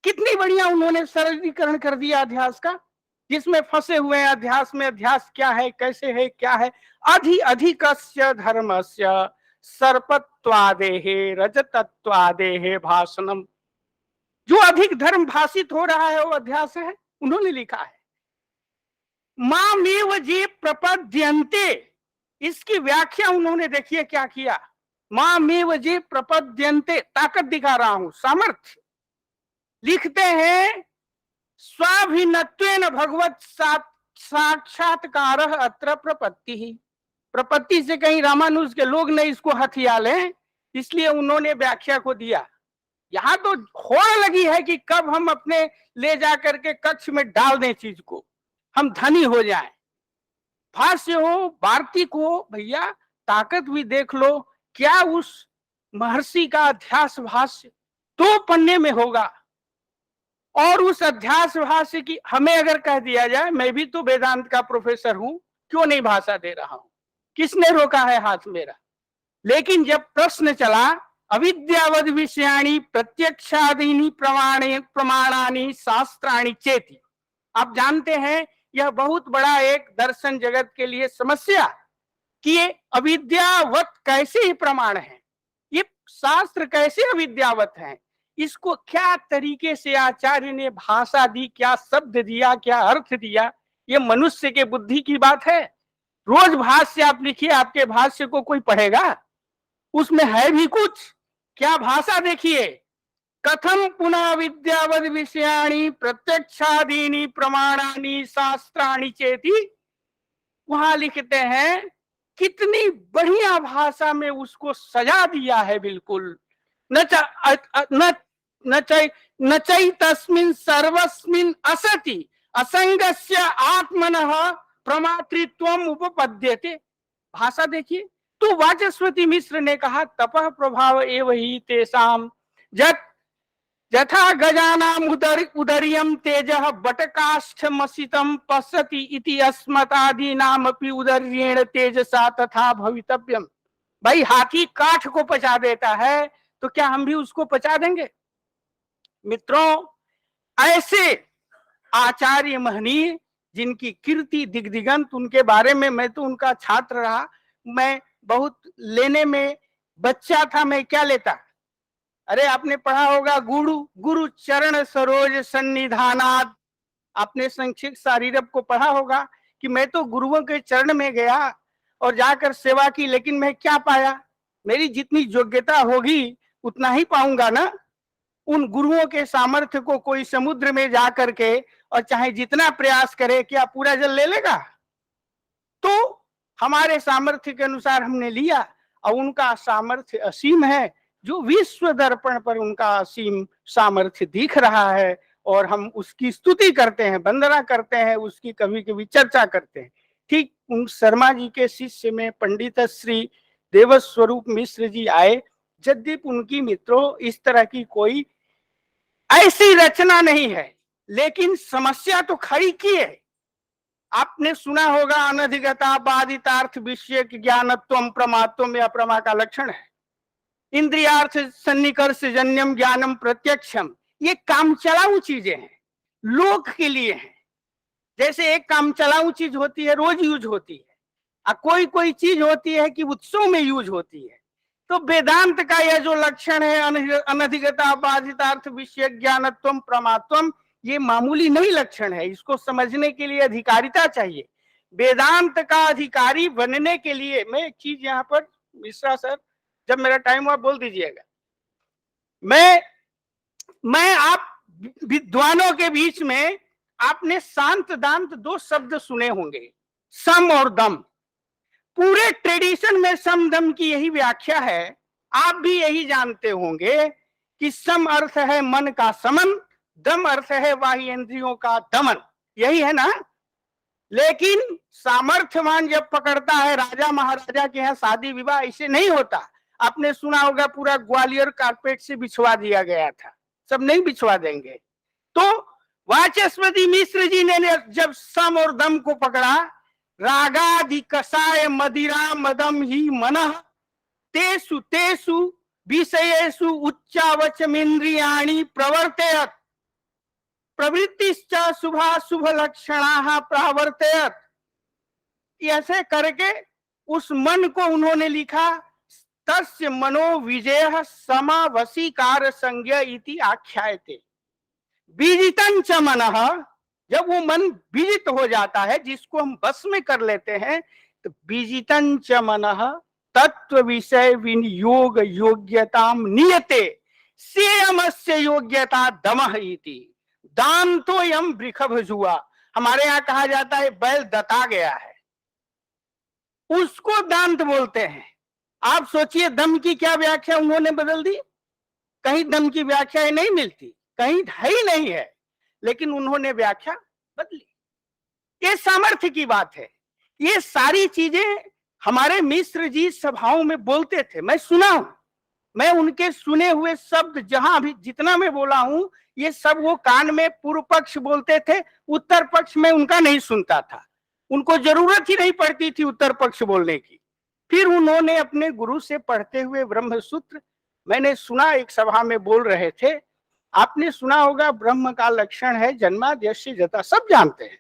कितनी बढ़िया उन्होंने सरलीकरण कर दिया अध्यास का, जिसमें फंसे हुए हैं अध्यास में। अध्यास क्या है, कैसे है, क्या है? अधिकस्य धर्मस्य सर्पत्वादेः रजतत्वादेः भाषणम। जो अधिक धर्म भाषित हो रहा है वो अध्यास है, उन्होंने लिखा है। मामेव जे प्रपद्यन्ते, इसकी व्याख्या उन्होंने देखिए क्या किया। मामेव जे प्रपद्यन्ते, ताकत दिखा रहा हूं, सामर्थ्य। लिखते हैं स्वाभिन्नत्वेन भगवत साक्षात्कारः अत्र प्रपत्ति। प्रपत्ति से कहीं रामानुज के लोग नहीं इसको हथिया लें, इसलिए उन्होंने व्याख्या को दिया। यहां तो होड़ लगी है कि कब हम अपने ले जाकर के कक्ष में डाल दें चीज को, हम धनी हो जाएं। भाष्य हो, वार्तिक हो, भैया ताकत भी देख लो। क्या उस महर्षि का अध्यास भाष्य 2 पन्ने में होगा, और उस अध्यास भाष्य की हमें अगर कह दिया जाए, मैं भी तो वेदांत का प्रोफेसर हूं, क्यों नहीं भाषा दे रहा हूं? किसने रोका है हाथ मेरा? लेकिन जब प्रश्न चला अविद्यावद विषयाणी प्रत्यक्षादीनि प्रमाणानि शास्त्राणि चेति, आप जानते हैं यह बहुत बड़ा एक दर्शन जगत के लिए समस्या कि ये अविद्यावत कैसे ही प्रमाण है, ये शास्त्र कैसे अविद्यावत है, इसको क्या तरीके से आचार्य ने भाषा दी, क्या शब्द दिया, क्या अर्थ दिया, ये मनुष्य के बुद्धि की बात है। रोज भाष्य आप लिखिए, आपके भाष्य को कोई पढ़ेगा? उसमें है भी कुछ? क्या भाषा देखिए, कथम पुनः विद्यावद विषयाणी प्रत्यक्षादीनी प्रमाणानी शास्त्राणी चेती, वहां लिखते हैं कितनी बढ़िया भाषा में उसको सजा दिया है बिल्कुल। न चैतस्मिन् सर्वस्मिन् असति असंगस्य आत्मनः प्रमातृत्वम उपपद्यते। भाषा देखिए। तो वाचस्पति मिश्र ने कहा तपः प्रभाव एव ही तेषाम यथा गजानाम उदरियम तेजः बटकाष्ठमसितं पश्यति इति अस्मतादीनामपि उदर्येण तेजसा तथा भवितव्यम। भाई हाथी काठ को पचा देता है तो क्या हम भी उसको पचा देंगे? मित्रों, ऐसे आचार्य महनीय जिनकी कीर्ति दिग्दिगंत, उनके बारे में मैं तो उनका छात्र रहा। मैं बहुत लेने में बच्चा था, मैं क्या लेता? अरे आपने पढ़ा होगा गुरु चरण सरोज सन्निधानाद। आपने संक्षिप्त शारीरक को पढ़ा होगा कि मैं तो गुरुओं के चरण में गया और जाकर सेवा की, लेकिन मैं क्या पाया? मेरी जितनी योग्यता होगी उतना ही पाऊंगा ना। उन गुरुओं के सामर्थ्य को कोई समुद्र में जा करके और चाहे जितना प्रयास करे, क्या पूरा जल ले लेगा? तो हमारे सामर्थ्य के अनुसार हमने लिया और उनका सामर्थ्य असीम है, जो विश्व दर्पण पर उनका असीम सामर्थ्य दिख रहा है और हम उसकी स्तुति करते हैं, वंदना करते हैं, उसकी कभी कभी चर्चा करते हैं। ठीक उन शर्मा जी के शिष्य में पंडित श्री देवस्वरूप मिश्र जी आए। यद्यपि उनकी मित्रों इस तरह की कोई ऐसी रचना नहीं है, लेकिन समस्या तो खड़ी की है। आपने सुना होगा अनधिगता बाधितार्थ विषय ज्ञानत्वम प्रमात्व में अप्रमा का लक्षण है। इंद्रियार्थ सन्निकर्ष जन्यम ज्ञानम प्रत्यक्षम। ये काम चलाऊ चीजें हैं, लोक के लिए हैं। जैसे एक काम चलाऊ चीज होती है, रोज यूज होती है, और कोई कोई चीज होती है कि उत्सव में यूज होती है। तो वेदांत का यह जो लक्षण है अनधिगता बाधितार्थ विषय ज्ञानत्वम प्रमात्वम, ये मामूली नहीं लक्षण है। इसको समझने के लिए अधिकारिता चाहिए। वेदांत का अधिकारी बनने के लिए, मैं एक चीज यहाँ पर, मिश्रा सर जब मेरा टाइम हुआ बोल दीजिएगा। मैं आप विद्वानों के बीच में आपने शांत दांत दो शब्द सुने होंगे, सम और दम। पूरे ट्रेडिशन में सम दम की यही व्याख्या है। आप भी यही जानते होंगे कि सम अर्थ है मन का समन, दम अर्थ है बाह्य इंद्रियों का दमन, यही है ना। लेकिन सामर्थ्यवान जब पकड़ता है, राजा महाराजा के यहाँ शादी विवाह ऐसे नहीं होता। आपने सुना होगा पूरा ग्वालियर कारपेट से बिछवा दिया गया था, सब नहीं बिछवा देंगे। तो वाचस्पति मिश्र जी ने जब सम और दम को पकड़ा, रागादि कषाय मदिरा मदम ही मनः तेषु तेषु विषयेषु उच्चावचमिन्द्रियाणि प्रवर्तयत् प्रवृत्तिश्च शुभाशुभ लक्षणाः प्रावर्तयत्। ऐसे करके उस मन को उन्होंने लिखा, तस्य मनो विजयः समावशीकार संज्ञा इति आख्यायते। विजितं च मनः, जब वो मन विजित हो जाता है, जिसको हम बस में कर लेते हैं, तो विजितं च मनः तत्व विषय विनियोग योग्यताम नियते सेयमस्य योग्यता दमः इति दांतो यम वृषभजुआ। हमारे यहाँ कहा जाता है बैल दता गया है, उसको दांत बोलते हैं। आप सोचिए दम की क्या व्याख्या उन्होंने बदल दी। कहीं दम की व्याख्या नहीं मिलती, कहीं है ही नहीं है, लेकिन उन्होंने व्याख्या बदली। ये सामर्थ्य की बात है। ये सारी चीजें हमारे मिश्र जी सभाओं में बोलते थे, मैं सुना हूं। मैं उनके सुने हुए शब्द जहां भी जितना मैं बोला हूं, ये सब वो कान में पूर्व पक्ष बोलते थे, उत्तर पक्ष में उनका नहीं सुनता था। उनको जरूरत ही नहीं पड़ती थी उत्तर पक्ष बोलने की। फिर उन्होंने अपने गुरु से पढ़ते हुए ब्रह्म सूत्र, मैंने सुना एक सभा में बोल रहे थे, आपने सुना होगा ब्रह्म का लक्षण है जन्माद्यस्य जता, सब जानते हैं।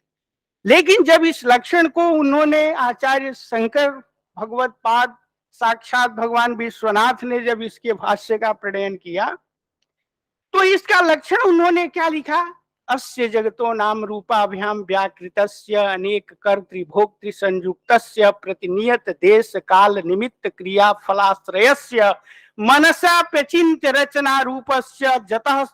लेकिन जब इस लक्षण को उन्होंने आचार्य शंकर भगवत पाद साक्षात भगवान विश्वनाथ ने जब इसके भाष्य का प्रणयन किया, तो इसका लक्षण उन्होंने क्या लिखा अस्य जगतो नाम रूपाभ्याम व्याकृतस्य अनेक कर्तृ भोक्तृ संयुक्तस्य प्रतिनियत देश काल निमित्त क्रिया फलाश्रयस्य मनसा प्रचिंत्य रचना रूपस्य जतः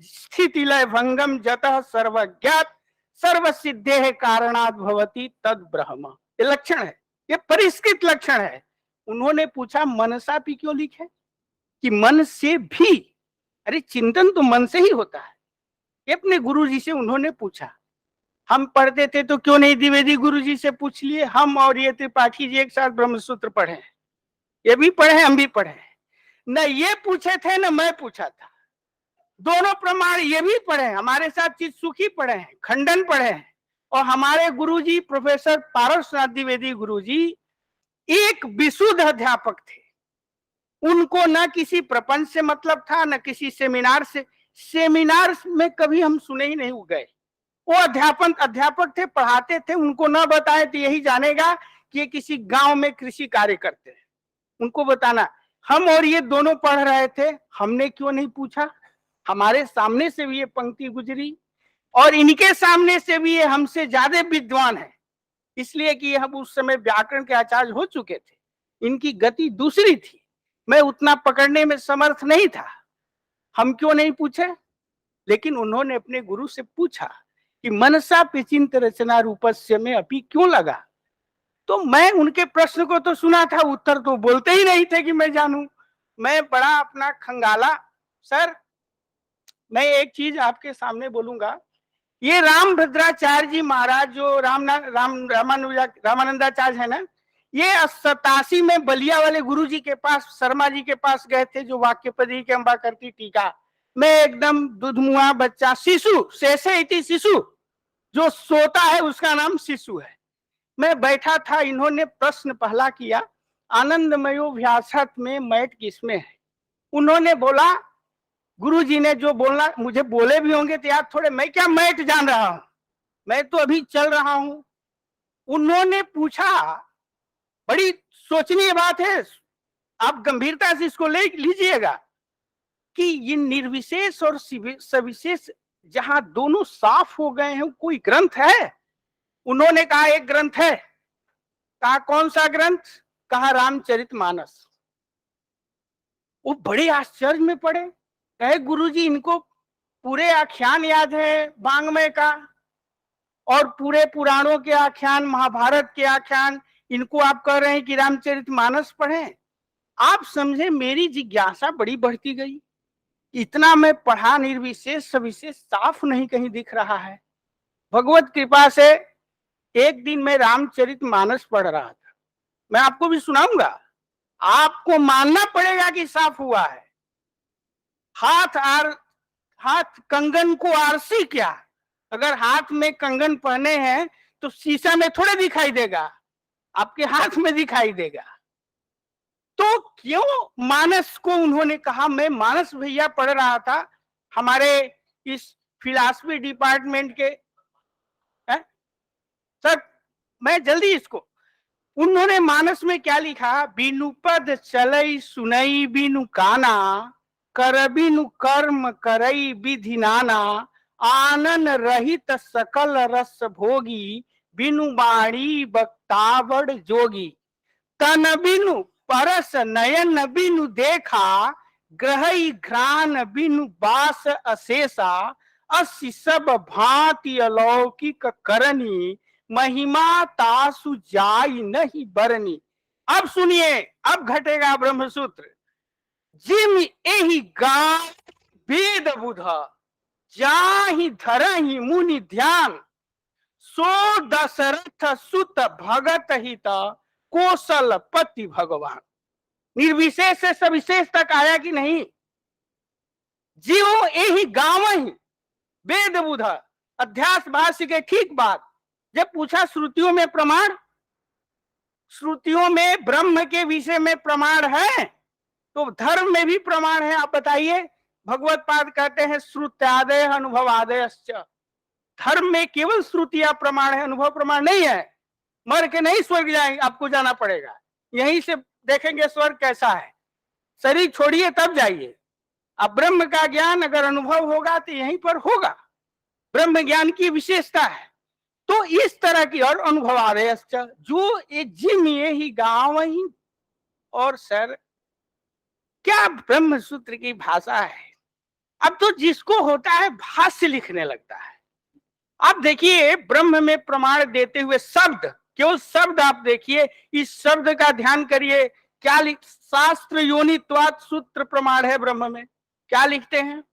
स्थिति लय भंगम जतः सर्वज्ञात सर्वसिद्धे कारणात् भवति तद ब्रह्म। ये लक्षण है, ये परिष्कृत लक्षण है। उन्होंने पूछा मनसा भी क्यों लिखे, कि मन से भी, अरे चिंतन तो मन से ही होता है। ये अपने गुरुजी से उन्होंने पूछा। हम पढ़ते थे तो क्यों नहीं द्विवेदी गुरुजी से पूछ लिए। हम और ये त्रिपाठी जी एक साथ ब्रह्मसूत्र पढ़े हैं, ये भी पढ़े हम भी पढ़े हैं। न ये पूछे थे न मैं पूछा था, दोनों प्रमाण ये भी पढ़े हैं, हमारे साथ चित सुखी पढ़े हैं, खंडन पढ़े हैं। और हमारे गुरुजी प्रोफेसर पारसनाथ द्विवेदी गुरुजी एक विशुद्ध अध्यापक थे। उनको न किसी प्रपंच से मतलब था, न किसी सेमिनार से। सेमिनार में कभी हम सुने ही नहीं गए। वो अध्यापक थे, पढ़ाते थे। उनको न बताए तो यही जानेगा कि ये किसी गांव में कृषि कार्य करते हैं। उनको बताना। हम और ये दोनों पढ़ रहे थे, हमने क्यों नहीं पूछा। हमारे सामने से भी ये पंक्ति गुजरी और इनके सामने से भी ये हमसे ज्यादा विद्वान है, इसलिए कि हम उस समय व्याकरण के आचार्य हो चुके थे। इनकी गति दूसरी थी, मैं उतना पकड़ने में समर्थ नहीं था। हम क्यों नहीं पूछे, लेकिन उन्होंने अपने गुरु से पूछा कि मनसा पिचिंत रचना रूपस्य में अभी क्यों लगा। तो मैं उनके प्रश्न को तो सुना था, उत्तर तो बोलते ही नहीं थे कि मैं जानूं। मैं बड़ा अपना खंगाला। सर मैं एक चीज आपके सामने बोलूंगा, ये रामभद्राचार्य जी महाराज जो रामानंदाचार्य है ना, ये 87 में बलिया वाले गुरु जी के पास, शर्मा जी के पास गए थे, जो वाक्यपदी के अम्बा करती टीका। मैं एकदम दुधमुआ बच्चा, शिशु शेषे इति शिशु, जो सोता है उसका नाम शिशु है। मैं बैठा था, इन्होंने प्रश्न पहला किया, आनंदमयो व्यासत में मैट किसमें है। उन्होंने बोला, गुरु जी ने जो बोलना, मुझे बोले भी होंगे तो यार थोड़े, मैं क्या मैट जान रहा हूं, मैं तो अभी चल रहा हूं। उन्होंने पूछा, बड़ी सोचनीय बात है, आप गंभीरता से इसको ले लीजिएगा, कि ये निर्विशेष और सविशेष जहां दोनों साफ हो गए हैं, कोई ग्रंथ है। उन्होंने कहा एक ग्रंथ है। कहा कौन सा ग्रंथ, कहा रामचरितमानस। वो बड़े आश्चर्य में पड़े, कहे गुरुजी इनको पूरे आख्यान याद है वांग्मय का, और पूरे पुराणों के आख्यान, महाभारत के आख्यान, इनको आप कह रहे हैं कि रामचरितमानस पढ़ें। आप समझे मेरी जिज्ञासा बड़ी बढ़ती गई। इतना मैं पढ़ा, निर्विशेष सविशेष साफ नहीं कहीं दिख रहा है। भगवत कृपा से एक दिन मैं रामचरितमानस पढ़ रहा था, मैं आपको भी सुनाऊंगा, आपको मानना पड़ेगा कि साफ हुआ है। हाथ कंगन को आरसी क्या, अगर हाथ में कंगन पहने हैं तो शीशा में थोड़े दिखाई देगा, आपके हाथ में दिखाई देगा। तो क्यों मानस को उन्होंने कहा। मैं मानस भैया पढ़ रहा था, हमारे इस फिलॉसफी डिपार्टमेंट के सर, मैं जल्दी इसको, उन्होंने मानस में क्या लिखा, बिनु पद चलई सुनई बिनु काना, कर बिनु कर्म करई विधि नाना, आनन रहित सकल रस भोगी, बिनु बाणी बक्तावड़ जोगी, तन बिनु परस नयन बिनु देखा, ग्रहई घ्राण बिनु बास अशेषा, अस्सी सब भांति अलौकिक करनी, महिमा तासु जाई नहीं बरनी। अब सुनिए, अब घटेगा ब्रह्मसूत्र। जिम एहि गा वेद बुध, जाहि धरहि मुनि ध्यान, सो दशरथ सुत भगत हित, कौशल पति भगवान। निर्विशेष से सविशेष तक आया कि नहीं। जीव एहि गावहि वेद बुध, अध्यास भाष्य के ठीक बाद जब पूछा श्रुतियों में प्रमाण, श्रुतियों में ब्रह्म के विषय में प्रमाण है तो धर्म में भी प्रमाण है। आप बताइए, भगवत पाद कहते हैं श्रुत्यादय अनुभवादयश्च। धर्म में केवल श्रुतियां प्रमाण है, अनुभव प्रमाण नहीं है। मर के नहीं स्वर्ग जाएंगे, आपको जाना पड़ेगा, यहीं से देखेंगे स्वर्ग कैसा है। शरीर छोड़िए तब जाइए। अब ब्रह्म का ज्ञान अगर अनुभव होगा तो यहीं पर होगा। ब्रह्म ज्ञान की विशेषता है। तो इस तरह की और अनुभव आ रहे हैं जो एक जिम ये ही गाँव ही। और सर क्या ब्रह्म सूत्र की भाषा है। अब तो जिसको होता है भाष्य लिखने लगता है। आप देखिए ब्रह्म में प्रमाण देते हुए शब्द, केवल शब्द आप देखिए, इस शब्द का ध्यान करिए। क्या शास्त्र योनित्वात् सूत्र प्रमाण है ब्रह्म में। क्या लिखते हैं?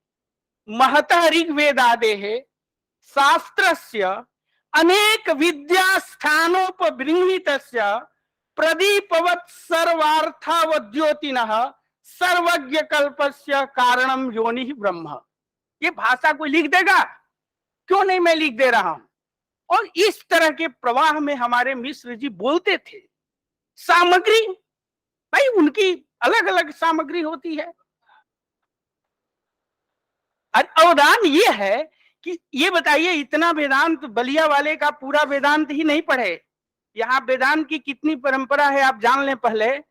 महतः ऋग्वेदादेः शास्त्रस्य अनेक विद्या स्थानोपबृंहितस्य प्रदीपवत् सर्वार्थावद्योतिनः सर्वज्ञ कल्पस्य कारणम योनि ब्रह्म। ये भाषा कोई लिख देगा? क्यों नहीं मैं लिख दे रहा हूं। और इस तरह के प्रवाह में हमारे मिश्र जी बोलते थे। सामग्री भाई उनकी अलग अलग सामग्री होती है। अवदान ये है कि ये बताइए, इतना वेदांत बलिया वाले का पूरा वेदांत ही नहीं पढ़े। यहाँ वेदांत की कितनी परंपरा है आप जान लें पहले।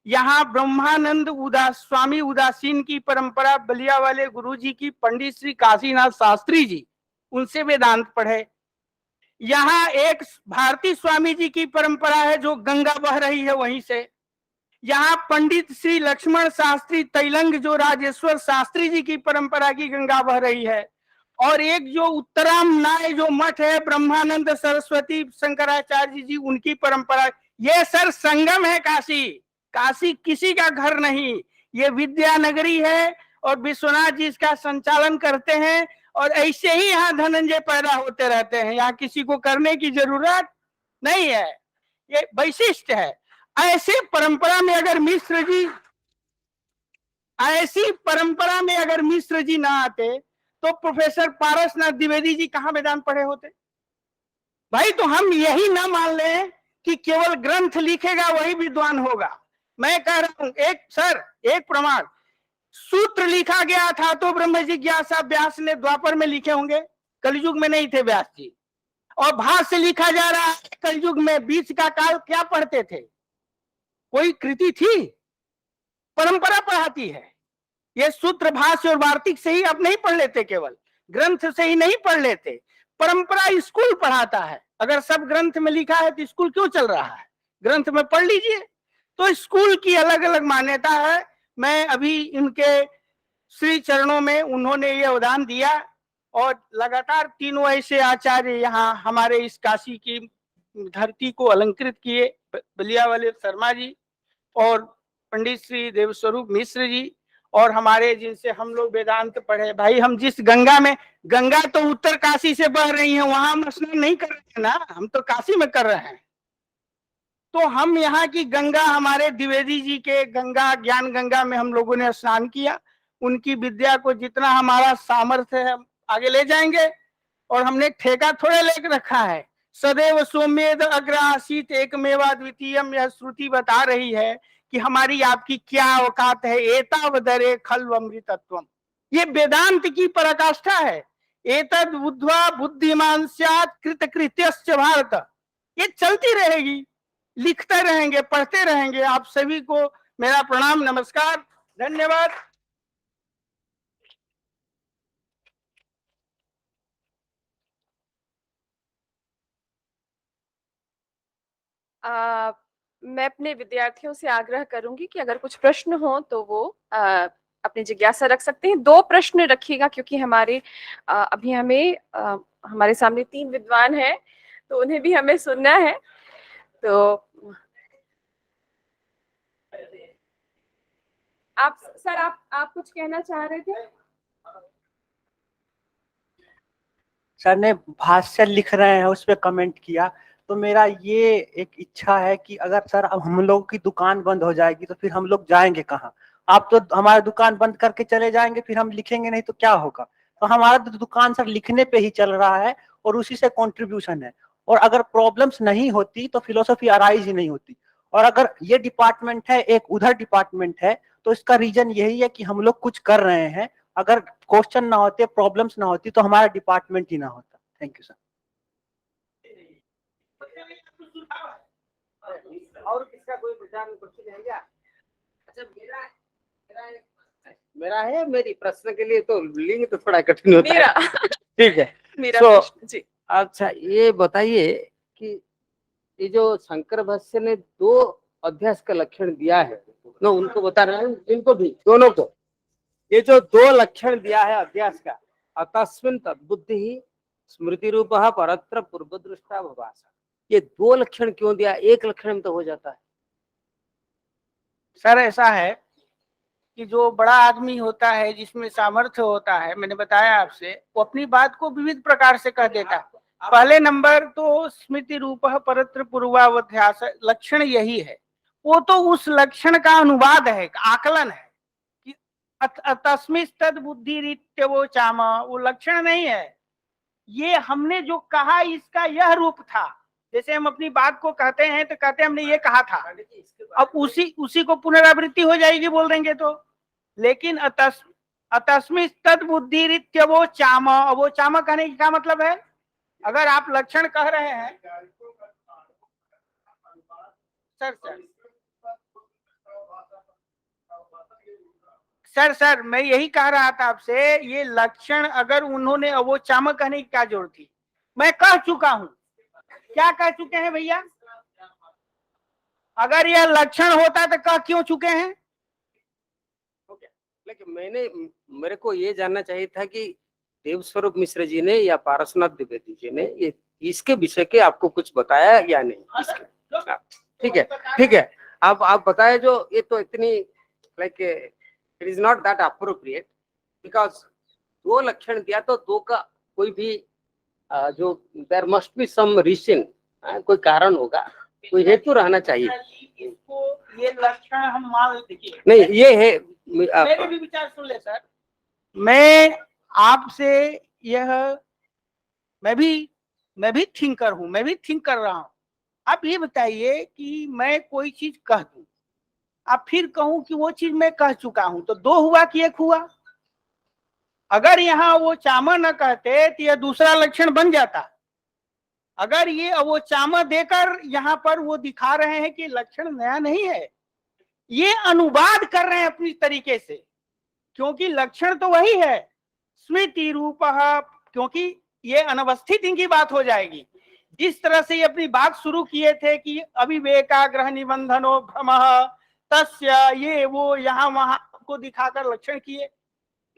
यहाँ ब्रह्मानंद स्वामी उदासीन की परंपरा, बलिया वाले गुरुजी की पंडित श्री काशीनाथ शास्त्री जी, उनसे वेदांत पढ़े। यहाँ एक भारती स्वामी जी की परंपरा है जो गंगा बह रही है वहीं से। यहाँ पंडित श्री लक्ष्मण शास्त्री तैलंग जो राजेश्वर शास्त्री जी की परंपरा की गंगा बह रही है। और एक जो उत्तरामनाय जो मठ है ब्रह्मानंद सरस्वती शंकराचार्य जी, उनकी परंपरा। ये सर संगम है काशी। काशी किसी का घर नहीं, ये विद्यानगरी है और विश्वनाथ जी इसका संचालन करते हैं। और ऐसे ही यहाँ धनंजय पैदा होते रहते हैं। यहाँ किसी को करने की जरूरत नहीं है, ये वैशिष्ट है। ऐसे परंपरा में अगर मिश्र जी, ऐसी परंपरा में अगर मिश्र जी ना आते तो प्रोफेसर पारसनाथ द्विवेदी जी कहाँ वेदांत पढ़े होते भाई। तो हम यही ना मान लें कि केवल ग्रंथ लिखेगा वही विद्वान होगा। मैं कह रहा हूं एक प्रमाण, सूत्र लिखा गया था तो ब्रह्म जिज्ञासा व्यास ने द्वापर में लिखे होंगे, कलयुग में नहीं थे व्यास जी। और भाष्य लिखा जा रहा है कलयुग में। बीच का काल क्या पढ़ते थे? कोई कृति थी? परंपरा पढ़ाती है। ये सूत्र भाष्य और वार्तिक से ही आप नहीं पढ़ लेते, केवल ग्रंथ से ही नहीं पढ़ लेते। परंपरा स्कूल पढ़ाता है। अगर सब ग्रंथ में लिखा है तो स्कूल क्यों चल रहा है? ग्रंथ में पढ़ लीजिए। तो स्कूल की अलग अलग मान्यता है। मैं अभी इनके श्री चरणों में उन्होंने ये अवदान दिया और लगातार तीनों ऐसे आचार्य यहाँ हमारे इस काशी की धरती को अलंकृत किए। बलिया वाले शर्मा जी और पंडित श्री देवस्वरूप मिश्र जी और हमारे जिनसे हम लोग वेदांत पढ़े। भाई हम जिस गंगा में, गंगा तो उत्तर काशी से बह रही है, वहां हम स्नान नहीं कर रहे हैं ना, हम तो काशी में कर रहे हैं। तो हम यहाँ की गंगा, हमारे द्विवेदी जी के गंगा, ज्ञान गंगा में हम लोगों ने स्नान किया। उनकी विद्या को जितना हमारा सामर्थ्य है हम आगे ले जाएंगे। और हमने ठेका थोड़े लेकर रखा है। सदैव सोमेद अग्रासीत एकमेवा द्वितीयम, यह श्रुति बता रही है कि हमारी आपकी क्या औकात है। एतावदरे खल्वमृतत्वम, ये वेदांत की पराकाष्ठा है। एतद बुद्ध्वा बुद्धिमान स्यात् कृतकृत्यश्च भारत, ये चलती रहेगी, लिखते रहेंगे, पढ़ते रहेंगे। आप सभी को मेरा प्रणाम, नमस्कार, धन्यवाद। मैं अपने विद्यार्थियों से आग्रह करूंगी कि अगर कुछ प्रश्न हो तो वो अपनी जिज्ञासा रख सकते हैं। 2 प्रश्न रखिएगा क्योंकि हमारे अभी हमें हमारे सामने 3 विद्वान हैं तो उन्हें भी हमें सुनना है। तो आप कुछ कहना चाह रहे थे? सर ने भाष्य लिख रहे हैं उस पर कमेंट किया, तो मेरा ये एक इच्छा है कि अगर सर अब हम लोग की दुकान बंद हो जाएगी तो फिर हम लोग जाएंगे कहाँ? आप तो हमारी दुकान बंद करके चले जाएंगे, फिर हम लिखेंगे नहीं तो क्या होगा? तो हमारा तो दुकान सर लिखने पे ही चल रहा है और उसी से कंट्रीब्यूशन है। और अगर प्रॉब्लम्स नहीं होती तो फिलोसफी अराइज ही नहीं होती। और अगर ये डिपार्टमेंट है, एक उधर डिपार्टमेंट है, तो इसका रीजन यही है कि हम लोग कुछ कर रहे हैं। अगर क्वेश्चन ना होते, प्रॉब्लम्स ना होती तो हमारा डिपार्टमेंट ही ना होता। Thank you sir. और किसका कोई विचार क्वेश्चन है क्या? अच्छा मेरा है, मेरी प्रश्न के लिए तो लिंग तो थोड़ा कठिन होता है। ठीक है। मेरा So, प्रश्न जी। अच्छा ये बताइए कि ये जो शंकर भाष्य ने 2 अध्यास का लक्षण दिया है, ना उनको बता रहे हैं, इनको भी दोनों को, ये जो 2 लक्षण दिया है अध्यास का, अतस्मिन् तद्बुद्धि ही स्मृति रूप परत्र पूर्व दृष्टा भवासा, ये 2 लक्षण क्यों दिया? एक लक्षण में तो हो जाता है। सर ऐसा है कि जो बड़ा आदमी होता है, जिसमें सामर्थ्य होता है, मैंने बताया आपसे, वो अपनी बात को विविध प्रकार से कह देता है। पहले नंबर तो स्मृति रूप परत्र पूर्वावध्यास लक्षण यही है, वो तो उस लक्षण का अनुवाद है, आकलन है कि तस्मिस् तद बुद्धि रीत्य वो चामा, वो लक्षण नहीं है। ये हमने जो कहा इसका यह रूप था। जैसे हम अपनी बात को कहते हैं तो कहते हैं हमने ये कहा था, अब उसी को पुनरावृत्ति हो जाएगी बोल देंगे तो। लेकिन अतस्मिस् तद बुद्धि रीत्य वो चाम, वो चाम कहने की क्या मतलब है? अगर आप लक्षण कह रहे हैं सर मैं यही कह रहा था आपसे, ये लक्षण अगर उन्होंने वो चाम कहने की क्या जरूरत थी? मैं कह चुका हूं। क्या कह चुके हैं भैया? अगर यह लक्षण होता तो कह क्यों चुके हैं? लेकिन मेरे को ये जानना चाहिए था कि देव स्वरूप मिश्र जी ने या पारसनाथ द्विवेदी जी ने ये इसके विषय के आपको कुछ बताया या नहीं? ठीक है, ठीक है, आप बताए। जो ये तो इतनी like it is not that appropriate, because 2 लक्षण दिया तो 2 का कोई भी जो there must be some reason, कोई कारण होगा, कोई हेतु रहना चाहिए। इसको ये लक्षण हम मान लेते नहीं, ये है मेरे भी विचार सुन ले सर। मैं आपसे यह मैं भी थिंकर हूं, मैं भी थिंक कर रहा हूं। आप ये बताइए कि मैं कोई चीज कह दूं, आप फिर कहूं कि वो चीज मैं कह चुका हूं, तो 2 हुआ कि 1 हुआ? अगर यहाँ वो चामा न कहते तो यह दूसरा लक्षण बन जाता। अगर ये वो चामा देकर यहाँ पर वो दिखा रहे हैं कि लक्षण नया नहीं है, ये अनुवाद कर रहे हैं अपनी तरीके से, क्योंकि लक्षण तो वही है स्मृति रूप, क्योंकि ये अनवस्थित इनकी बात हो जाएगी। जिस तरह से ये अपनी बात शुरू किए थे कि अविवेकाग्रह निबंधनो भ्रमः तस्य, ये वो यहाँ वहां को दिखाकर लक्षण किए,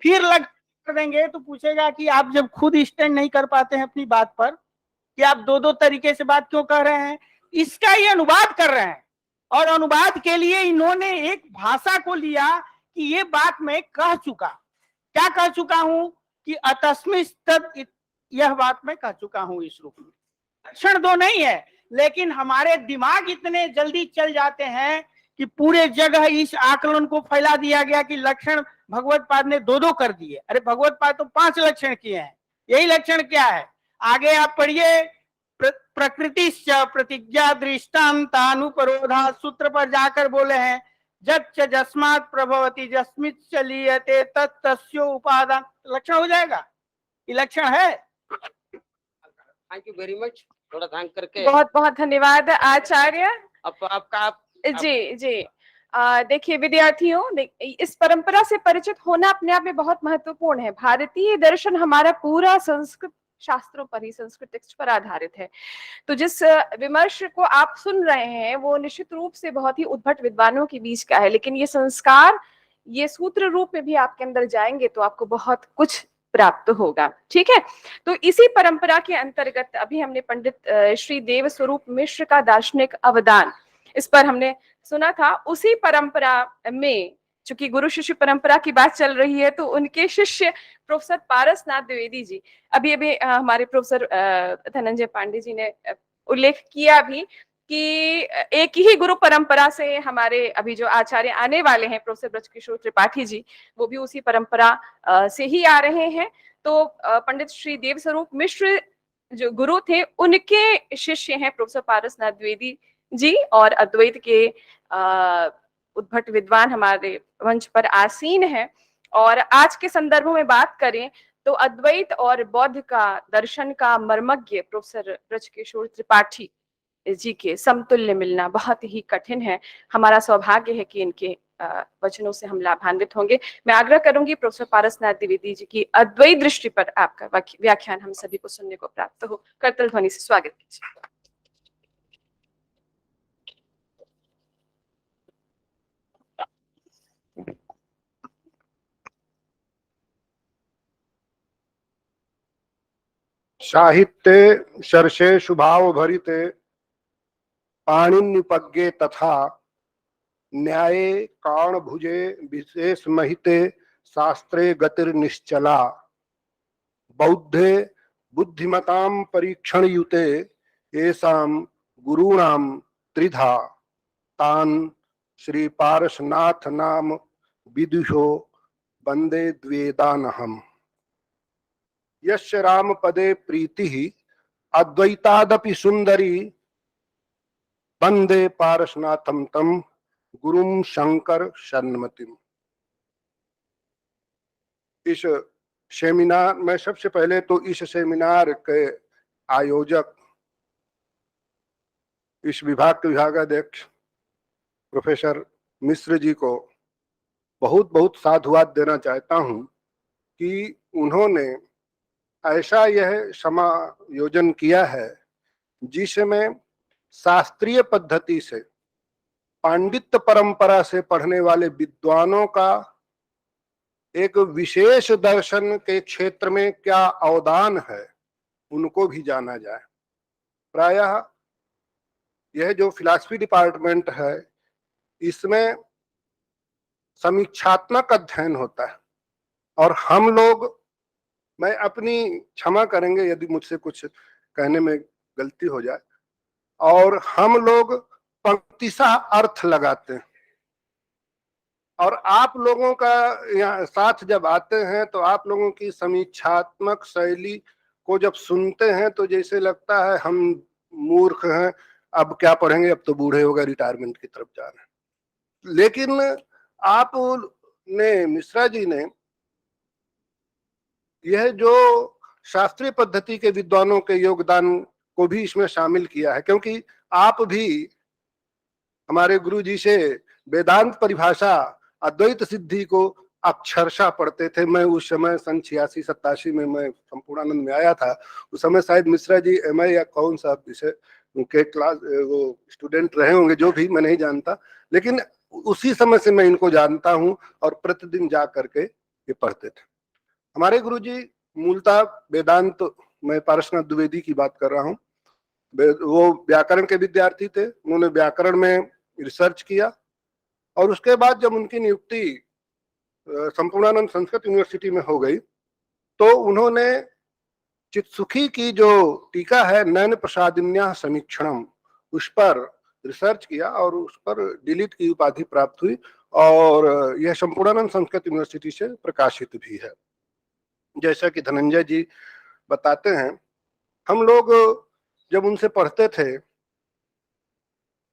फिर लक्षण कर देंगे तो पूछेगा कि आप जब खुद स्टैंड नहीं कर पाते हैं अपनी बात पर, कि आप 2 तरीके से बात क्यों कह रहे हैं? इसका ये अनुवाद कर रहे हैं, और अनुवाद के लिए इन्होंने एक भाषा को लिया कि ये बात मैं कह चुका। क्या कह चुका हूं? कि अतस्मिस् तद, यह बात मैं कह चुका हूं इस रूप में। लक्षण 2 नहीं है, लेकिन हमारे दिमाग इतने जल्दी चल जाते हैं कि पूरे जगह इस आकलन को फैला दिया गया कि लक्षण भगवत पाद ने 2 कर दिए। अरे भगवत पाद तो 5 लक्षण किए हैं। यही लक्षण क्या है? आगे आप पढ़िए, प्रकृति प्रतिज्ञा दृष्टान्तानुपरोधा सूत्र पर जाकर बोले हैं जच्च जस्मात् प्रभवति जस्मित् च लीयते तत्तस्यो उपादान। लक्षण हो जाएगा, ये लक्षण है। Thank you very much. थोड़ा ध्यान करके बहुत बहुत धन्यवाद आचार्य। आपका जी देखिए विद्यार्थियों, इस परंपरा से परिचित होना अपने आप में बहुत महत्वपूर्ण है। भारतीय दर्शन हमारा पूरा संस्कृत शास्त्रों पर ही, संस्कृत टेक्स्ट पर आधारित है। तो जिस विमर्श को आप सुन रहे हैं वो निश्चित रूप से बहुत ही उद्भट विद्वानों के बीच का है, लेकिन ये संस्कार ये सूत्र रूप में भी आपके अंदर जाएंगे तो आपको बहुत कुछ प्राप्त होगा। ठीक है, तो इसी परंपरा के अंतर्गत अभी हमने पंडित श्री देव स्वरूप मिश्र का दार्शनिक अवदान, इस पर हमने सुना था। उसी परंपरा में चूंकि गुरु शिष्य परंपरा की बात चल रही है, तो उनके शिष्य प्रोफेसर पारसनाथ द्विवेदी जी, अभी अभी हमारे प्रोफेसर धनंजय पांडे जी ने उल्लेख किया भी कि एक ही गुरु परंपरा से हमारे अभी जो आचार्य आने वाले हैं प्रोफेसर ब्रजकिशोर त्रिपाठी जी, वो भी उसी परंपरा से ही आ रहे हैं। तो पंडित श्री देव स्वरूप मिश्र जो गुरु थे, उनके शिष्य हैं प्रोफेसर पारसनाथ द्विवेदी जी, और अद्वैत के उद्भट विद्वान हमारे मंच पर आसीन है। और आज के संदर्भों में बात करें तो अद्वैत और बौद्ध का दर्शन का मर्मज्ञ प्रोफेसर ब्रजकिशोर त्रिपाठी जी के समतुल्य मिलना बहुत ही कठिन है। हमारा सौभाग्य है कि इनके वचनों से हम लाभान्वित होंगे। मैं आग्रह करूंगी प्रोफेसर पारसनाथ द्विवेदी जी की अद्वैत दृष्टि पर आपका व्याख्यान हम सभी को सुनने को प्राप्त हो। करतल ध्वनि से स्वागत कीजिए। साहित्ये शर्षे शुभाव भरिते पाणिनिपज्ञे तथा न्याये काण भुजे विशेष महिते शास्त्रे गतिर्निश्चला बौद्धे बुद्धिमतां परीक्षण युते येषां गुरूणां त्रिधा तान् श्री पारसनाथ नाम विदुषो वंदे द्वेदानहम्। यस्य राम पदे प्रीतिः अद्वैतादपि सुंदरी वंदे पारसनाथम तम गुरुम शंकर शरणमतिम। इस सेमिनार में सबसे पहले तो इस सेमिनार के आयोजक, इस विभाग के विभागाध्यक्ष प्रोफेसर मिश्र जी को बहुत बहुत साधुवाद देना चाहता हूं कि उन्होंने ऐसा यह समायोजन किया है जिसमें शास्त्रीय पद्धति से पांडित्य परंपरा से पढ़ने वाले विद्वानों का एक विशेष दर्शन के क्षेत्र में क्या अवदान है उनको भी जाना जाए। प्रायः यह जो फिलॉसफी डिपार्टमेंट है इसमें समीक्षात्मक अध्ययन होता है और हम लोग, मैं अपनी क्षमा करेंगे यदि मुझसे कुछ कहने में गलती हो जाए, और हम लोग पंक्तिशः अर्थ लगाते हैं और आप लोगों का यहाँ साथ जब आते हैं तो आप लोगों की समीक्षात्मक शैली को जब सुनते हैं तो जैसे लगता है हम मूर्ख हैं, अब क्या पढ़ेंगे, अब तो बूढ़े हो गए, रिटायरमेंट की तरफ जा रहे हैं। लेकिन आप ने, मिश्रा जी ने यह जो शास्त्रीय पद्धति के विद्वानों के योगदान को भी इसमें शामिल किया है, क्योंकि आप भी हमारे गुरु जी से वेदांत परिभाषा अद्वैत सिद्धि को अक्षरशः पढ़ते थे। मैं उस समय सन 86-87 में मैं संपूर्णानंद में आया था। उस समय शायद मिश्रा जी एमए या कौन सा विषय उनके क्लास वो स्टूडेंट रहे होंगे, जो भी मैं नहीं जानता, लेकिन उसी समय से मैं इनको जानता हूं और प्रतिदिन जा करके ये पढ़ते थे। हमारे गुरु जी मूलतः वेदांत, मैं पारसनाथ द्विवेदी की बात कर रहा हूँ, वो व्याकरण के विद्यार्थी थे। उन्होंने व्याकरण में रिसर्च किया और उसके बाद जब उनकी नियुक्ति संपूर्णानंद संस्कृत यूनिवर्सिटी में हो गई तो उन्होंने चित्सुखी की जो टीका है नयन प्रसादिन्या समीक्षणम, उस पर रिसर्च किया और उस पर डिलीट की उपाधि प्राप्त हुई और यह संपूर्णानंद संस्कृत यूनिवर्सिटी से प्रकाशित भी है। जैसा कि धनंजय जी बताते हैं, हम लोग जब उनसे पढ़ते थे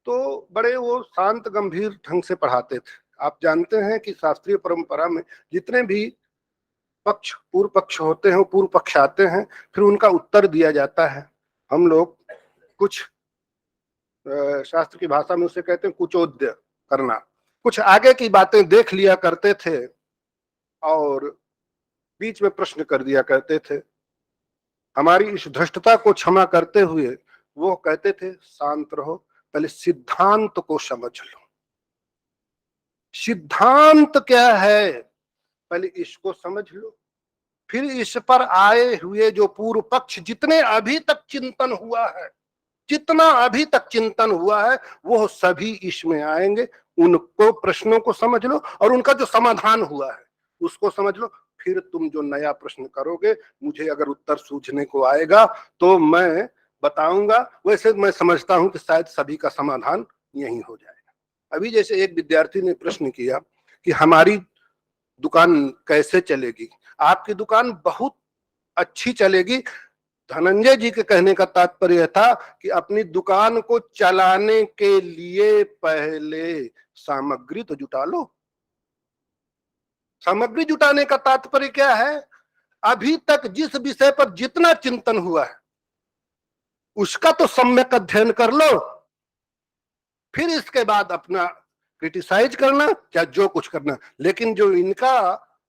तो बड़े वो शांत गंभीर ढंग से पढ़ाते थे। आप जानते हैं कि शास्त्रीय परंपरा में जितने भी पक्ष, पूर्व पक्ष होते हैं, वो पूर्व पक्ष आते हैं, फिर उनका उत्तर दिया जाता है। हम लोग कुछ शास्त्र की भाषा में उसे कहते हैं कुचोद्य करना, कुछ आगे की बातें देख लिया करते थे और बीच में प्रश्न कर दिया करते थे। हमारी इस धृष्टता को क्षमा करते हुए वो कहते थे शांत रहो, पहले सिद्धांत को समझ लो। सिद्धांत क्या है पहले इसको समझ लो, फिर इस पर आए हुए जो पूर्व पक्ष जितने अभी तक चिंतन हुआ है, जितना अभी तक चिंतन हुआ है वो सभी इसमें आएंगे। उनको प्रश्नों को समझ लो और उनका जो समाधान हुआ है उसको समझ लो, फिर तुम जो नया प्रश्न करोगे मुझे अगर उत्तर सूझने को आएगा तो मैं बताऊंगा। वैसे मैं समझता हूं कि शायद सभी का समाधान यही हो जाएगा। अभी जैसे एक विद्यार्थी ने प्रश्न किया कि हमारी दुकान कैसे चलेगी, आपकी दुकान बहुत अच्छी चलेगी। धनंजय जी के कहने का तात्पर्य था कि अपनी दुकान को चलाने के लिए पहले सामग्री तो जुटा लो। सामग्री जुटाने का तात्पर्य क्या है, अभी तक जिस विषय पर जितना चिंतन हुआ है उसका तो सम्यक अध्ययन कर लो, फिर इसके बाद अपना क्रिटिसाइज करना या जो कुछ करना, लेकिन जो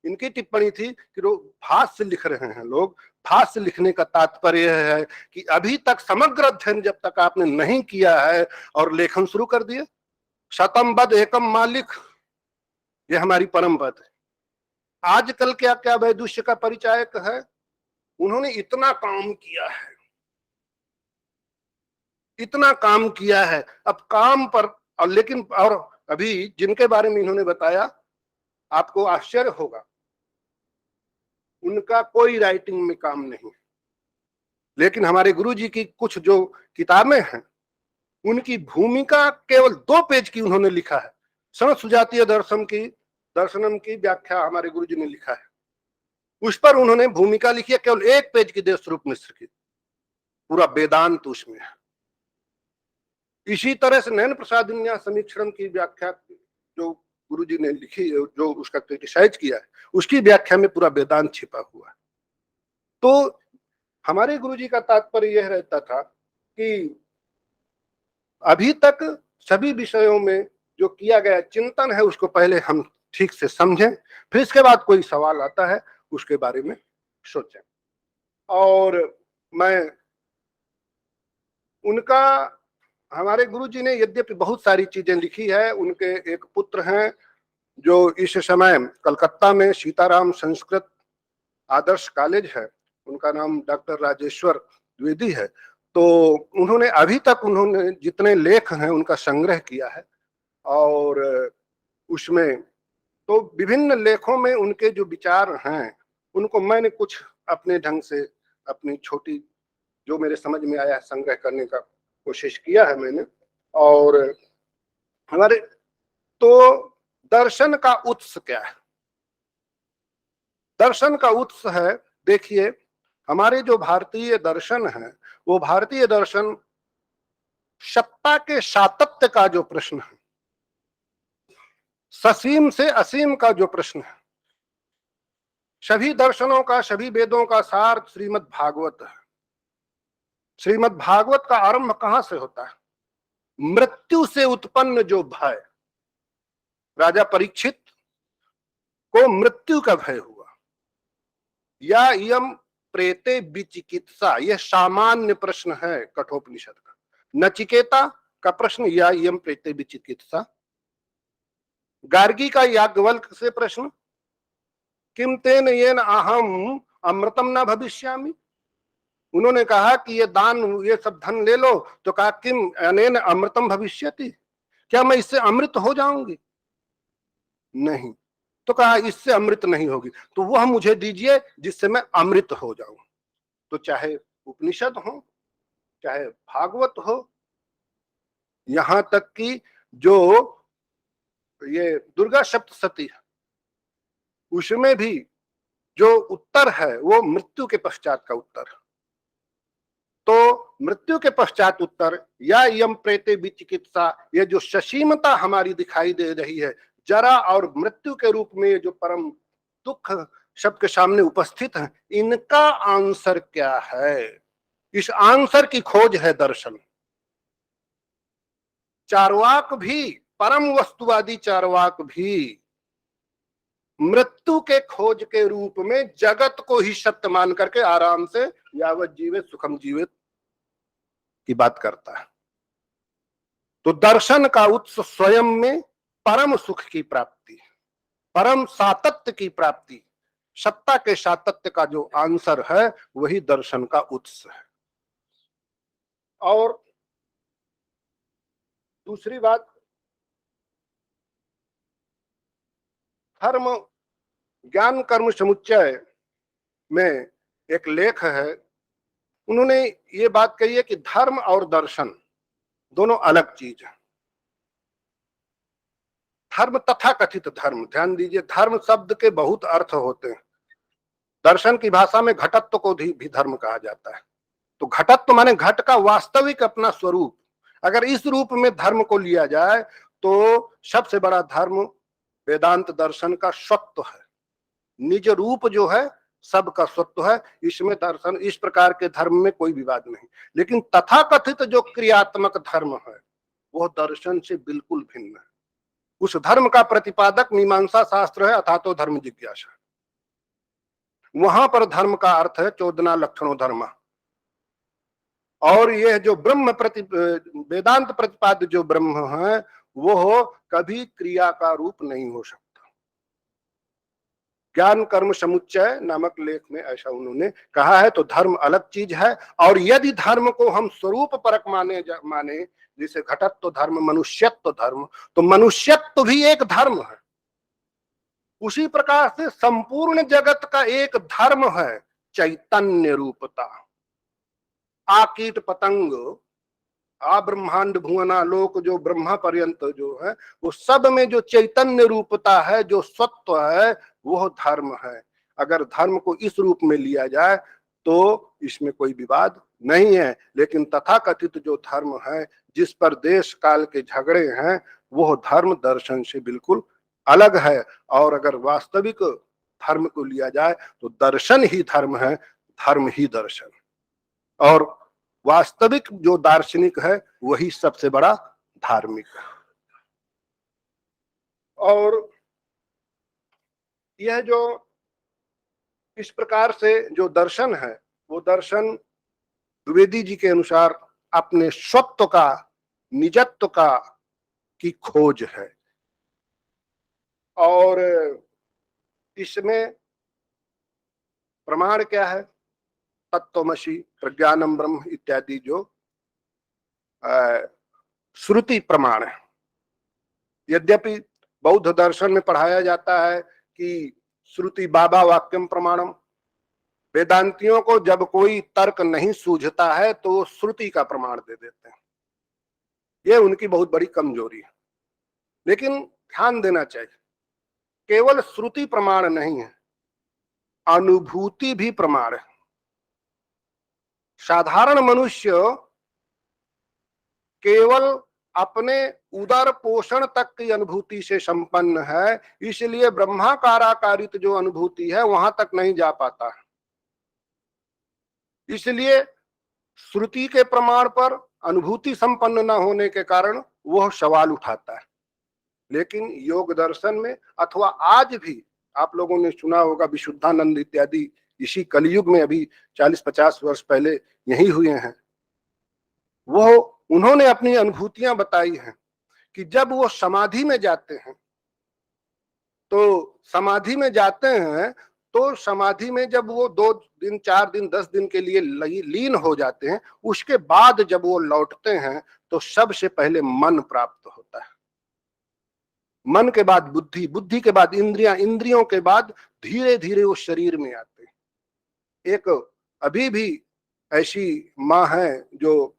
इनकी टिप्पणी थी कि भाष्य लिख रहे हैं लोग, भाष्य लिखने का तात्पर्य है कि अभी तक समग्र अध्ययन जब तक आपने नहीं किया है और लेखन शुरू कर दिया, शतम बद एकम मालिक, ये हमारी परम पद है। आजकल क्या क्या वैदुष्य का परिचायक है, उन्होंने इतना काम किया है, इतना काम किया है, अब काम पर, और लेकिन और अभी जिनके बारे में इन्होंने बताया आपको आश्चर्य होगा, उनका कोई राइटिंग में काम नहीं, लेकिन हमारे गुरुजी की कुछ जो किताबें हैं उनकी भूमिका केवल 2 पेज की उन्होंने लिखा है। समझ सुजातीय दर्शनम की व्याख्या हमारे गुरुजी ने लिखा है, उस पर उन्होंने भूमिका लिखी है, केवल 1 पेज की देशरूप मिश्र की, पूरा वेदांत उसमें है। इसी तरह से नयन प्रसाद समीक्षण की व्याख्या जो गुरुजी ने लिखी, जो उसका क्रिटिसाइज किया है, उसकी व्याख्या में पूरा वेदांत छिपा हुआ है। तो हमारे गुरुजी का तात्पर्य यह रहता था कि अभी तक सभी विषयों में जो किया गया चिंतन है उसको पहले हम ठीक से समझें, फिर इसके बाद कोई सवाल आता है उसके बारे में सोचें। और मैं उनका, हमारे गुरुजी ने यद्यपि बहुत सारी चीजें लिखी है, उनके एक पुत्र हैं जो इस समय कलकत्ता में सीताराम संस्कृत आदर्श कॉलेज है, उनका नाम डॉक्टर राजेश्वर द्विवेदी है। तो उन्होंने अभी तक उन्होंने जितने लेख हैं उनका संग्रह किया है, और उसमें तो विभिन्न लेखों में उनके जो विचार हैं उनको मैंने कुछ अपने ढंग से, अपनी छोटी जो मेरे समझ में आया संग्रह करने का कोशिश किया है मैंने। और हमारे तो दर्शन का उत्स क्या है? दर्शन का उत्स है, देखिए हमारे जो भारतीय दर्शन है वो भारतीय दर्शन सत्ता के सातत्य का जो प्रश्न है, ससीम से असीम का जो प्रश्न है, सभी दर्शनों का, सभी वेदों का सार श्रीमद् भागवत है। श्रीमद् भागवत का आरंभ कहां से होता है? मृत्यु से उत्पन्न जो भय, राजा परीक्षित को मृत्यु का भय हुआ, या यम प्रेते विचिकित्सा, यह सामान्य प्रश्न है कठोपनिषद का। नचिकेता का प्रश्न, या यम प्रेते विचिकित्सा। गार्गी का याज्ञवल्क्य से प्रश्न, किम तेन येन अहम अमृतम न भविष्यामि। उन्होंने कहा कि ये दान, ये सब धन ले लो, तो कहा किम अनेन अमृतम भविष्यति, क्या मैं इससे अमृत हो जाऊंगी? नहीं। तो कहा इससे अमृत नहीं होगी, तो वह मुझे दीजिए जिससे मैं अमृत हो जाऊं। तो चाहे उपनिषद हो, चाहे भागवत हो, यहां तक कि जो ये दुर्गा सप्तशती है उसमें भी जो उत्तर है वो मृत्यु के पश्चात का उत्तर है। तो मृत्यु के पश्चात उत्तर, या यम प्रेते विचिकित्सा, ये जो ससीमता हमारी दिखाई दे रही है, जरा और मृत्यु के रूप में ये जो परम दुख सबके सामने उपस्थित है, इनका आंसर क्या है? इस आंसर की खोज है दर्शन। चार्वाक भी, परम वस्तुवादी चार्वाक भी मृत्यु के खोज के रूप में जगत को ही सत्य मान करके आराम से यावत जीवित सुखम जीवित की बात करता है। तो दर्शन का उत्स स्वयं में परम सुख की प्राप्ति, परम सातत्य की प्राप्ति, सत्ता के सातत्य का जो आंसर है वही दर्शन का उत्स है। और दूसरी बात, धर्म ज्ञान कर्म समुच्चय में एक लेख है, उन्होंने ये बात कही है कि धर्म और दर्शन दोनों अलग चीज है। धर्म तथा कथित धर्म, ध्यान दीजिए, धर्म शब्द के बहुत अर्थ होते हैं। दर्शन की भाषा में घटत्व को भी धर्म कहा जाता है। तो घटत्व माने घट का वास्तविक अपना स्वरूप। अगर इस रूप में धर्म को लिया जाए तो सबसे बड़ा धर्म वेदांत दर्शन का स्वत्व है। निज रूप जो है सबका स्वत्व है, इसमें दर्शन, इस प्रकार के धर्म में कोई विवाद नहीं। लेकिन तथाकथित जो क्रियात्मक धर्म है वो दर्शन से बिल्कुल भिन्न है। उस धर्म का प्रतिपादक मीमांसा शास्त्र है अथा तो धर्म जिज्ञासा। वहां पर धर्म का अर्थ है चोदना लक्षणों धर्म। और यह जो ब्रह्म वेदांत प्रतिपाद्य जो ब्रह्म है वो कभी क्रिया का रूप नहीं हो सकता। ज्ञान कर्म समुच्चय नामक लेख में ऐसा उन्होंने कहा है। तो धर्म अलग चीज है। और यदि धर्म को हम स्वरूप परक माने जैसे घटत्व धर्म, मनुष्यत्व धर्म, तो मनुष्यत्व भी एक धर्म है। उसी प्रकार से संपूर्ण जगत का एक धर्म है चैतन्य रूपता। आ कीट पतंग, आ ब्रह्मांड भुवना लोक, जो ब्रह्मा पर्यंत जो है वो सब में जो चैतन्य रूपता है, जो सत्व है, वह धर्म है। अगर धर्म को इस रूप में लिया जाए तो इसमें कोई विवाद नहीं है। लेकिन तथाकथित जो धर्म है जिस पर देश काल के झगड़े हैं वह धर्म दर्शन से बिल्कुल अलग है। और अगर वास्तविक धर्म को लिया जाए तो दर्शन ही धर्म है, धर्म ही दर्शन। और वास्तविक जो दार्शनिक है वही सबसे बड़ा धार्मिक है। और यह जो इस प्रकार से जो दर्शन है वो दर्शन द्विवेदी जी के अनुसार अपने स्वत्व का, निजत्व का की खोज है। और इसमें प्रमाण क्या है? तत्वमसि, प्रज्ञानम ब्रह्म इत्यादि जो श्रुति प्रमाण है। यद्यपि बौद्ध दर्शन में पढ़ाया जाता है कि श्रुति बाबा वाक्यम प्रमाणम, वेदांतियों को जब कोई तर्क नहीं सूझता है तो वो श्रुति का प्रमाण दे देते हैं। ये उनकी बहुत बड़ी कमजोरी है। लेकिन ध्यान देना चाहिए, केवल श्रुति प्रमाण नहीं है, अनुभूति भी प्रमाण है। साधारण मनुष्य केवल अपने उदर पोषण तक की अनुभूति से संपन्न है, इसलिए ब्रह्माकाराकारित जो अनुभूति है वहां तक नहीं जा पाता है। इसलिए श्रुति के प्रमाण पर अनुभूति संपन्न न होने के कारण वह सवाल उठाता है। लेकिन योग दर्शन में अथवा आज भी आप लोगों ने सुना होगा विशुद्धानंद इत्यादि इसी कलयुग में अभी 40-50 वर्ष पहले यही हुए हैं। वो उन्होंने अपनी अनुभूतियां बताई हैं कि जब वो समाधि में जाते हैं तो समाधि में जाते हैं तो समाधि में जब वो 2 दिन 4 दिन 10 दिन के लिए लीन हो जाते हैं, उसके बाद जब वो लौटते हैं तो सबसे पहले मन प्राप्त होता है। मन के बाद बुद्धि, बुद्धि के बाद इंद्रियां, इंद्रियों के बाद धीरे धीरे वो शरीर में आते हैं। एक अभी भी ऐसी माँ है जो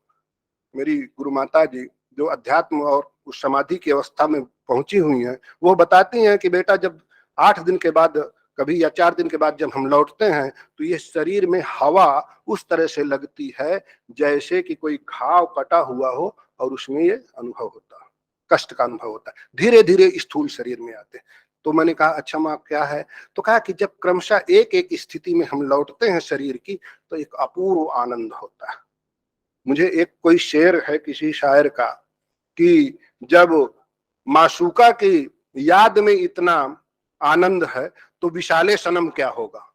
मेरी गुरु माता जी, जो अध्यात्म और उस समाधि की अवस्था में पहुंची हुई हैं, वो बताती हैं कि बेटा जब 8 दिन के बाद कभी या 4 दिन के बाद जब हम लौटते हैं तो ये शरीर में हवा उस तरह से लगती है जैसे कि कोई घाव कटा हुआ हो और उसमें ये अनुभव होता है, कष्ट का अनुभव होता है। धीरे धीरे स्थूल शरीर में आते हैं। तो मैंने कहा अच्छा माँ क्या है? तो कहा कि जब क्रमशः एक एक स्थिति में हम लौटते हैं शरीर की तो एक अपूर्व आनंद होता है। मुझे एक कोई शेर है किसी शायर का कि जब माशूका की याद में इतना आनंद है तो विशाले सनम क्या होगा।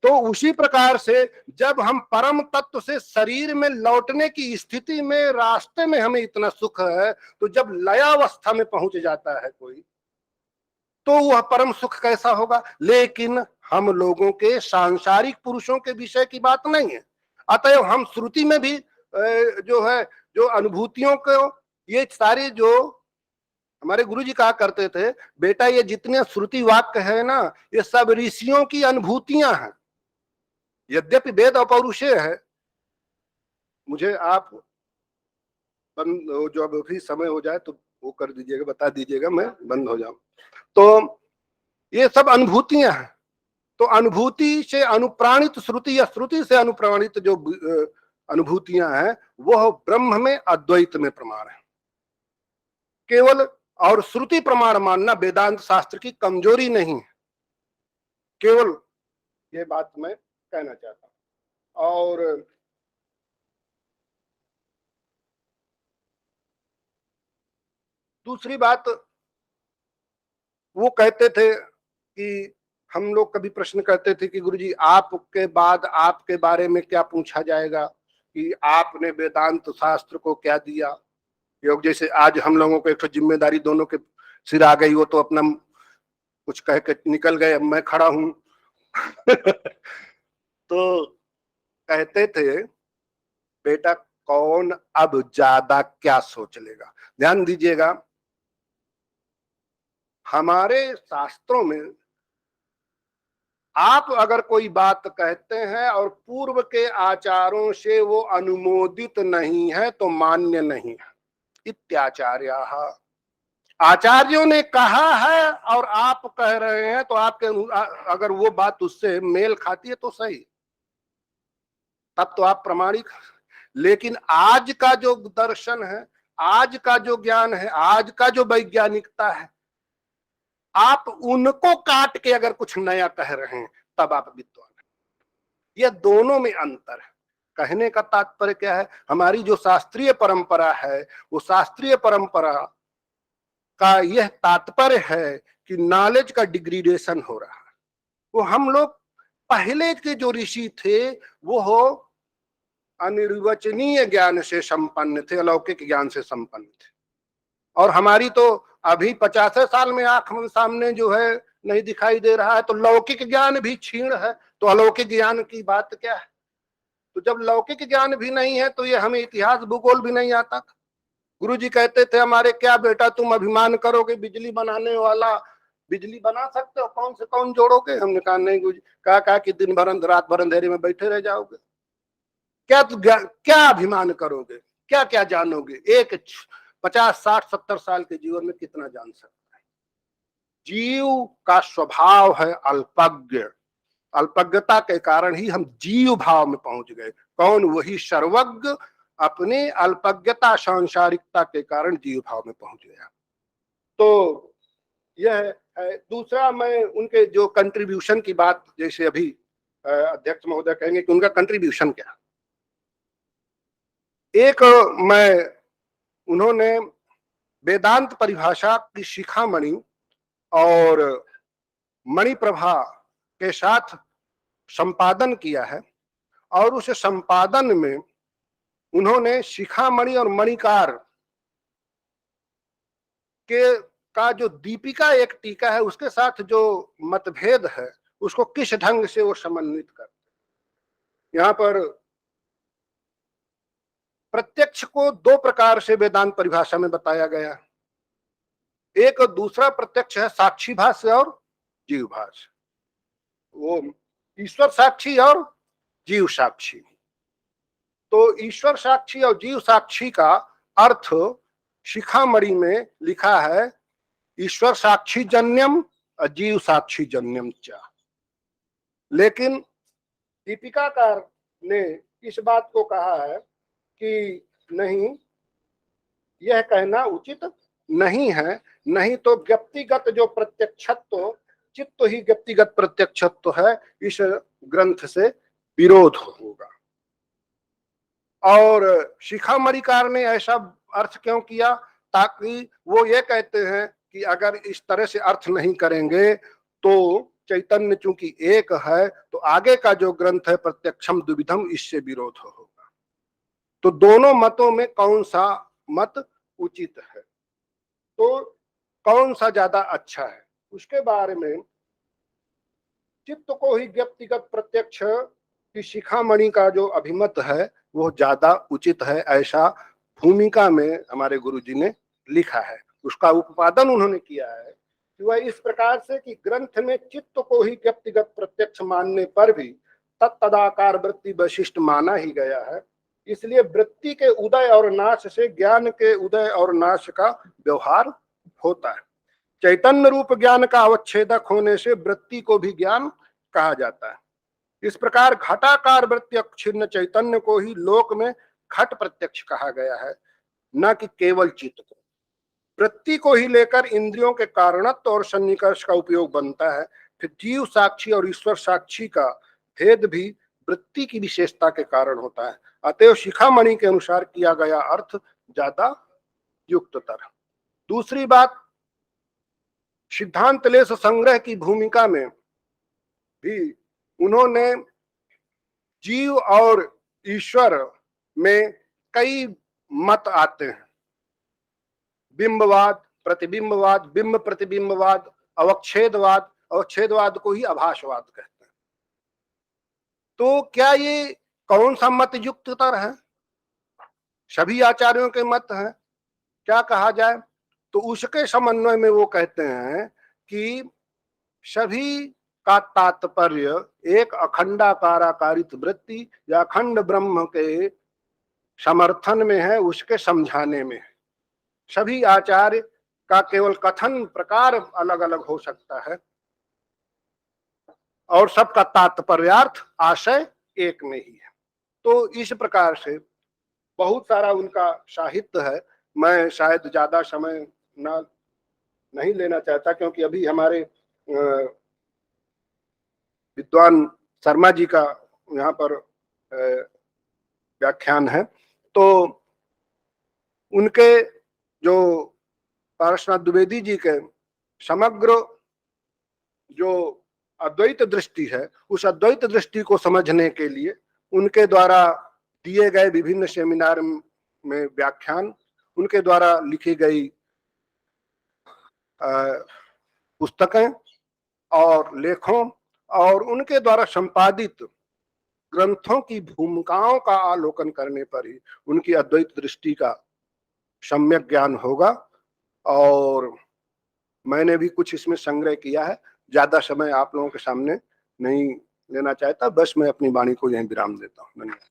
तो उसी प्रकार से जब हम परम तत्व से शरीर में लौटने की स्थिति में रास्ते में हमें इतना सुख है, तो जब लयावस्था में पहुंच जाता है कोई तो वह परम सुख कैसा होगा। लेकिन हम लोगों के सांसारिक पुरुषों के विषय की बात नहीं है। अतएव हम श्रुति में भी जो है जो अनुभूतियों को, ये सारी जो हमारे गुरु जी कहा करते थे, बेटा ये जितने श्रुति वाक्य है ना ये सब ऋषियों की अनुभूतियां हैं। यद्यपि वेद अपौरुषेय है। मुझे आप जो अभी समय हो जाए तो वो कर दीजिएगा, बता दीजिएगा, मैं बंद हो जाऊं। तो ये सब अनुभूतियां हैं। तो अनुभूति से अनुप्राणित श्रुति या श्रुति से अनुप्राणित जो अनुभूतियां हैं वह ब्रह्म में अद्वैत में प्रमाण है केवल। और श्रुति प्रमाण मानना वेदांत शास्त्र की कमजोरी नहीं है, केवल ये बात मैं कहना चाहता हूं। और दूसरी बात, वो कहते थे कि हम लोग कभी प्रश्न करते थे कि गुरुजी आपके बाद आपके बारे में क्या पूछा जाएगा, कि आपने वेदांत शास्त्र को क्या दिया। योग जैसे आज हम लोगों को एक जिम्मेदारी दोनों के सिर आ गई, वो तो अपना कुछ कह के निकल गए, अब मैं खड़ा हूं तो कहते थे बेटा कौन अब ज्यादा क्या सोच लेगा। ध्यान दीजिएगा, हमारे शास्त्रों में आप अगर कोई बात कहते हैं और पूर्व के आचारों से वो अनुमोदित नहीं है तो मान्य नहीं है। इत्याचार्याः, आचार्यों ने कहा है और आप कह रहे हैं तो आपके अगर वो बात उससे मेल खाती है तो सही, तब तो आप प्रमाणिक। लेकिन आज का जो दर्शन है, आज का जो ज्ञान है, आज का जो वैज्ञानिकता है, आप उनको काट के अगर कुछ नया कह रहे हैं तब आप विद्वान हैं। ये दोनों में अंतर है। कहने का तात्पर्य क्या है, हमारी जो शास्त्रीय परंपरा है, वो शास्त्रीय परंपरा का यह तात्पर्य है कि नॉलेज का डिग्रेडेशन हो रहा है। वो हम लोग पहले के जो ऋषि थे वो हो अनिर्वचनीय ज्ञान से संपन्न थे, अलौकिक ज्ञान से संपन्न थे, और हमारी तो अभी 50 साल में आंख सामने जो है नहीं दिखाई दे रहा है, तो लौकिक ज्ञान भी क्षीण है, तो अलौकिक ज्ञान की बात क्या है। तो जब लौकिक ज्ञान भी नहीं है तो ये हमें इतिहास भूगोल भी नहीं आता। गुरुजी कहते थे हमारे, क्या बेटा तुम अभिमान करोगे बिजली बनाने वाला, बिजली बना सकते हो, कौन से कौन जोड़ोगे। हमने कहा नहीं गुरुजी। कहा कि दिन भर रात भर अंधेरे में बैठे रह जाओगे, क्या अभिमान करोगे, क्या क्या जानोगे। एक 50 60 70 साल के जीवन में कितना जान सकता है। जीव का स्वभाव है अल्पज्ञ, अल्पज्ञता के कारण ही हम जीव भाव में पहुंच गए। कौन, वही सर्वज्ञ अपने अल्पज्ञता सांसारिकता के कारण जीव भाव में पहुंच गया। तो यह है। दूसरा, मैं उनके जो कंट्रीब्यूशन की बात, जैसे अभी अध्यक्ष महोदय कहेंगे कि उनका कंट्रीब्यूशन क्या। एक उन्होंने वेदांत परिभाषा की शिखामणि और मणिप्रभा के साथ संपादन किया है, और उस संपादन में उन्होंने शिखामणि और मणिकार का जो दीपिका एक टीका है उसके साथ जो मतभेद है उसको किस ढंग से वो समन्वित करते। यहाँ पर प्रत्यक्ष को दो प्रकार से वेदांत परिभाषा में बताया गया। एक दूसरा प्रत्यक्ष है साक्षी भाष्य और जीव भाष्य, वो ईश्वर साक्षी और जीव साक्षी। तो ईश्वर साक्षी और जीव साक्षी का अर्थ शिखामणि में लिखा है ईश्वर साक्षी जन्यम और जीव साक्षी जन्यम च। लेकिन दीपिकाकार ने इस बात को कहा है कि नहीं, यह कहना उचित नहीं है, नहीं तो व्यक्तिगत जो प्रत्यक्षत्व, चित्त ही व्यक्तिगत प्रत्यक्षत्व है, इस ग्रंथ से विरोध होगा। और शिखामणिकार ने ऐसा अर्थ क्यों किया, ताकि वो ये कहते हैं कि अगर इस तरह से अर्थ नहीं करेंगे तो चैतन्य चूंकि एक है तो आगे का जो ग्रंथ है प्रत्यक्षम द्विविधम, इससे विरोध होगा। तो दोनों मतों में कौन सा मत उचित है, तो कौन सा ज्यादा अच्छा है, उसके बारे में चित्त को ही व्यक्तिगत प्रत्यक्ष की शिखामणि का जो अभिमत है वो ज्यादा उचित है, ऐसा भूमिका में हमारे गुरुजी ने लिखा है। उसका उपपादन उन्होंने किया है कि वह इस प्रकार से कि ग्रंथ में चित्त को ही व्यक्तिगत प्रत्यक्ष मानने पर भी तत्तदाकार वृत्ति वशिष्ठ माना ही गया है। इसलिए वृत्ति के उदय और नाश से ज्ञान के उदय और नाश का व्यवहार होता है। चैतन्य रूप ज्ञान का अवच्छेदक होने से वृत्ति को भी ज्ञान कहा जाता है। इस प्रकार घटाकार वृत्ति अक्षिन्न चैतन्य को ही लोक में घट प्रत्यक्ष कहा गया है, न कि केवल चित्त को। वृत्ति को ही लेकर इंद्रियों के कारणत्व और सन्निकर्ष का उपयोग बनता है। फिर जीव साक्षी और ईश्वर साक्षी का भेद भी वृत्ति की विशेषता के कारण होता है। अतएव शिखामणि के अनुसार किया गया अर्थ ज्यादा युक्ततर। दूसरी बात, सिद्धांत लेश संग्रह की भूमिका में भी उन्होंने जीव और ईश्वर में कई मत आते हैं, बिंबवाद, प्रतिबिंबवाद, बिंब प्रतिबिंबवाद, अवच्छेदवाद, अवच्छेदवाद को ही आभासवाद कहते हैं। तो क्या ये कौन सा मत युक्ततर है? सभी आचार्यों के मत हैं, क्या कहा जाए? तो उसके समन्वय में वो कहते हैं कि सभी का तात्पर्य एक अखंडाकाराकारित वृत्ति या अखंड ब्रह्म के समर्थन में है, उसके समझाने में है। सभी आचार्य का केवल कथन प्रकार अलग अलग हो सकता है और सबका तात्पर्यार्थ आशय एक में ही है। तो इस प्रकार से बहुत सारा उनका साहित्य है। मैं शायद ज्यादा समय नहीं लेना चाहता, क्योंकि अभी हमारे विद्वान शर्मा जी का यहाँ पर व्याख्यान है। तो उनके जो पारसनाथ द्विवेदी जी के समग्र जो अद्वैत दृष्टि है, उस अद्वैत दृष्टि को समझने के लिए उनके द्वारा दिए गए विभिन्न सेमिनार में व्याख्यान, उनके द्वारा लिखी गई पुस्तकें और लेखों और उनके द्वारा संपादित ग्रंथों की भूमिकाओं का आलोकन करने पर ही उनकी अद्वैत दृष्टि का सम्यक ज्ञान होगा। और मैंने भी कुछ इसमें संग्रह किया है, ज्यादा समय आप लोगों के सामने नहीं लेना चाहता, बस मैं अपनी वाणी को यहीं विराम देता हूँ। धन्यवाद।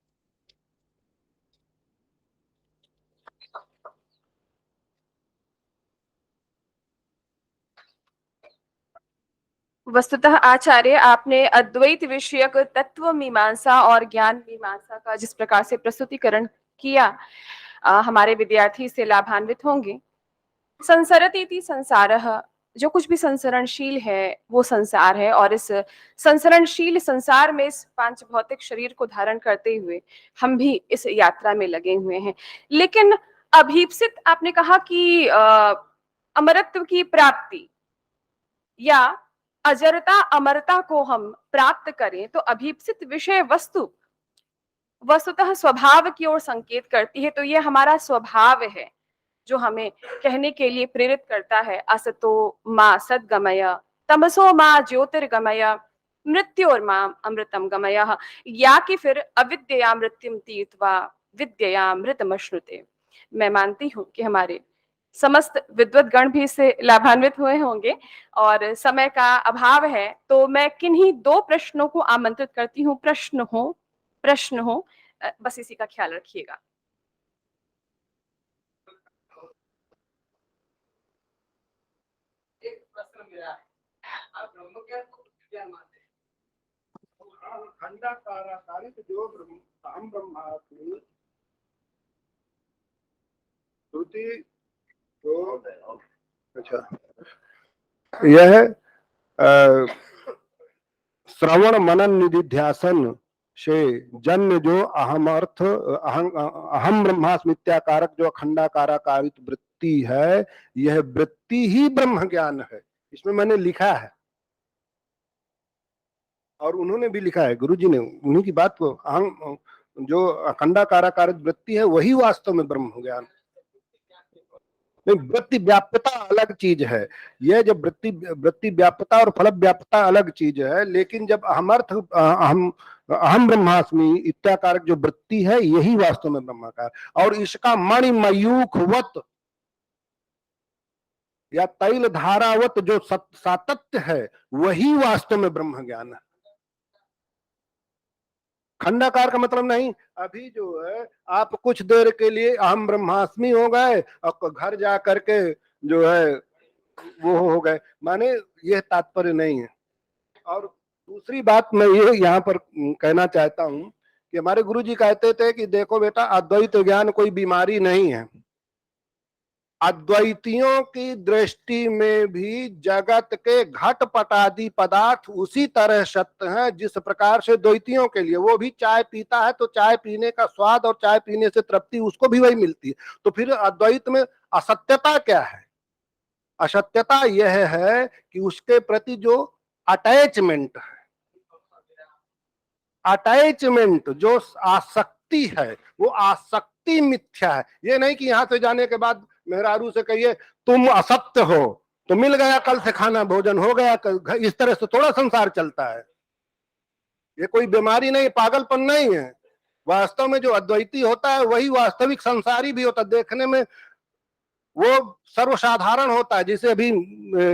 वस्तुतः आचार्य, आपने अद्वैत विषयक तत्व मीमांसा और ज्ञान मीमांसा का जिस प्रकार से प्रस्तुतिकरण किया, हमारे विद्यार्थी से लाभान्वित होंगे। संसरतीति संसारः, जो कुछ भी संसरणशील है वो संसार है, और इस संसरणशील संसार में इस पांच भौतिक शरीर को धारण करते हुए हम भी इस यात्रा में लगे हुए हैं। लेकिन अभीप्सित, आपने कहा कि अमरत्व की प्राप्ति या अजरता अमरता को हम प्राप्त करें तो अभीप्सित विषय वस्तु वस्तुतः स्वभाव की ओर संकेत करती है। तो ये हमारा स्वभाव है जो हमें कहने के लिए प्रेरित करता है, असतो मां सद्गमय, तमसो मां ज्योतिर्गमय, मृत्योर्मां अमृतम गमय, या कि फिर अविद्या मृत्युम तीर्थवा विद्या मृतमश्नुते। मैं मानती हूँ कि हमारे समस्त विद्वत गण भी इससे लाभान्वित हुए होंगे और समय का अभाव है, तो मैं किन्हीं दो प्रश्नों को आमंत्रित करती हूँ। प्रश्न हो, बस इसी का ख्याल रखिएगा। एक प्रश्न मेरा है, आप ब्रह्म ज्ञान को क्या मानते हैं? खंडाकाराकारित जो अहम ब्रह्मास्मि, श्रुति तो अच्छा, यह श्रवण मनन निधिध्यासन से जन्य जो अहम ब्रह्मास्मित्याकारक जो अखंडाकाराकारित वृत्ति है, यह वृत्ति ही ब्रह्म ज्ञान है। इसमें मैंने लिखा है और उन्होंने भी लिखा है, गुरु जी ने, उन्हीं की बात को, अहम जो अखंडाकाराकारित वृत्ति है वही वास्तव में ब्रह्म ज्ञान। नहीं, वृत्ति व्याप्यता अलग चीज है। यह जब वृत्ति व्याप्यता और फल व्याप्यता अलग चीज है, लेकिन जब अहम ब्रह्मास्मि इत्याकारक जो वृत्ति है यही वास्तव में ब्रह्माकार, और इसका मणिमयूखवत या तैल धारावत जो सातत्य है वही वास्तव में ब्रह्म ज्ञान है। खंडाकार का मतलब नहीं, अभी जो है आप कुछ देर के लिए अहम ब्रह्मास्मि हो गए और घर जा करके जो है वो हो गए, माने यह तात्पर्य नहीं है। और दूसरी बात मैं ये यहाँ पर कहना चाहता हूँ कि हमारे गुरु जी कहते थे कि देखो बेटा, अद्वैत ज्ञान कोई बीमारी नहीं है। अद्वैतियों की दृष्टि में भी जगत के घटपट आदि पदार्थ उसी तरह सत्य हैं जिस प्रकार से द्वैतियों के लिए, वो भी चाय पीता है तो चाय पीने का स्वाद और चाय पीने से तृप्ति उसको भी वही मिलती है। तो फिर अद्वैत में असत्यता क्या है? असत्यता यह है कि उसके प्रति जो अटैचमेंट है, अटैचमेंट जो आसक्ति है, वो आसक्ति मिथ्या है। ये नहीं कि यहां से जाने के बाद मेहरारू से कहिए तुम असत्य हो, तो मिल गया कल से खाना भोजन हो गया, इस तरह से थोड़ा संसार चलता है। ये कोई बीमारी नहीं, पागलपन नहीं है। वास्तव में जो अद्वैती होता है वही वास्तविक संसारी भी होता है, देखने में वो सर्वसाधारण होता है। जैसे अभी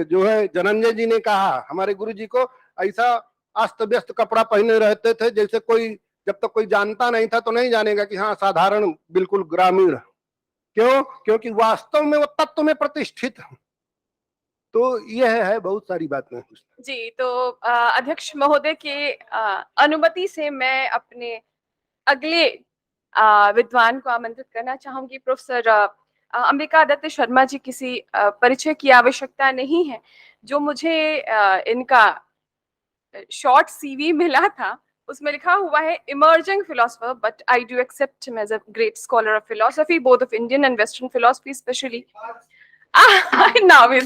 जो है धनंजय जी ने कहा, हमारे गुरु जी को ऐसा अस्त व्यस्त कपड़ा पहने रहते थे जैसे कोई, जब तक कोई जानता नहीं था तो नहीं जानेगा कि हाँ साधारण बिल्कुल ग्रामीण। क्यों? क्योंकि वास्तव में वो तत्व में प्रतिष्ठित है। तो यह है बहुत सारी बातें। जी, तो अध्यक्ष महोदय के अनुमति से मैं अपने अगले विद्वान को आमंत्रित करना चाहूंगी। प्रोफेसर अंबिका दत्त शर्मा जी, किसी परिचय की आवश्यकता नहीं है। जो मुझे इनका शॉर्ट सीवी मिला था उसमें लिखा हुआ है emerging philosopher, but I do accept him as a great scholar of philosophy, both of Indian and western philosophy specially. Now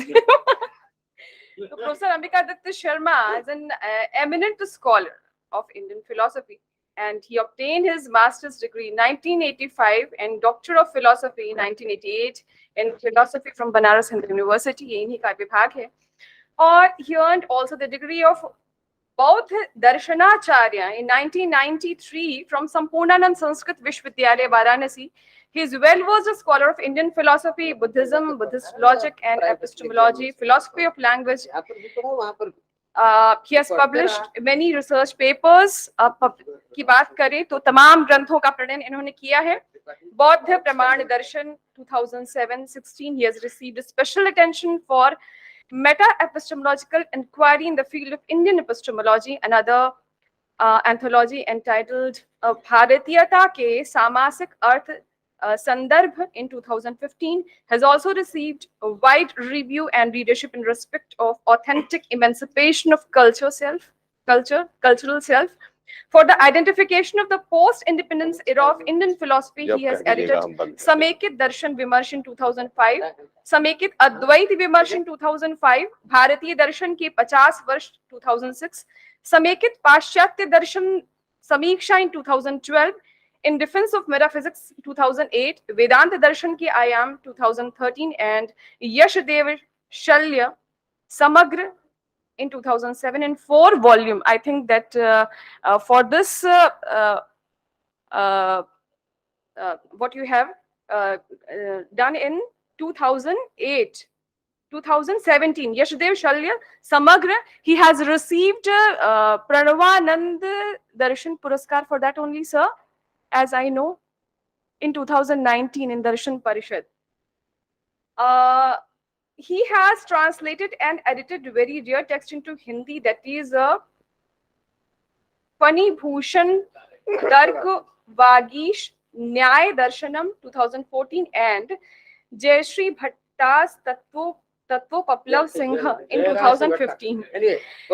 So Professor Ambika Datta Sharma is an eminent scholar of Indian philosophy, and he obtained his master's degree in 1985 and Doctor of Philosophy in 1988 in philosophy from Banaras Hindu University. ये इन्हीं का विभाग है। और he earned also the degree of Bauddha Darshanacharya in 1993 from Sampurnanand Sanskrit Vishwavidyalaya, Varanasi. He is well-versed a scholar of Indian philosophy, Buddhism, Buddhist logic and epistemology, philosophy of language. He has published many research papers. की बात करें तो तमाम ग्रंथों का प्रणयन इन्होंने किया है। बौद्ध प्रमाण दर्शन 2007-16. He has received special attention for meta-epistemological inquiry in the field of Indian epistemology. Another anthology entitled Bharatiyata ke Samasic Arth Sandarbh in 2015 has also received a wide review and readership in respect of authentic emancipation of cultural self. For the identification of the post-independence era of Indian philosophy, he has edited Samekit Darshan Vimarsh in 2005, Samekit Advait Vimarsh in 2005, Bharatiya Darshan ki 50 Varsh 2006, Samekit Paschatya Darshan Samiksha in 2012, In Defense of Metaphysics 2008, Vedanta Darshan ki Ayam 2013, and Yashdev Shalya Samagra in 2007 in 4 volume. I think that for this what you have done in 2008, 2017, Yashdev Shalya Samagra, he has received Pranavanand Darshan Puraskar for that only, sir, as I know, in 2019 in Darshan Parishad. He has translated and edited very rare text into Hindi, that is Pani Bhushan Darg Vagish Nyay Darshanam 2014 and Jayashri Bhatta's Tattva Paplav Singha in 2015.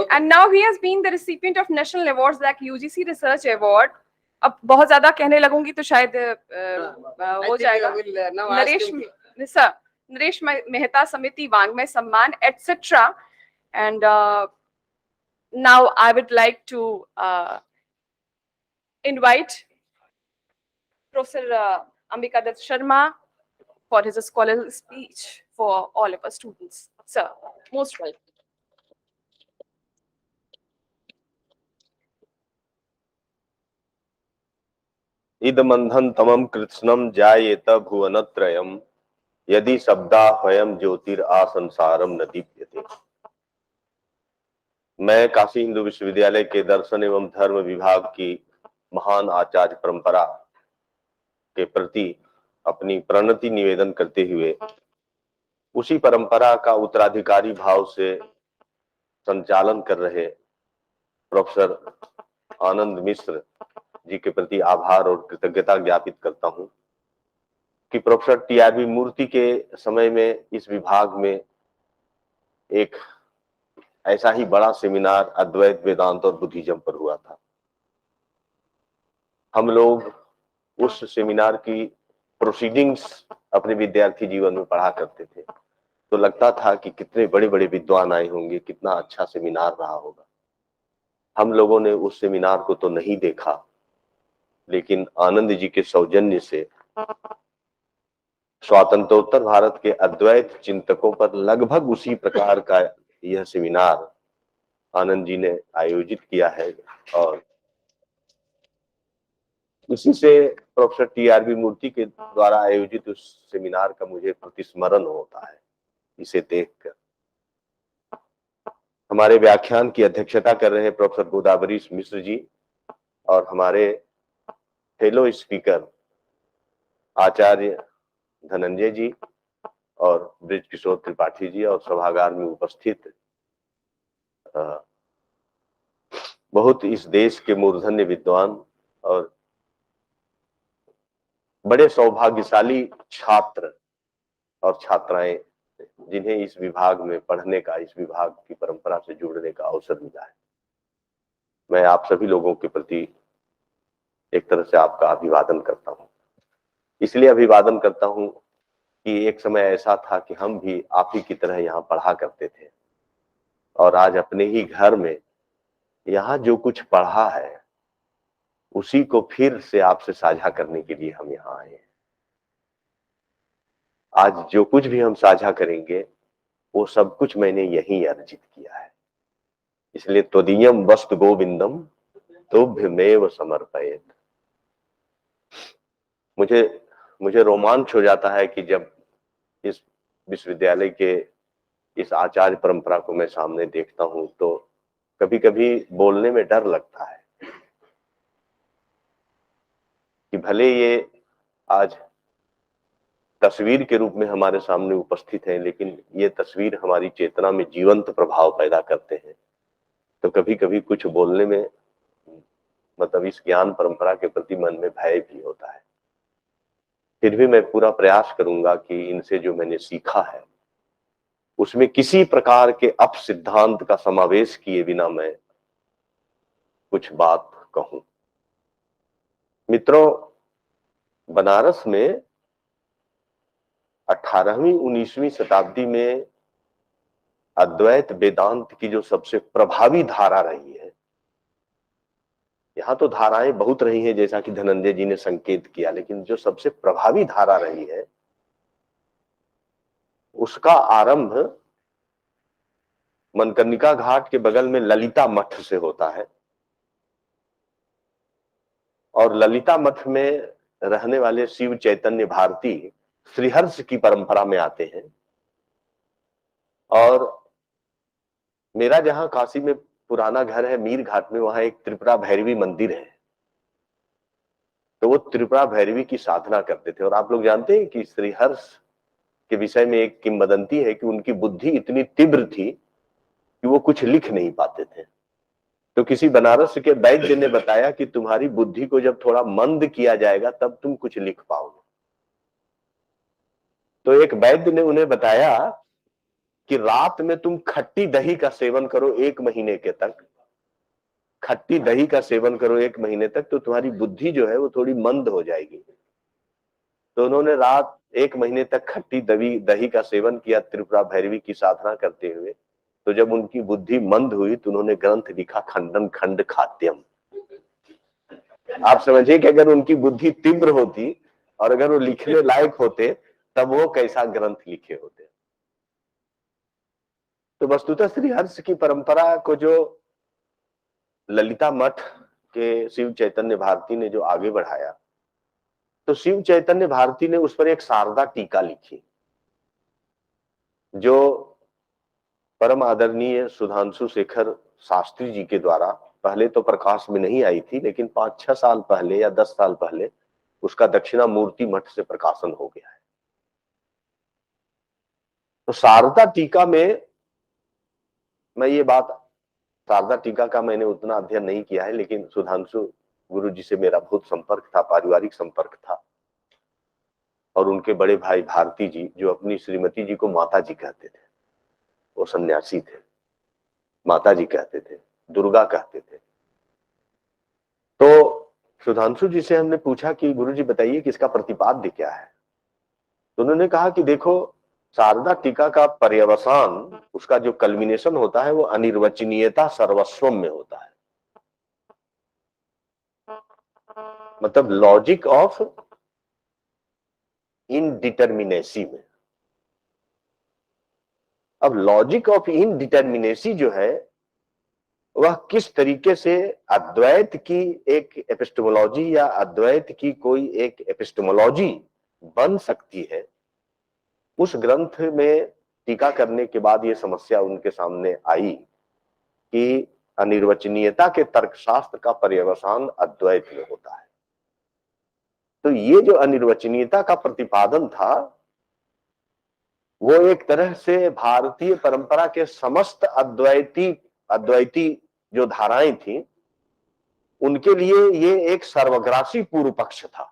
And now he has been the recipient of national awards like UGC Research Award. अब बहुत ज्यादा कहने लगूंगी तो शायद हो जाएगा। नरेश मेहता समिति वांग्मय सम्मान etc. And now I would like to invite Professor Ambika Datta Sharma for his scholarly speech for all of us students. Sir, most welcome. इदमंधन तमम कृत्स्नम जायेत भुवनत्रयम यदि शब्दा हयम ज्योतिर आ संसारम न दीप्यते। मैं काशी हिंदू विश्वविद्यालय के दर्शन एवं धर्म विभाग की महान आचार्य परंपरा के प्रति अपनी प्रणति निवेदन करते हुए उसी परंपरा का उत्तराधिकारी भाव से संचालन कर रहे प्रोफेसर आनंद मिश्र जी के प्रति आभार और कृतज्ञता ज्ञापित करता हूं कि प्रोफेसर टीआरबी मूर्ति के समय में इस विभाग में एक ऐसा ही बड़ा सेमिनार अद्वैत वेदांत और बुद्धिज्म पर हुआ था। हम लोग उस सेमिनार की प्रोसीडिंग्स अपने विद्यार्थी जीवन में पढ़ा करते थे, तो लगता था कि कितने बड़े बड़े विद्वान आए होंगे, कितना अच्छा सेमिनार रहा होगा। हम लोगों ने उस सेमिनार को तो नहीं देखा, लेकिन आनंद जी के सौजन्य से स्वातंत्रोत्तर भारत के अद्वैत चिंतकों पर लगभग उसी प्रकार का यह सेमिनार आनंद जी ने आयोजित किया है। और इसी से प्रोफेसर TRB मूर्ति के द्वारा आयोजित उस सेमिनार का मुझे प्रतिस्मरण होता है। इसे देखकर हमारे व्याख्यान की अध्यक्षता कर रहे हैं प्रोफेसर गोदाबरीश मिश्र जी, और हमारे फेलो स्पीकर आचार्य धनंजय जी और ब्रिजकिशोर त्रिपाठी जी, और सभागार में उपस्थित बहुत इस देश के मूर्धन्य विद्वान और बड़े सौभाग्यशाली छात्र और छात्राएं, जिन्हें इस विभाग में पढ़ने का, इस विभाग की परंपरा से जुड़ने का अवसर मिला है। मैं आप सभी लोगों के प्रति एक तरह से आपका अभिवादन करता हूं। इसलिए अभिवादन करता हूं कि एक समय ऐसा था कि हम भी आप ही की तरह यहाँ पढ़ा करते थे, और आज अपने ही घर में यहाँ जो कुछ पढ़ा है उसी को फिर से आपसे साझा करने के लिए हम यहाँ आए हैं। आज जो कुछ भी हम साझा करेंगे वो सब कुछ मैंने यहीं अर्जित किया है। इसलिए त्वदीयम वस्तु गोविंदम तुभ्यमेव समर्पयेत। मुझे रोमांच हो जाता है कि जब इस विश्वविद्यालय के इस आचार्य परंपरा को मैं सामने देखता हूं तो कभी कभी बोलने में डर लगता है कि भले ये आज तस्वीर के रूप में हमारे सामने उपस्थित है, लेकिन ये तस्वीर हमारी चेतना में जीवंत प्रभाव पैदा करते हैं। तो कभी कभी कुछ बोलने में मतलब इस ज्ञान परंपरा के प्रति मन में भय भी होता है। फिर भी मैं पूरा प्रयास करूंगा कि इनसे जो मैंने सीखा है उसमें किसी प्रकार के अपसिद्धांत का समावेश किए बिना मैं कुछ बात कहूं। मित्रों, बनारस में 18वीं 19वीं शताब्दी में अद्वैत वेदांत की जो सबसे प्रभावी धारा रही है, यहाँ तो धाराएं बहुत रही हैं जैसा कि धनंजय जी ने संकेत किया, लेकिन जो सबसे प्रभावी धारा रही है उसका आरंभ मनकर्णिका घाट के बगल में ललिता मठ से होता है। और ललिता मठ में रहने वाले शिव चैतन्य भारती श्रीहर्ष की परंपरा में आते हैं। और मेरा जहां काशी में पुराना घर है मीर घाट में, वहां एक त्रिपुरा भैरवी मंदिर है। तो वो त्रिपुरा भैरवी की साधना करते थे। और आप लोग जानते हैं कि श्रीहर्ष के विषय में एक किंवदंती है कि उनकी बुद्धि इतनी तीव्र थी कि वो कुछ लिख नहीं पाते थे। तो किसी बनारस के वैद्य ने बताया कि तुम्हारी बुद्धि को जब थोड़ा मंद किया जाएगा तब तुम कुछ लिख पाओगे। तो एक वैद्य ने उन्हें बताया कि रात में तुम खट्टी दही का सेवन करो 1 महीने के तक, खट्टी दही का सेवन करो 1 महीने तक, तो तुम्हारी बुद्धि जो है वो थोड़ी मंद हो जाएगी। तो उन्होंने रात 1 महीने तक खट्टी दही का सेवन किया त्रिपुरा भैरवी की साधना करते हुए। तो जब उनकी बुद्धि मंद हुई तो उन्होंने ग्रंथ लिखा खंडन खंड खाद्यम। आप समझिए कि अगर उनकी बुद्धि तीव्र होती और अगर वो लिखने लायक होते तब वो कैसा ग्रंथ लिखे होते। तो वस्तुतः श्रीहर्ष की परंपरा को जो ललिता मठ के शिव चैतन्य भारती ने जो आगे बढ़ाया, तो शिव चैतन्य भारती ने उस पर एक शारदा टीका लिखी जो परम आदरणीय सुधांशु शेखर शास्त्री जी के द्वारा पहले तो प्रकाश में नहीं आई थी, लेकिन 5-6 साल पहले या 10 साल पहले उसका दक्षिणामूर्ति मठ से प्रकाशन हो गया है। तो शारदा टीका में मैं ये बात, शारदा टीका का मैंने उतना अध्ययन नहीं किया है, लेकिन सुधांशु गुरु जी से मेरा बहुत संपर्क था, पारिवारिक संपर्क था। और उनके बड़े भाई भारती जी जो अपनी श्रीमती जी को माता जी कहते थे, वो सन्यासी थे, माता जी कहते थे, दुर्गा कहते थे। तो सुधांशु जी से हमने पूछा कि गुरु जी बताइए कि इसका प्रतिपाद्य क्या है। तो उन्होंने कहा कि देखो, शारदा टीका का पर्यवसान, उसका जो कल्मिनेशन होता है वो अनिर्वचनीयता सर्वस्वम में होता है, मतलब लॉजिक ऑफ इनडिटर्मिनेसी में। अब लॉजिक ऑफ इनडिटर्मिनेसी जो है वह किस तरीके से अद्वैत की एक एपिस्टेमोलॉजी या अद्वैत की कोई एक एपिस्टेमोलॉजी बन सकती है, उस ग्रंथ में टीका करने के बाद ये समस्या उनके सामने आई कि अनिर्वचनीयता के तर्कशास्त्र का पर्यवसान अद्वैत में होता है। तो ये जो अनिर्वचनीयता का प्रतिपादन था वो एक तरह से भारतीय परंपरा के समस्त अद्वैती जो धाराएं थी उनके लिए ये एक सर्वग्रासी पूर्व पक्ष था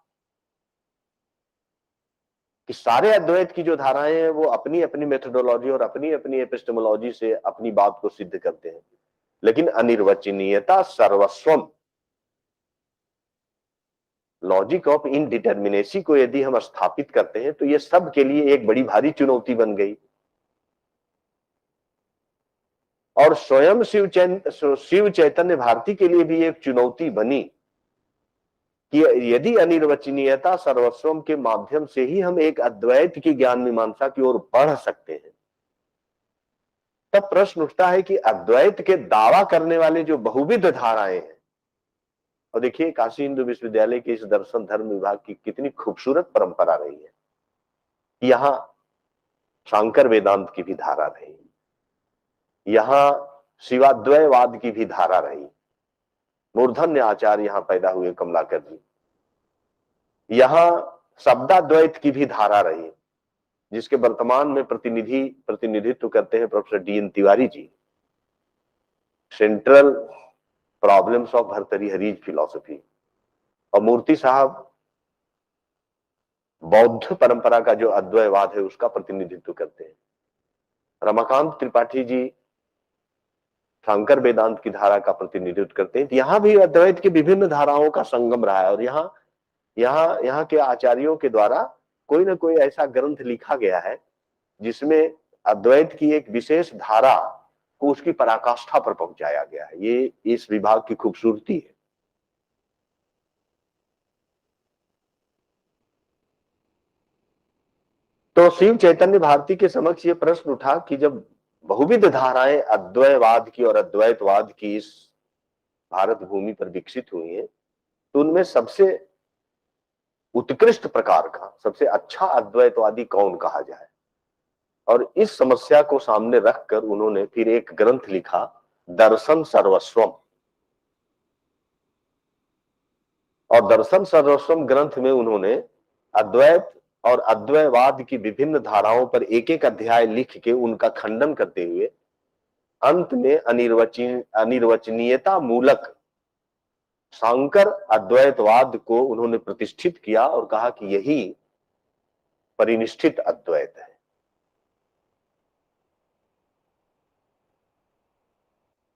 कि सारे अद्वैत की जो धाराएं हैं वो अपनी अपनी मेथोडोलॉजी और अपनी अपनी एपिस्टेमोलॉजी से अपनी बात को सिद्ध करते हैं, लेकिन अनिर्वचनीयता सर्वस्वम, लॉजिक ऑफ इनडिटर्मिनेसी को यदि हम स्थापित करते हैं तो ये सब के लिए एक बड़ी भारी चुनौती बन गई। और स्वयं शिव चैतन्य भारती के लिए भी एक चुनौती बनी कि यदि अनिर्वचनीयता सर्वस्वम के माध्यम से ही हम एक अद्वैत की ज्ञान मीमांसा की ओर बढ़ सकते हैं, तब प्रश्न उठता है कि अद्वैत के दावा करने वाले जो बहुविध धाराएं हैं, और देखिए काशी हिंदू विश्वविद्यालय के इस दर्शन धर्म विभाग की कितनी खूबसूरत परंपरा रही है। यहाँ शांकर वेदांत की भी धारा रही, यहाँ शिवाद्वैवाद की भी धारा रही, मूर्धन्य आचार्य यहाँ पैदा हुए कमलाकर जी, यहाँ शब्दाद्वैत की भी धारा रही जिसके वर्तमान में प्रतिनिधित्व करते हैं professor D N. Tiwari ji, central problems of Bhartrihari's philosophy, और मूर्ति साहब बौद्ध परंपरा का जो अद्वैतवाद है उसका प्रतिनिधित्व करते हैं, रमाकांत त्रिपाठी जी शंकर वेदांत की धारा का प्रतिनिधित्व करते हैं। यहाँ भी अद्वैत की विभिन्न धाराओं का संगम रहा है और यहाँ के आचार्यों के द्वारा कोई ना कोई ऐसा ग्रंथ लिखा गया है जिसमें अद्वैत की एक विशेष धारा को उसकी पराकाष्ठा पर पहुंचाया गया है। ये इस विभाग की खूबसूरती है। तो शिव चैतन्य भारती के समक्ष ये प्रश्न उठा कि जब बहुविध धाराएं अद्वैतवाद की और अद्वैतवाद की इस भारत भूमि पर विकसित हुई हैं, तो उनमें सबसे उत्कृष्ट प्रकार का सबसे अच्छा अद्वैतवादी कौन कहा जाए। और इस समस्या को सामने रखकर उन्होंने फिर एक ग्रंथ लिखा, दर्शन सर्वस्वम। और दर्शन सर्वस्वम ग्रंथ में उन्होंने अद्वैत और अद्वैतवाद की विभिन्न धाराओं पर एक एक अध्याय लिख के उनका खंडन करते हुए अंत में अनिर्वचनीयता मूलक शंकर अद्वैतवाद को उन्होंने प्रतिष्ठित किया और कहा कि यही परिनिष्ठित अद्वैत है।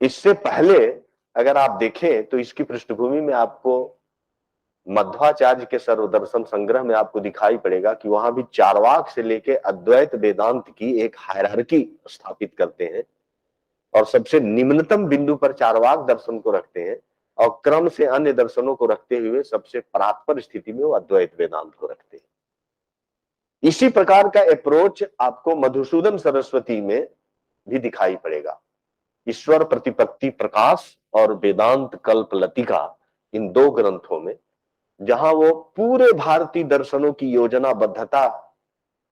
इससे पहले अगर आप देखें तो इसकी पृष्ठभूमि में आपको मध्वाचार्य के सर्वदर्शन संग्रह में आपको दिखाई पड़ेगा कि वहां भी चार्वाक से लेके अद्वैत वेदांत की एक हायरार्की स्थापित करते हैं और सबसे निम्नतम बिंदु पर चार्वाक दर्शन को रखते हैं और क्रम से अन्य दर्शनों को रखते हुए सबसे परात्पर स्थिति में वो अद्वैत वेदांत को रखते हैं। इसी प्रकार का अप्रोच आपको मधुसूदन सरस्वती में भी दिखाई पड़ेगा। ईश्वर प्रतिपत्ति प्रकाश और वेदांत कल्प लतिका, इन दो ग्रंथों में जहां वो पूरे भारतीय दर्शनों की योजनाबद्धता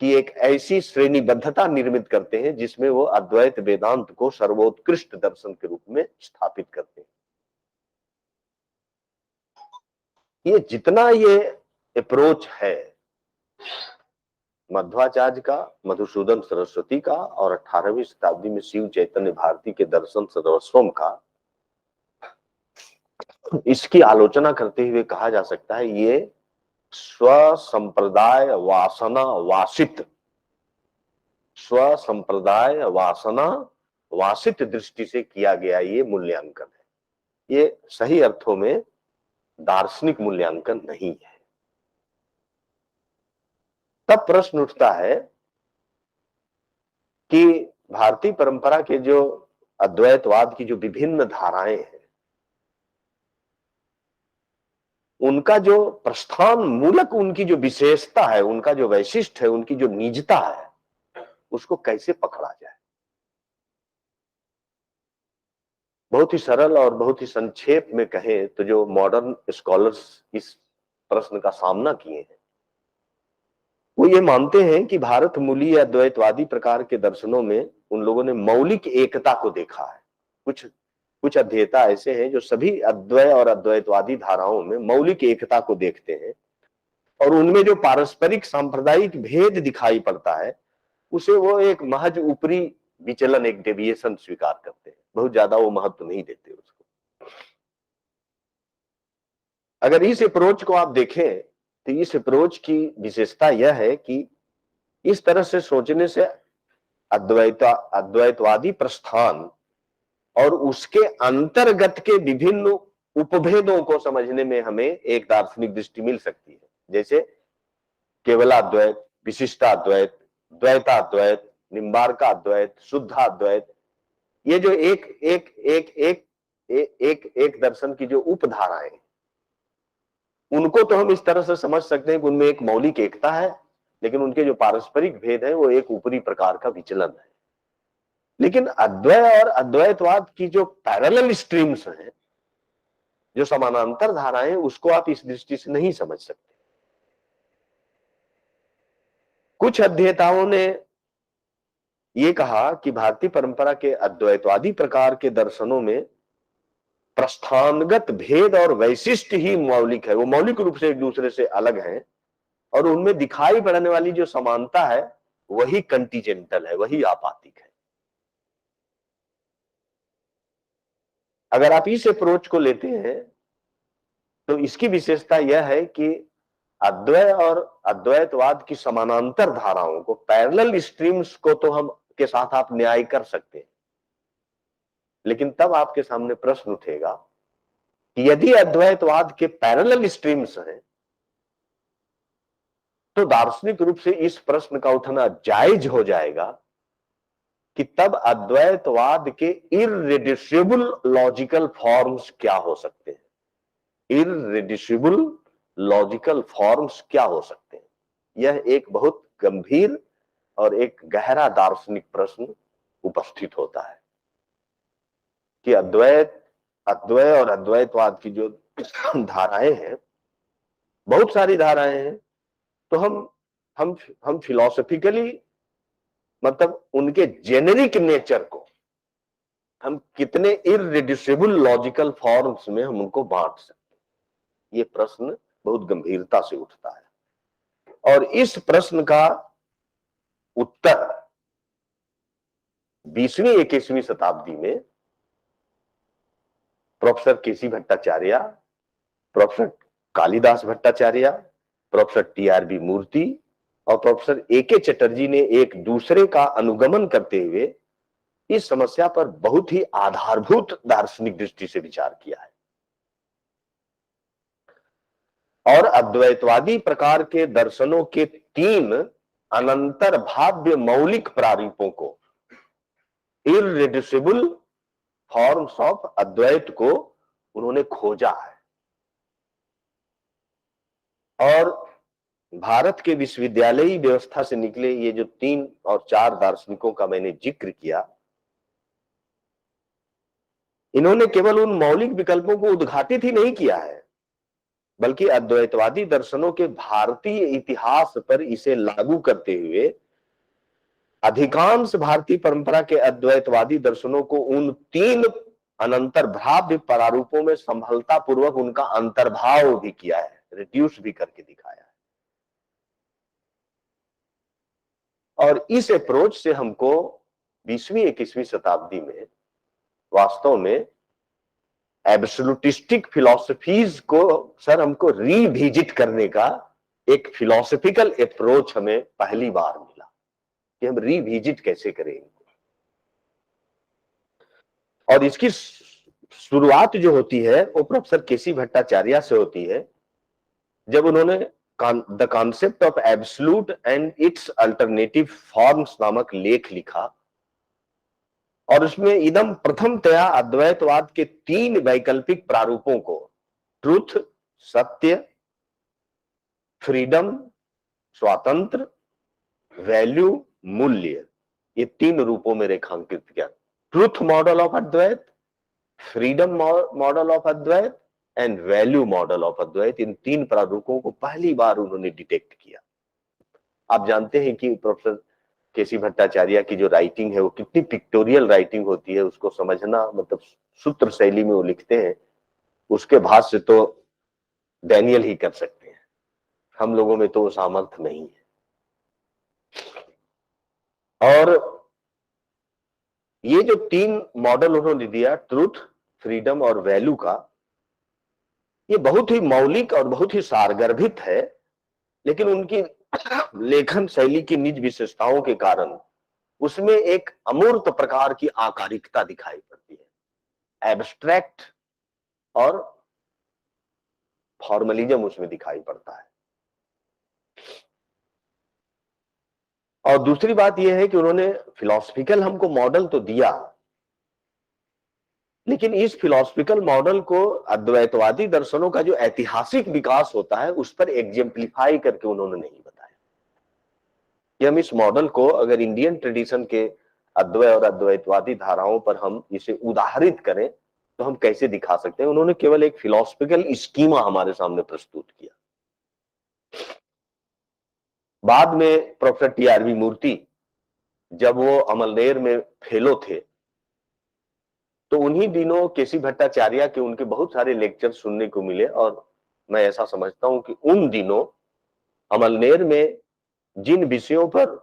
की एक ऐसी श्रेणीबद्धता निर्मित करते हैं जिसमें वो अद्वैत वेदांत को सर्वोत्कृष्ट दर्शन के रूप में स्थापित करते हैं। ये जितना ये अप्रोच है मध्वाचार्य का, मधुसूदन सरस्वती का और 18वीं शताब्दी में शिव चैतन्य भारती के दर्शन सर्वस्वम का, इसकी आलोचना करते हुए कहा जा सकता है ये स्व संप्रदाय वासना वासित दृष्टि से किया गया ये मूल्यांकन है। ये सही अर्थों में दार्शनिक मूल्यांकन नहीं है। तब प्रश्न उठता है कि भारतीय परंपरा के जो अद्वैतवाद की जो विभिन्न धाराएं हैं, उनका जो प्रस्थान मूलक, उनकी जो विशेषता है, उनका जो वैशिष्ट है, उनकी जो निजता है, उसको कैसे पकड़ा जाए। बहुत ही सरल और बहुत ही संक्षेप में कहें तो जो मॉडर्न स्कॉलर्स इस प्रश्न का सामना किए हैं, वो ये मानते हैं कि भारत मूलीय अद्वैतवादी प्रकार के दर्शनों में उन लोगों ने मौलिक एकता को देखा है। कुछ अध्येता ऐसे हैं जो सभी अद्वैत और अद्वैतवादी धाराओं में मौलिक एकता को देखते हैं, और उनमें जो पारस्परिक सांप्रदायिक भेद दिखाई पड़ता है, उसे वो एक महज ऊपरी विचलन, एक डेविएशन स्वीकार करते हैं, बहुत ज्यादा वो महत्व नहीं देते उसको। अगर इस अप्रोच को आप देखें तो इस अप्रोच की विशेषता यह है कि इस तरह से सोचने से अद्वैतवादी प्रस्थान और उसके अंतर्गत के विभिन्न उपभेदों को समझने में हमें एक दार्शनिक दृष्टि मिल सकती है। जैसे केवलाद्वैत, विशिष्टाद्वैत, द्वैताद्वैत, निम्बार्काद्वैत, शुद्धाद्वैत, ये जो एक दर्शन की जो उपधाराएं, उनको तो हम इस तरह से समझ सकते हैं कि उनमें एक मौलिक एकता है, लेकिन उनके जो पारस्परिक भेद है वो एक ऊपरी प्रकार का विचलन है। लेकिन अद्वैत और अद्वैतवाद की जो पैरेलल स्ट्रीम्स हैं, जो समानांतर धाराएं, उसको आप इस दृष्टि से नहीं समझ सकते। कुछ अध्येताओं ने ये कहा कि भारतीय परंपरा के अद्वैतवादी प्रकार के दर्शनों में प्रस्थानगत भेद और वैशिष्ट ही मौलिक है, वो मौलिक रूप से एक दूसरे से अलग हैं, और उनमें दिखाई पड़ने वाली जो समानता है वही कंटीजेंटल है, वही आपातिक है। अगर आप इस अप्रोच को लेते हैं तो इसकी विशेषता यह है कि अद्वैत और अद्वैतवाद की समानांतर धाराओं को, पैरेलल स्ट्रीम्स को तो हम के साथ आप न्याय कर सकते हैं, लेकिन तब आपके सामने प्रश्न उठेगा कि यदि अद्वैतवाद के पैरेलल स्ट्रीम्स हैं तो दार्शनिक रूप से इस प्रश्न का उठना जायज हो जाएगा कि तब अद्वैतवाद के इररिड्यूसिबल लॉजिकल फॉर्म्स क्या हो सकते हैं, इररिड्यूसिबल लॉजिकल फॉर्म्स क्या हो सकते हैं। यह एक बहुत गंभीर और एक गहरा दार्शनिक प्रश्न उपस्थित होता है कि अद्वैत और अद्वैतवाद की जो धाराएं हैं, बहुत सारी धाराएं हैं, तो हम फिलोसॉफिकली, मतलब उनके जेनेरिक नेचर को हम कितने इररिड्यूसिबल लॉजिकल फॉर्म्स में हम उनको बांट सकते हैं, ये प्रश्न बहुत गंभीरता से उठता है। और इस प्रश्न का उत्तर 20वीं 21वीं शताब्दी में professor K C Bhattacharya, professor Kalidas Bhattacharya, professor TRB Murthy और प्रोफेसर एके चटर्जी ने एक दूसरे का अनुगमन करते हुए इस समस्या पर बहुत ही आधारभूत दार्शनिक दृष्टि से विचार किया है। और अद्वैतवादी प्रकार के दर्शनों के 3 अनंतर भाव्य मौलिक प्रारूपों को, इररिड्यूसिबल फॉर्म्स ऑफ अद्वैत को उन्होंने खोजा है। और भारत के विश्वविद्यालयी व्यवस्था से निकले ये जो 3 और 4 दार्शनिकों का मैंने जिक्र किया, इन्होंने केवल उन मौलिक विकल्पों को उद्घाटित ही नहीं किया है, बल्कि अद्वैतवादी दर्शनों के भारतीय इतिहास पर इसे लागू करते हुए अधिकांश भारतीय परंपरा के अद्वैतवादी दर्शनों को उन 3 अनंतर भाव्य प्रारूपों में संभलता पूर्वक उनका अंतर्भाव भी किया है, रिड्यूस भी करके दिखाया है। और इस अप्रोच से हमको 20वीं 21वीं शताब्दी में वास्तव में एब्सोल्यूटिस्टिक फिलॉसफीज को हमको रीविजिट करने का एक फिलॉसफिकल अप्रोच हमें पहली बार मिला कि हम रीविजिट कैसे करेंगे। और इसकी शुरुआत जो होती है वो प्रोफेसर केसी भट्टाचार्य से होती है, जब उन्होंने the concept of absolute and it's alternative forms नामक लेख लिखा, और उसमें इदम प्रथमतया अद्वैतवाद के 3 वैकल्पिक प्रारूपों को, ट्रुथ सत्य, फ्रीडम स्वातंत्र, वैल्यू मूल्य, ये 3 रूपों में रेखांकित किया। Truth model of Advaita, freedom model of Advaita and value model of Advaita, इन 3 प्रारूपों को पहली बार उन्होंने डिटेक्ट किया। आप जानते हैं कि प्रोफेसर केसी भट्टाचार्य की जो राइटिंग है वो कितनी पिक्टोरियल राइटिंग होती है, उसको समझना, मतलब सूत्र शैली में वो लिखते हैं, उसके भाष्य तो डैनियल ही कर सकते हैं, हम लोगों में तो वो सामर्थ्य नहीं है। और ये जो 3 मॉडल उन्होंने दिया, ट्रूथ, फ्रीडम और वैल्यू का, ये बहुत ही मौलिक और बहुत ही सारगर्भित है, लेकिन उनकी लेखन शैली की निज विशेषताओं के कारण उसमें एक अमूर्त प्रकार की आकारिकता दिखाई पड़ती है, एब्स्ट्रैक्ट और फॉर्मलिज्म उसमें दिखाई पड़ता है। और दूसरी बात यह है कि उन्होंने फिलॉसफिकल हमको मॉडल तो दिया, लेकिन इस फिलॉसफिकल मॉडल को अद्वैतवादी दर्शनों का जो ऐतिहासिक विकास होता है उस पर एग्जेम्पलीफाई करके उन्होंने नहीं बताया कि हम इस मॉडल को अगर इंडियन ट्रेडिशन के अद्वैत और अद्वैतवादी धाराओं पर हम इसे उदाहरित करें तो हम कैसे दिखा सकते हैं। उन्होंने केवल एक फिलॉसफिकल स्कीमा हमारे सामने प्रस्तुत किया। बाद में प्रोफेसर टीआरबी मूर्ति जब वो अमलनेर में फेलो थे तो उन्हीं दिनों केसी भट्टाचार्य के उनके बहुत सारे लेक्चर सुनने को मिले, और मैं ऐसा समझता हूं कि उन दिनों अमलनेर में जिन विषयों पर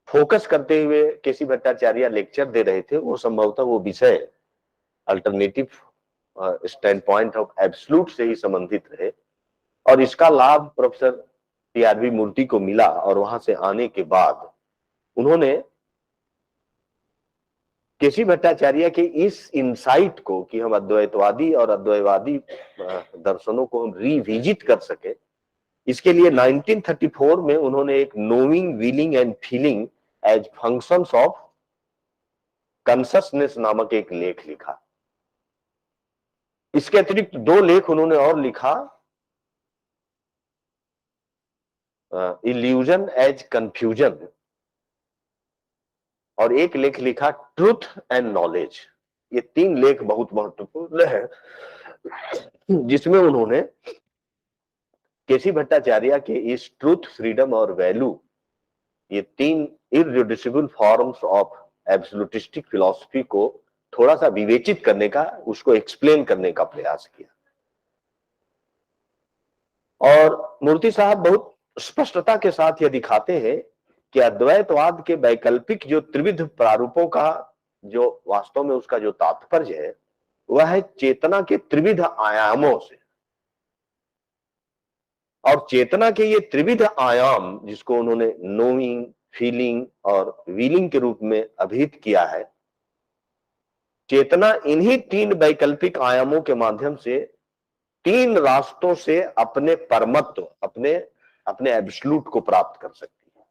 फोकस करते हुए केसी भट्टाचार्य लेक्चर दे रहे थे वो संभवतः वो विषय alternative stand point of absolute से ही संबंधित रहे, और इसका लाभ प्रोफेसर टीआरबी मूर्ति को मिला। और वहां से आने के बाद उन्होंने केसी भट्टाचार्य के इस इंसाइट को कि हम अद्वैतवादी और अद्वैतवादी दर्शनों को हम रिविजिट कर सके, इसके लिए 1934 में उन्होंने एक knowing, willing and feeling as functions of consciousness नामक एक लेख लिखा। इसके अतिरिक्त 2 लेख उन्होंने और लिखा, इल्यूजन एज कंफ्यूजन, और एक लेख लिखा ट्रूथ एंड नॉलेज। ये 3 लेख बहुत महत्वपूर्ण है जिसमें उन्होंने केसी भट्टाचार्य के इस ट्रूथ, फ्रीडम और वैल्यू, ये 3 इररिड्यूसिबल फॉर्म्स ऑफ एब्सोल्यूटिस्टिक फिलॉसफी को थोड़ा सा विवेचित करने का, उसको एक्सप्लेन करने का प्रयास किया। और मूर्ति साहब बहुत स्पष्टता के साथ यह दिखाते हैं कि अद्वैतवाद के वैकल्पिक जो त्रिविध प्रारूपों का जो वास्तव में उसका जो तात्पर्य है वह है चेतना के त्रिविध आयामों से, और चेतना के ये त्रिविध आयाम जिसको उन्होंने नोइंग, फीलिंग और विलिंग के रूप में अभिहित किया है, चेतना इन्हीं 3 वैकल्पिक आयामों के माध्यम से 3 रास्तों से अपने परमत्व, अपने एब्सोल्यूट को प्राप्त कर सकती है।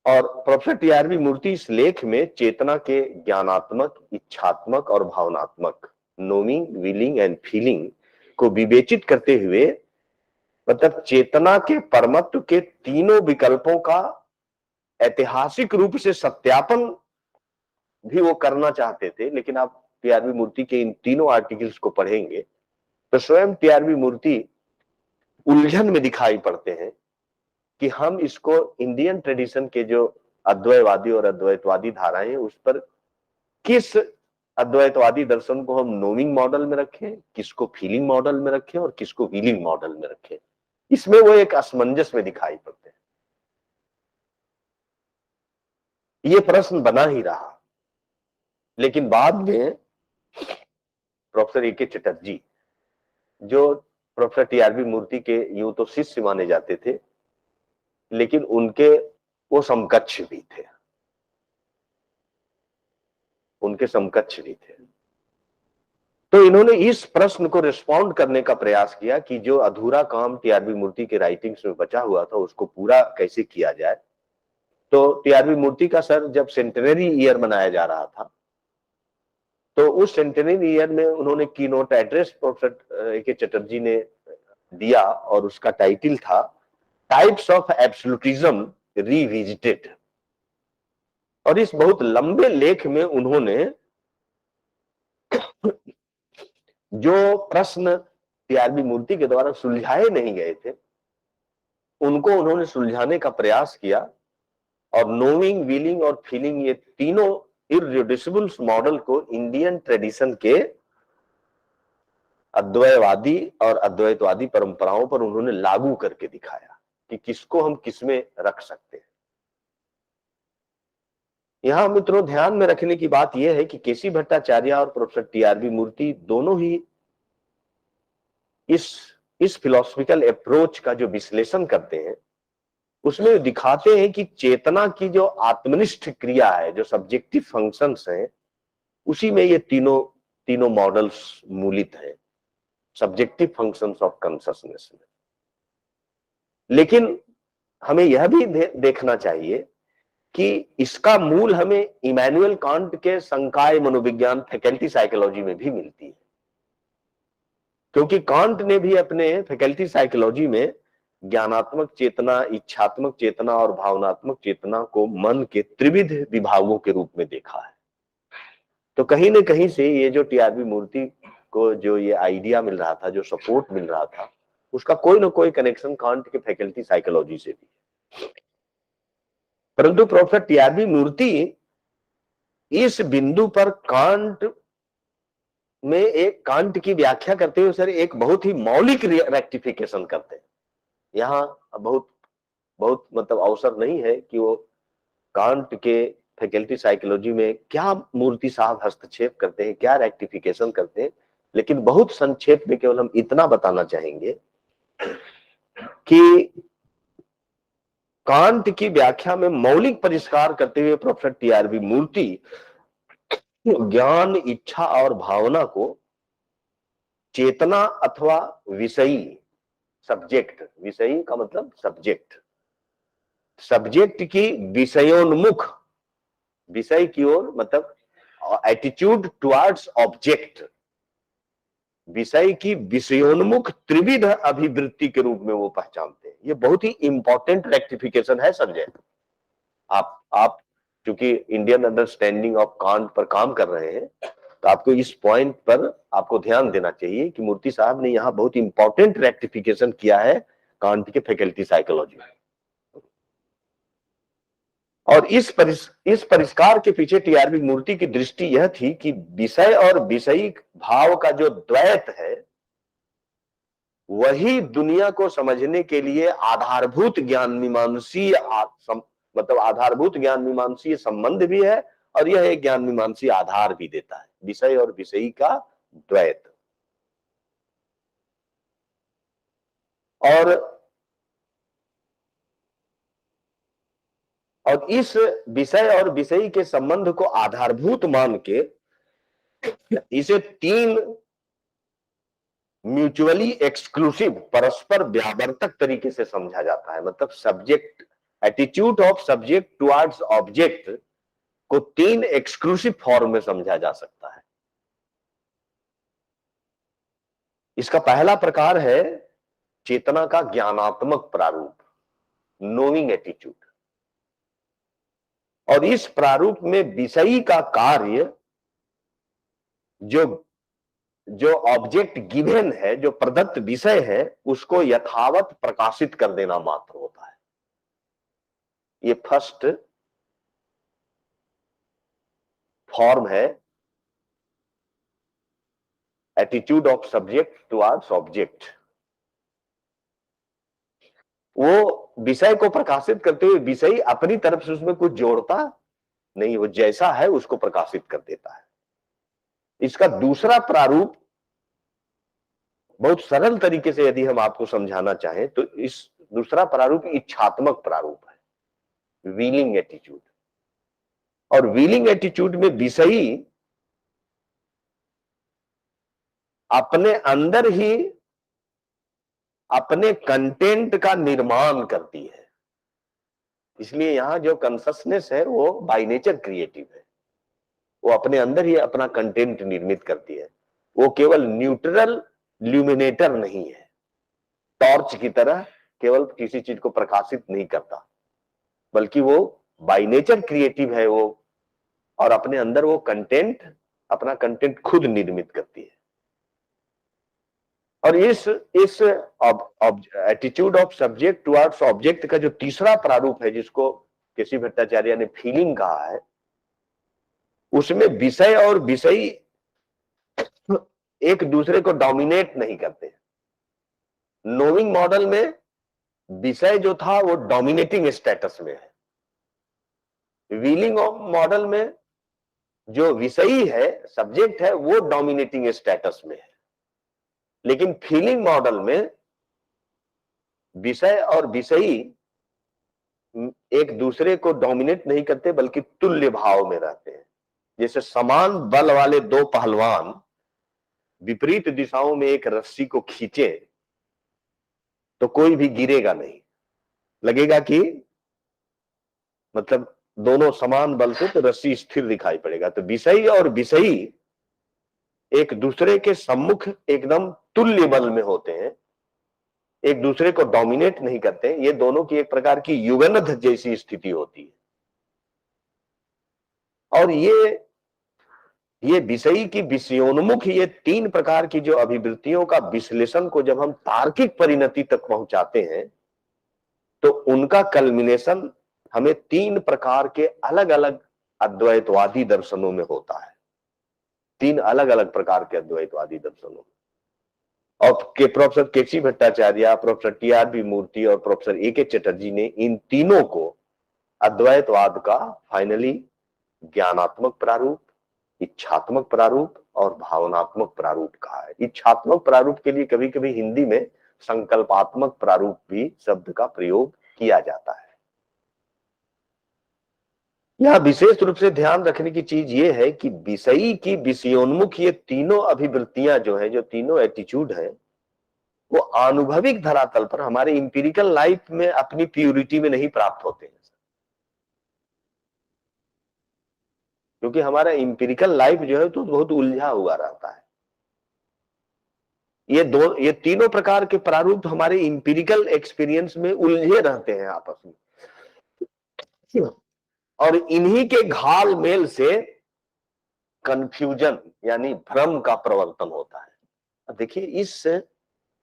और प्रोफेसर टीआरबी मूर्ति इस लेख में चेतना के ज्ञानात्मक, इच्छात्मक और भावनात्मक, नोइंग, विलिंग एंड फीलिंग को विवेचित करते हुए, मतलब चेतना के परमत्व के तीनों विकल्पों का ऐतिहासिक रूप से सत्यापन भी वो करना चाहते थे। लेकिन आप टीआरबी मूर्ति के इन तीनों आर्टिकल्स को पढ़ेंगे तो स्वयं टीआरबी मूर्ति उलझन में दिखाई पड़ते हैं कि हम इसको इंडियन ट्रेडिशन के जो अद्वैतवादी और अद्वैतवादी धाराएं उस पर किस अद्वैतवादी दर्शन को हम नोइंग मॉडल में रखें, किसको फीलिंग मॉडल में रखें और किसको विलिंग मॉडल में रखें। इसमें वो एक असमंजस में दिखाई पड़ते हैं। ये प्रश्न बना ही रहा, लेकिन बाद में प्रोफेसर ए के चटर्जी जो प्रोफेसर टीआरबी मूर्ति के यूं तो शिष्य माने जाते थे, लेकिन उनके वो समकक्ष भी थे, उनके समकक्ष भी थे। तो इन्होंने इस प्रश्न को रिस्पॉन्ड करने का प्रयास किया कि जो अधूरा काम टीआरबी मूर्ति के राइटिंग्स में बचा हुआ था उसको पूरा कैसे किया जाए। तो टीआरबी मूर्ति का सर जब सेंटेनरी ईयर मनाया जा रहा था तो उस सेंटेनरी ईयर में उन्होंने कीनोट एड्रेस प्रोफेसर ए के चटर्जी ने दिया और उसका टाइटल था टाइप्स ऑफ एब्सोल्यूटिज्म रिविजिटेड। और इस बहुत लंबे लेख में उन्होंने जो प्रश्न टीआरबी मूर्ति के द्वारा सुलझाए नहीं गए थे उनको उन्होंने सुलझाने का प्रयास किया। और नोइंग, विलिंग और फीलिंग, ये तीनों इररिड्यूसिबल मॉडल को इंडियन ट्रेडिशन के अद्वैतवादी और अद्वैतवादी परंपराओं पर उन्होंने लागू करके दिखाया कि किसको हम किसमें रख सकते हैं। यहां मित्रों ध्यान में रखने की बात यह है कि केसी भट्टाचार्य और प्रोफेसर टीआरबी मूर्ति दोनों ही इस फिलोसफिकल अप्रोच का जो विश्लेषण करते हैं उसमें दिखाते हैं कि चेतना की जो आत्मनिष्ठ क्रिया है, जो सब्जेक्टिव फंक्शंस हैं, उसी में ये तीनों मॉडल्स मूलित हैं, सब्जेक्टिव फंक्शंस ऑफ कॉन्शसनेस में। लेकिन हमें यह भी देखना चाहिए कि इसका मूल हमें इमैनुअल कांट के संकाय मनोविज्ञान फैकल्टी साइकोलॉजी में भी मिलती है, क्योंकि कांट ने भी अपने फैकल्टी साइकोलॉजी में ज्ञानात्मक चेतना, इच्छात्मक चेतना और भावनात्मक चेतना को मन के त्रिविध विभागों के रूप में देखा है। तो कहीं न कहीं से ये जो टीआरबी मूर्ति को जो ये आइडिया मिल रहा था, जो सपोर्ट मिल रहा था, उसका कोई ना कोई कनेक्शन कांट के फैकल्टी साइकोलॉजी से भी। परंतु प्रोफेसर टीआरबी मूर्ति इस बिंदु पर कांट में एक कांट की व्याख्या करते हुए सर एक बहुत ही मौलिक रेक्टिफिकेशन करते हैं। यहाँ बहुत मतलब अवसर नहीं है कि वो कांट के फैकल्टी साइकोलॉजी में क्या मूर्ति साहब हस्तक्षेप करते हैं, क्या रेक्टिफिकेशन करते हैं, लेकिन बहुत संक्षेप में केवल हम इतना बताना चाहेंगे कि कांट की व्याख्या में मौलिक परिष्कार करते हुए प्रोफेसर टीआरबी मूर्ति ज्ञान, इच्छा और भावना को चेतना अथवा विषयी, सब्जेक्ट, विषयी का मतलब सब्जेक्ट की विषयोन्मुख, विषय की ओर मतलब एटीट्यूड टुवर्ड्स ऑब्जेक्ट, विषय की विषयोन्मुख त्रिविध अभिवृत्ति के रूप में वो पहचानते हैं। ये बहुत ही इंपॉर्टेंट रेक्टिफिकेशन है संजय। आप क्योंकि इंडियन अंडरस्टैंडिंग ऑफ कांट पर काम कर रहे हैं तो आपको इस पॉइंट पर आपको ध्यान देना चाहिए कि मूर्ति साहब ने यहाँ बहुत इंपॉर्टेंट रेक्टिफिकेशन किया है कांट के फैकल्टी साइकोलॉजी में। और इस परिष्कार के पीछे टीआरबी मूर्ति की दृष्टि यह थी कि विषय और विषयी भाव का जो द्वैत है वही दुनिया को समझने के लिए आधारभूत ज्ञान मीमांसीय मतलब आधारभूत ज्ञान मीमांसीय संबंध भी है और यह एक ज्ञान मीमांसीय आधार भी देता है, विषय और विषयी का द्वैत। और इस विषय और विषयी के संबंध को आधारभूत मान के इसे तीन म्यूचुअली एक्सक्लूसिव, परस्पर व्यावर्तक तरीके से समझा जाता है। मतलब subject, attitude of subject towards object को तीन एक्सक्लूसिव फॉर्म में समझा जा सकता है। इसका पहला प्रकार है चेतना का ज्ञानात्मक प्रारूप, नोइंग एटीट्यूड। और इस प्रारूप में विषयी का कार्य जो ऑब्जेक्ट गिवन है, जो प्रदत्त विषय है, उसको यथावत प्रकाशित कर देना मात्र होता है। ये फर्स्ट फॉर्म है attitude of subject towards object. वो विषय को प्रकाशित करते हुए विषय अपनी तरफ से उसमें कुछ जोड़ता नहीं, वो जैसा है उसको प्रकाशित कर देता है। इसका दूसरा प्रारूप बहुत सरल तरीके से यदि हम आपको समझाना चाहें तो इस दूसरा प्रारूप इच्छात्मक प्रारूप है, विलिंग एटीट्यूड। और विलिंग एटीट्यूड में विषयी अपने अंदर ही अपने कंटेंट का निर्माण करती है। इसलिए यहां जो कॉन्शसनेस है वो बाय नेचर क्रिएटिव है, वो अपने अंदर ही अपना कंटेंट निर्मित करती है। वो केवल न्यूट्रल ल्यूमिनेटर नहीं है, टॉर्च की तरह केवल किसी चीज को प्रकाशित नहीं करता, बल्कि वो बाय नेचर क्रिएटिव है वो, और अपने अंदर वो कंटेंट, अपना कंटेंट खुद निर्मित करती है। और इस attitude of subject towards object का जो तीसरा प्रारूप है, जिसको केसी भट्टाचार्य ने फीलिंग कहा है, उसमें विषय और विषयी एक दूसरे को डोमिनेट नहीं करते। नोइंग मॉडल में विषय जो था वो डोमिनेटिंग स्टेटस में है, विलिंग मॉडल में जो विषयी है, सब्जेक्ट है, वो डोमिनेटिंग स्टेटस में है। लेकिन फीलिंग मॉडल में विषय और विषयी एक दूसरे को डोमिनेट नहीं करते, बल्कि तुल्य भाव में रहते हैं। जैसे समान बल वाले दो पहलवान विपरीत दिशाओं में एक रस्सी को खींचे तो कोई भी गिरेगा नहीं, लगेगा कि मतलब दोनों समान बल से, तो रस्सी स्थिर दिखाई पड़ेगा। तो विषयी और विषयी एक दूसरे के सम्मुख एकदम तुल्य बल में होते हैं, एक दूसरे को डोमिनेट नहीं करते। ये दोनों की एक प्रकार की युगनध जैसी स्थिति होती है। और ये विषयी की विषयोन्मुख, ये तीन प्रकार की जो अभिवृत्तियों का विश्लेषण को जब हम तार्किक परिणति तक पहुंचाते हैं, तो उनका कल्मिनेशन हमें तीन प्रकार के अलग अलग अद्वैतवादी दर्शनों में होता है। तीन अलग अलग प्रकार के अद्वैतवादी दर्शनों में। और प्रोफेसर केसी भट्टाचार्य, प्रोफेसर टी.आर.बी. मूर्ति और प्रोफेसर ए.के. चटर्जी ने इन तीनों को अद्वैतवाद का फाइनली ज्ञानात्मक प्रारूप, इच्छात्मक प्रारूप और भावनात्मक प्रारूप कहा है। इच्छात्मक प्रारूप के लिए कभी कभी हिंदी में संकल्पात्मक प्रारूप भी शब्द का प्रयोग किया जाता है। यहाँ विशेष रूप से ध्यान रखने की चीज ये है कि विषयी की विषयोन्मुख ये तीनों अभिवृत्तियां जो है, जो तीनों एटीट्यूड है, वो आनुभविक धरातल पर हमारे इंपीरिकल लाइफ में अपनी प्यूरिटी में नहीं प्राप्त होते हैं, क्योंकि हमारा इंपीरिकल लाइफ जो है तो बहुत उलझा हुआ रहता है। ये तीनों प्रकार के प्रारूप हमारे इंपीरिकल एक्सपीरियंस में उलझे रहते हैं आपस में, और इन्हीं के घाल मेल से कंफ्यूजन यानी भ्रम का प्रवर्तन होता है। अब देखिए, इस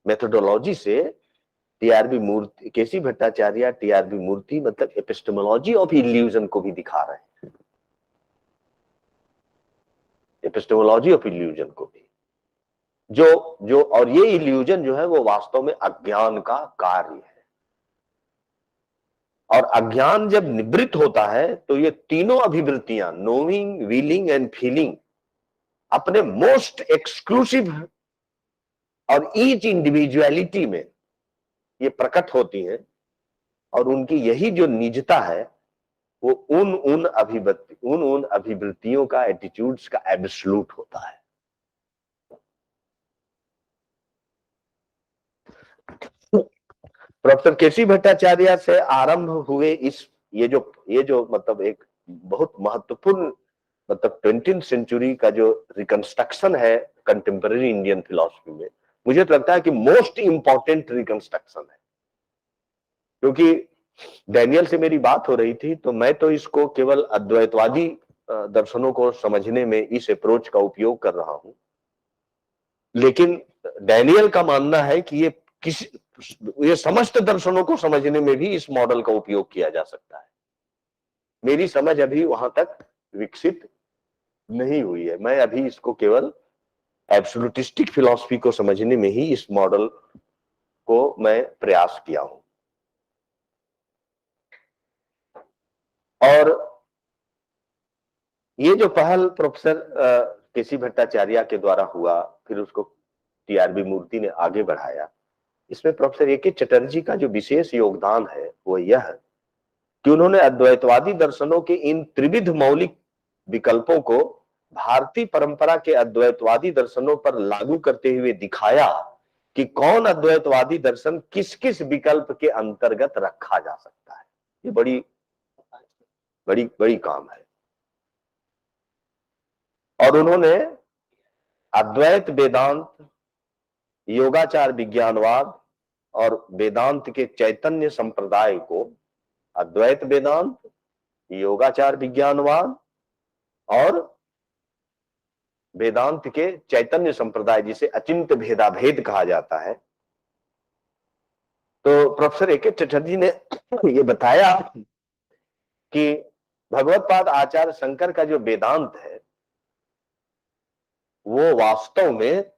मेथोडोलॉजी से टी.आर.बी. मूर्ति, केसी भट्टाचार्य टी.आर.बी. मूर्ति मतलब एपिस्टेमोलॉजी ऑफ इल्यूजन को भी दिखा रहे हैं, एपिस्टेमोलॉजी ऑफ इल्यूजन को भी, जो और ये इल्यूजन जो है वो वास्तव में अज्ञान का कार्य है। और अज्ञान जब निवृत्त होता है तो ये तीनों अभिवृत्तियां, नोइंग, विलिंग एंड फीलिंग, अपने मोस्ट एक्सक्लूसिव और ईच इंडिविजुअलिटी में ये प्रकट होती हैं। और उनकी यही जो निजता है वो उन अभिवृत्तियों का, एटीट्यूड्स का एब्सोल्यूट होता है। प्रोफेसर केसी भट्टाचार्य से आरंभ हुए ये जो मतलब एक बहुत महत्वपूर्ण, मतलब 20th सेंचुरी का जो रिकंस्ट्रक्शन है कंटेम्पररी इंडियन फिलॉसफी में, मुझे तो लगता है कि मोस्ट इंपॉर्टेंट रिकंस्ट्रक्शन है। क्योंकि डैनियल से मेरी बात हो रही थी तो मैं तो इसको केवल अद्वैतवादी दर्शनों को समझने में इस अप्रोच का उपयोग कर रहा हूं, लेकिन डैनियल का मानना है कि ये समस्त दर्शनों को समझने में भी इस मॉडल का उपयोग किया जा सकता है। मेरी समझ अभी वहां तक विकसित नहीं हुई है। मैं अभी इसको केवल एब्सोल्यूटिस्टिक फिलॉसफी को समझने में ही इस मॉडल को मैं प्रयास किया हूं। और ये जो पहल प्रोफेसर केसी भट्टाचार्य के द्वारा हुआ, फिर उसको टी.आर.बी. मूर्ति ने आगे बढ़ाया, इसमें प्रोफेसर ए.के. चटर्जी का जो विशेष योगदान है वो यह है कि उन्होंने अद्वैतवादी दर्शनों के इन त्रिविध मौलिक विकल्पों को भारतीय परंपरा के अद्वैतवादी दर्शनों पर लागू करते हुए दिखाया कि कौन अद्वैतवादी दर्शन किस किस विकल्प के अंतर्गत रखा जा सकता है। ये बड़ी बड़ी बड़ी काम है। और उन्होंने अद्वैत वेदांत, योगाचार विज्ञानवाद और वेदांत के चैतन्य संप्रदाय को अद्वैत वेदांत, योगाचार विज्ञानवाद और वेदांत के चैतन्य संप्रदाय, जिसे अचिंत्य भेदाभेद कहा जाता है। तो प्रोफेसर ए.के. चटर्जी ने ये बताया कि भगवत्पाद आचार्य शंकर का जो वेदांत है वो वास्तव में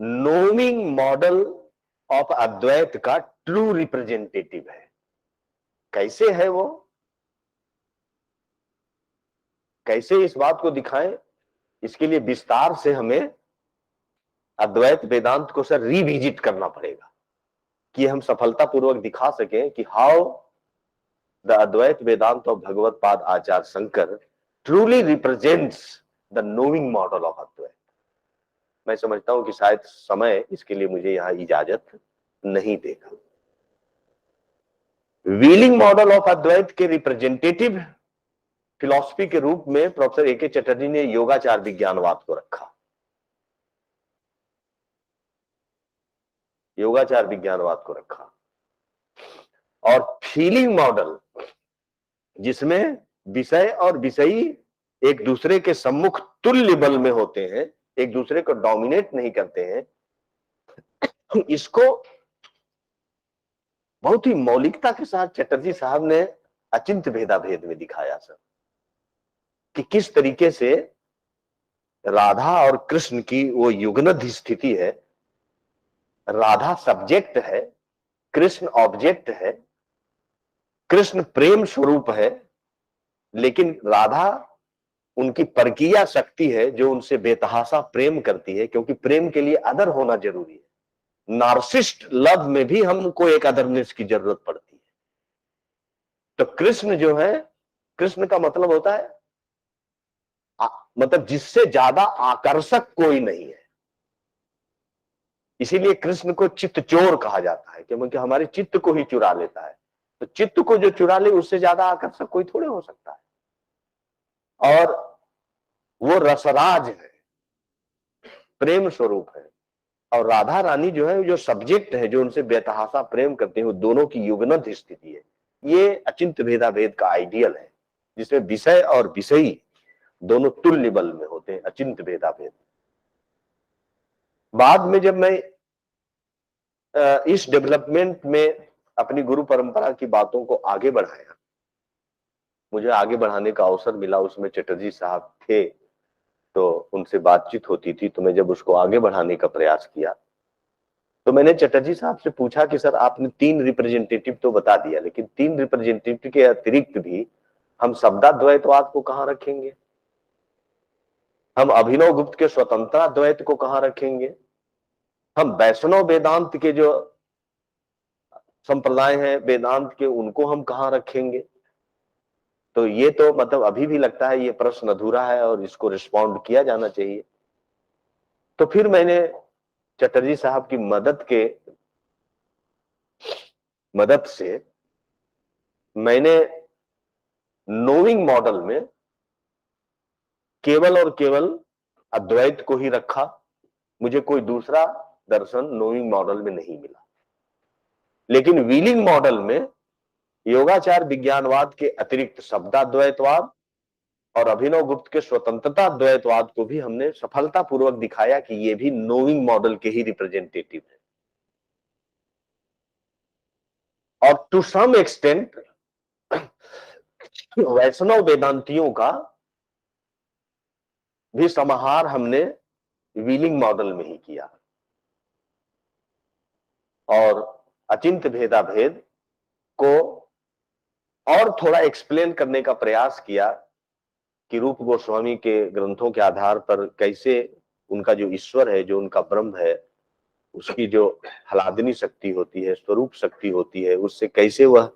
नोइंग मॉडल ऑफ अद्वैत का ट्रू रिप्रेजेंटेटिव है। कैसे है वो, कैसे इस बात को दिखाएं, इसके लिए विस्तार से हमें अद्वैत वेदांत को सर रिविजिट करना पड़ेगा कि हम सफलतापूर्वक दिखा सकें कि how the Advaita Vedanta of Bhagavatpada Acharya Shankara truly represents the knowing model of Advaita. मैं समझता हूं कि शायद समय इसके लिए मुझे यहां इजाजत नहीं देगा। व्हीलिंग मॉडल ऑफ अद्वैत के रिप्रेजेंटेटिव फिलॉसफी के रूप में प्रोफेसर ए.के. चटर्जी ने योगाचार विज्ञानवाद को रखा। योगाचार विज्ञानवाद को रखा। और फीलिंग मॉडल, जिसमें विषय और विषयी एक दूसरे के सम्मुख तुल्य बल में होते हैं, एक दूसरे को डोमिनेट नहीं करते हैं, इसको बहुत ही मौलिकता के साथ चटर्जी साहब ने अचिंत्य भेदाभेद में दिखाया सर, कि किस तरीके से राधा और कृष्ण की वो युगनध स्थिति है। राधा सब्जेक्ट है, कृष्ण ऑब्जेक्ट है। कृष्ण प्रेम स्वरूप है, लेकिन राधा उनकी परकीय शक्ति है जो उनसे बेतहासा प्रेम करती है, क्योंकि प्रेम के लिए अदर होना जरूरी है। नार्सिस्ट लव में भी हमको एक अदरनेस की जरूरत पड़ती है। तो कृष्ण जो है, कृष्ण का मतलब होता है मतलब जिससे ज्यादा आकर्षक कोई नहीं है। इसीलिए कृष्ण को चित्त चोर कहा जाता है, क्योंकि हमारे चित्त को ही चुरा लेता है। तो चित्त को जो चुरा ले उससे ज्यादा आकर्षक कोई थोड़े हो सकता है। और वो रसराज है, प्रेम स्वरूप है। और राधा रानी जो है, जो सब्जेक्ट है, जो उनसे बेतहासा प्रेम करते हैं, वो दोनों की युगनध स्थिति है। ये अचिंत्य भेदाभेद का आइडियल है, जिसमें विषय और विषयी दोनों तुल्य बल में होते हैं। अचिंत्य भेदाभेद। बाद में जब मैं इस डेवलपमेंट में अपनी गुरु परंपरा की बातों को आगे बढ़ाया, मुझे आगे बढ़ाने का अवसर मिला। उसमें चटर्जी साहब थे, तो उनसे बातचीत होती थी। तो मैं जब उसको आगे बढ़ाने का प्रयास किया, तो मैंने चटर्जी साहब से पूछा कि सर आपने 3 रिप्रेजेंटेटिव तो बता दिया, लेकिन 3 रिप्रेजेंटेटिव के अतिरिक्त भी हम शब्दाद्वैतवाद को कहाँ रखेंगे? हम अभिनव गुप्त के स्वतंत्राद्वैत को कहाँ रखेंगे? हम वैष्णव वेदांत के जो संप्रदाय हैं वेदांत के, उनको हम कहाँ रखेंगे? तो ये तो मतलब अभी भी लगता है ये प्रश्न अधूरा है और इसको रिस्पॉन्ड किया जाना चाहिए। तो फिर मैंने चटर्जी साहब की मदद से मैंने नोइंग मॉडल में केवल और केवल अद्वैत को ही रखा। मुझे कोई दूसरा दर्शन नोइंग मॉडल में नहीं मिला। लेकिन व्हीलिंग मॉडल में योगाचार विज्ञानवाद के अतिरिक्त शब्दाद्वैतवाद और अभिनव गुप्त के स्वतंत्रता द्वैतवाद को भी हमने सफलतापूर्वक दिखाया कि ये भी नोइंग मॉडल के ही रिप्रेजेंटेटिव है। और टू सम एक्सटेंट वैष्णव वेदांतियों का भी समाहार हमने व्हीलिंग मॉडल में ही किया। और अचिंत्य भेदाभेद को और थोड़ा एक्सप्लेन करने का प्रयास किया कि रूप गोस्वामी के ग्रंथों के आधार पर कैसे उनका जो ईश्वर है, जो उनका ब्रह्म है, उसकी जो हलादनी शक्ति होती है, स्वरूप शक्ति होती है, उससे कैसे वह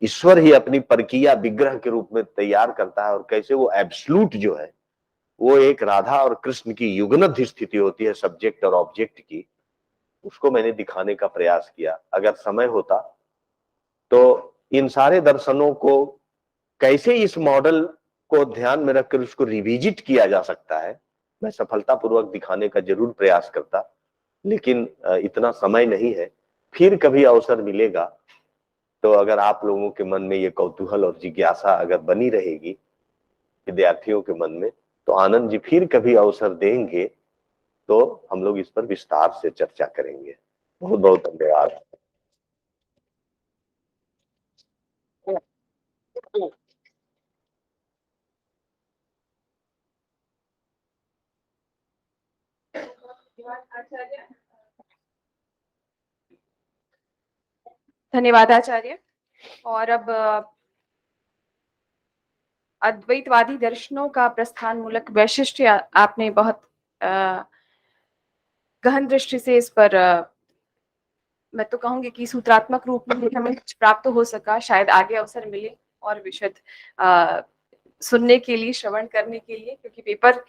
ईश्वर ही अपनी परकीया विग्रह के रूप में तैयार करता है और कैसे वो एब्सलूट जो है वो एक राधा और कृष्ण की युगनध स्थिति होती है सब्जेक्ट और ऑब्जेक्ट की, उसको मैंने दिखाने का प्रयास किया। अगर समय होता तो इन सारे दर्शनों को कैसे इस मॉडल को ध्यान में रखकर उसको रिविजिट किया जा सकता है, मैं सफलतापूर्वक दिखाने का जरूर प्रयास करता, लेकिन इतना समय नहीं है। फिर कभी अवसर मिलेगा तो अगर आप लोगों के मन में ये कौतूहल और जिज्ञासा अगर बनी रहेगी विद्यार्थियों के मन में, तो आनंद जी फिर कभी अवसर देंगे तो हम लोग इस पर विस्तार से चर्चा करेंगे। बहुत बहुत धन्यवाद। धन्यवाद आचार्य। और अब अद्वैतवादी दर्शनों का प्रस्थान मूलक वैशिष्ट्य आपने बहुत गहन दृष्टि से इस पर मैं तो कहूंगी कि सूत्रात्मक रूप में हमें प्राप्त हो सका। शायद आगे अवसर मिले और विशद सुनने के लिए, श्रवण करने के लिए, क्योंकि पेपर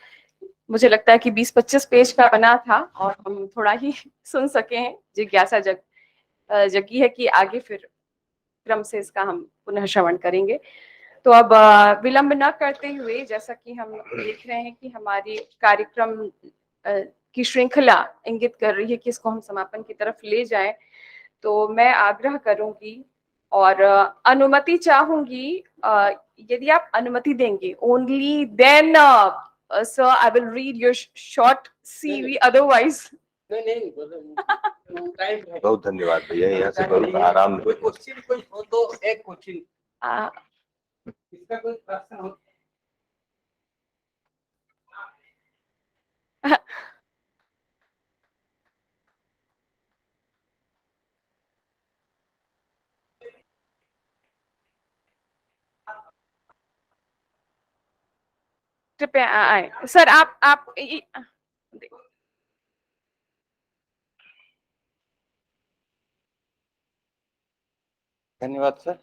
मुझे लगता है कि 20-25 पेज का बना था और हम थोड़ा ही सुन सके हैं। जिज्ञासा जगी है कि आगे फिर क्रम से इसका हम पुनः श्रवण करेंगे। तो अब विलंब न करते हुए, जैसा कि हम देख रहे हैं कि हमारी कार्यक्रम की श्रृंखला इंगित कर रही है कि इसको हम समापन की तरफ ले जाएं, तो मैं आग्रह करूंगी और अनुमति चाहूंगी, यदि आप अनुमति देंगे, only then sir I will read your short CV, otherwise नहीं बहुत धन्यवाद भैया, यहाँ से बहुत आराम में। क्वेश्चन कोई हो तो एक क्वेश्चन, इसका कोई प्रश्न हो। कृपया आए सर। आप धन्यवाद सर।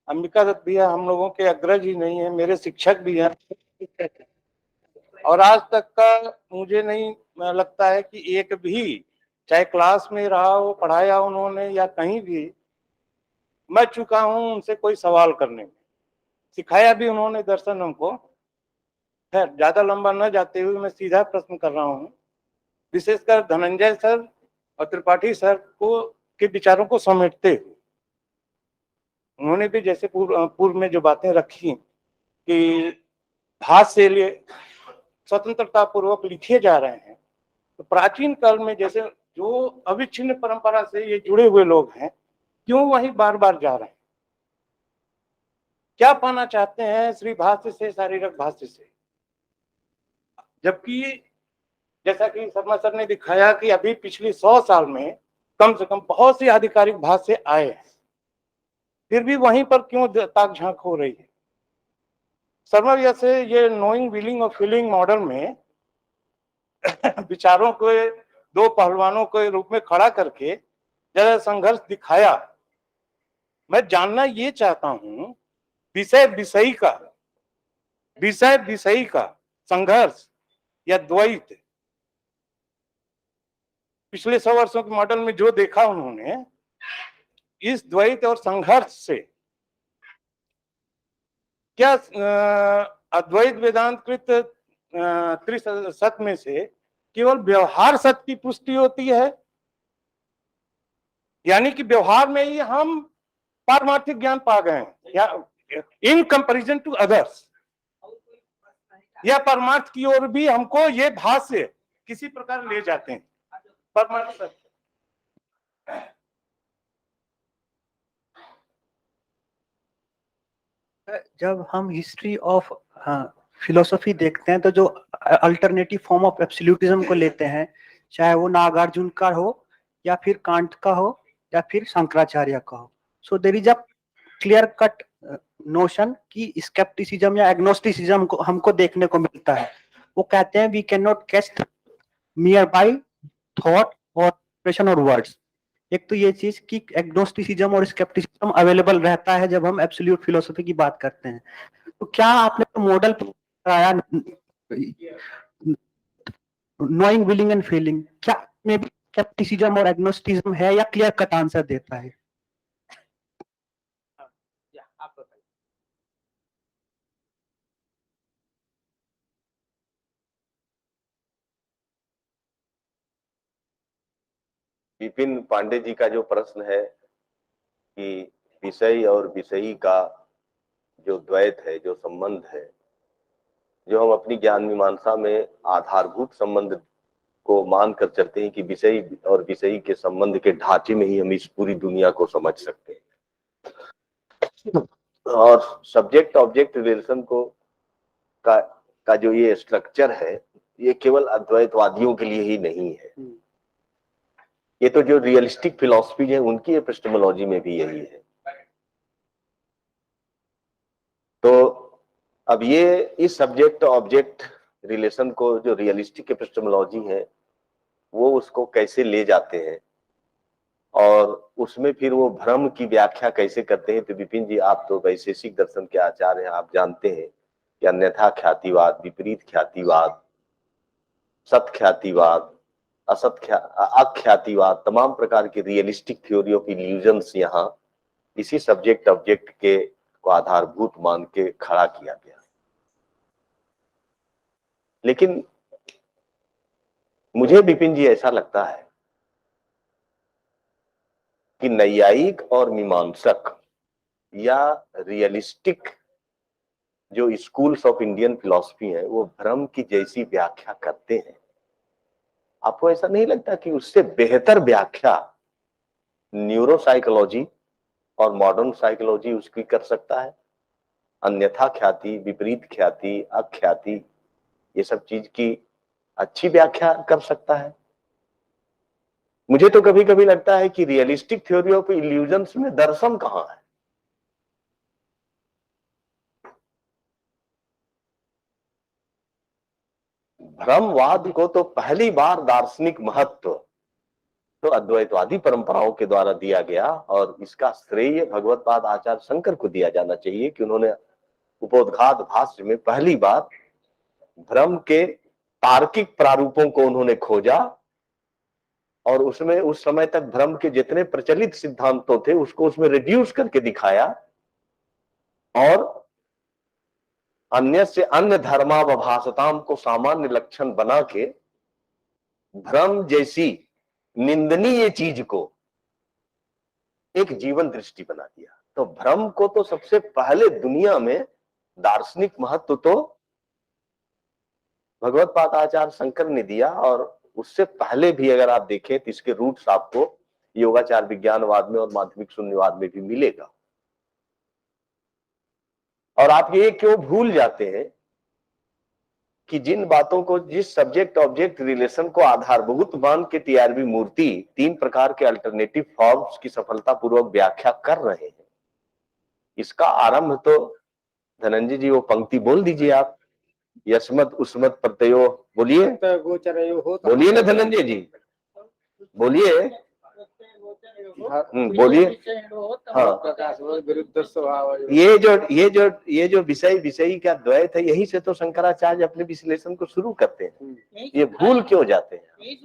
अंबिका दत्त भैया हम लोगों के अग्रज ही नहीं है, मेरे शिक्षक भी हैं, और आज तक का मुझे नहीं लगता है कि एक भी, चाहे क्लास में रहा हो, पढ़ाया उन्होंने या कहीं भी, मैं चुका हूं उनसे कोई सवाल करने में। सिखाया भी उन्होंने दर्शन हमको। खैर ज्यादा लंबा न जाते हुए मैं सीधा प्रश्न कर रहा हूँ, विशेषकर धनंजय सर और त्रिपाठी सर को के विचारों को समेटते हुए। उन्होंने भी जैसे पूर्व में जो बातें रखी कि भाष से लिए स्वतंत्रता पूर्वक लिखे जा रहे हैं, तो प्राचीन काल में जैसे जो अविच्छिन्न परंपरा से ये जुड़े हुए लोग हैं, क्यों वही बार बार जा रहे हैं? क्या पाना चाहते हैं श्री भाष्य से, शारीरक भाष्य से? जबकि जैसा कि शर्मा सर ने दिखाया कि अभी पिछले 100 साल में कम से कम बहुत सी आधिकारिक भाष्य आए हैं, फिर भी वहीं पर क्यों ताक झांक हो रही है? शर्मा भैया से ये नोइंग, विलिंग और फीलिंग मॉडल में विचारों को दो पहलवानों के रूप में खड़ा करके जरा संघर्ष दिखाया। मैं जानना ये चाहता हूं, विषय विषयी का संघर्ष या द्वैत, पिछले 100 वर्षों के मॉडल में जो देखा उन्होंने, इस द्वैत और संघर्ष से क्या अद्वैत वेदांत कृत त्रिसत में से केवल व्यवहार सत्य की पुष्टि होती है, यानी कि व्यवहार में ही हम पारमार्थिक ज्ञान पा गए हैं, या इन कंपैरिजन टू अदर्स, या परमार्थ की ओर भी हमको ये भाष्य किसी प्रकार ले जाते हैं? परमार्थ सत्य जब हम हिस्ट्री ऑफ फिलोसफी देखते हैं तो जो अल्टरनेटिव फॉर्म ऑफ एब्सोल्यूटिज्म को लेते हैं, चाहे वो नागार्जुन का हो या फिर कांट का हो या फिर शंकराचार्य का हो, so there is a clear cut notion कि स्केप्टिसिज्म या एग्नोस्टिसिज्म को हमको देखने को मिलता है। वो कहते हैं we can not cast mere by thought और एक्सप्रेशन और वर्ड्स, एक तो ये चीज कि एग्नोस्टिसिज्म और स्केप्टिसिज्म अवेलेबल रहता है जब हम एब्सोल्यूट फिलोसफी की बात करते हैं। तो क्या आपने मॉडल बताया नोइंग, विलिंग एंड फीलिंग, क्या में भी स्केप्टिसिज्म और एग्नोस्टिसिज्म है या क्लियर कट आंसर देता है? आप बताइए। विपिन पांडे जी का जो प्रश्न है कि विषय और विषयी का जो द्वैत है, जो संबंध है, जो हम अपनी ज्ञान मीमांसा में आधारभूत संबंध को मानकर चलते हैं कि विषय और विषयी के संबंध के ढांचे में ही हम इस पूरी दुनिया को समझ सकते हैं। और सब्जेक्ट ऑब्जेक्ट रिलेशन को का जो ये स्ट्रक्चर है, ये केवल अद्वैतवादियों के लिए ही नहीं है। ये तो जो रियलिस्टिक फिलॉसफी है उनकी एपिस्टेमोलॉजी में भी यही है। तो अब ये इस सब्जेक्ट ऑब्जेक्ट रिलेशन को जो रियलिस्टिक एपिस्टेमोलॉजी है वो उसको कैसे ले जाते हैं और उसमें फिर वो भ्रम की व्याख्या कैसे करते हैं। तो विपिन जी, आप तो वैशेषिक दर्शन के आचार्य हैं, आप जानते हैं कि अन्यथा ख्यातिवाद, विपरीत ख्यातिवाद, सत ख्यातिवाद, अख्यातिवाद, तमाम प्रकार की रियलिस्टिक थ्योरी ऑफ इल्यूजन्स यहाँ इसी सब्जेक्ट ऑब्जेक्ट के को आधारभूत मान के खड़ा किया गया। लेकिन मुझे विपिन जी ऐसा लगता है कि नैयायिक और मीमांसक या रियलिस्टिक जो स्कूल्स ऑफ इंडियन फिलॉसफी है वो भ्रम की जैसी व्याख्या करते हैं। आपको ऐसा नहीं लगता कि उससे बेहतर व्याख्या न्यूरोसाइकोलॉजी और मॉडर्न साइकोलॉजी उसकी कर सकता है? अन्यथा ख्याति, विपरीत ख्याति, अख्याति, ये सब चीज की अच्छी व्याख्या कर सकता है। मुझे तो कभी कभी लगता है कि रियलिस्टिक थ्योरी ऑफ इल्यूजन्स में दर्शन कहां है? भ्रमवाद को तो पहली बार दार्शनिक महत्व तो अद्वैतवादी परंपराओं के द्वारा दिया गया और इसका श्रेय भगवतपाद आचार्य शंकर को दिया जाना चाहिए कि उन्होंने उपोद्घात भाष्य में पहली बार भ्रम के तार्किक प्रारूपों को उन्होंने खोजा और उसमें उस समय तक भ्रम के जितने प्रचलित सिद्धांतों थे उसको उसमें रिड्यूस करके दिखाया और अन्य से अन्य धर्मावभासताम को सामान्य लक्षण बना के भ्रम जैसी निंदनीय चीज को एक जीवन दृष्टि बना दिया। तो भ्रम को तो सबसे पहले दुनिया में दार्शनिक महत्व तो भगवतपाद आचार्य शंकर ने दिया और उससे पहले भी अगर आप देखें तो इसके रूट्स आपको योगाचार विज्ञानवाद में और माध्यमिक शून्यवाद में भी मिलेगा। और आप ये क्यों भूल जाते हैं कि जिन बातों को, जिस सब्जेक्ट ऑब्जेक्ट रिलेशन को आधारभूत मान के टीआरबी मूर्ति तीन प्रकार के अल्टरनेटिव फॉर्म्स की सफलतापूर्वक व्याख्या कर रहे हैं, इसका आरंभ तो धनंजय जी वो पंक्ति बोल दीजिए आप, यस्मत उस्मत प्रत्ययो, बोलिए बोलिए ना धनंजय जी, बोलिए बोलिए। हाँ, ये जो विषयी का द्वैत है, यही से तो शंकराचार्य अपने विश्लेषण को शुरू करते हैं। ये भूल क्यों जाते हैं?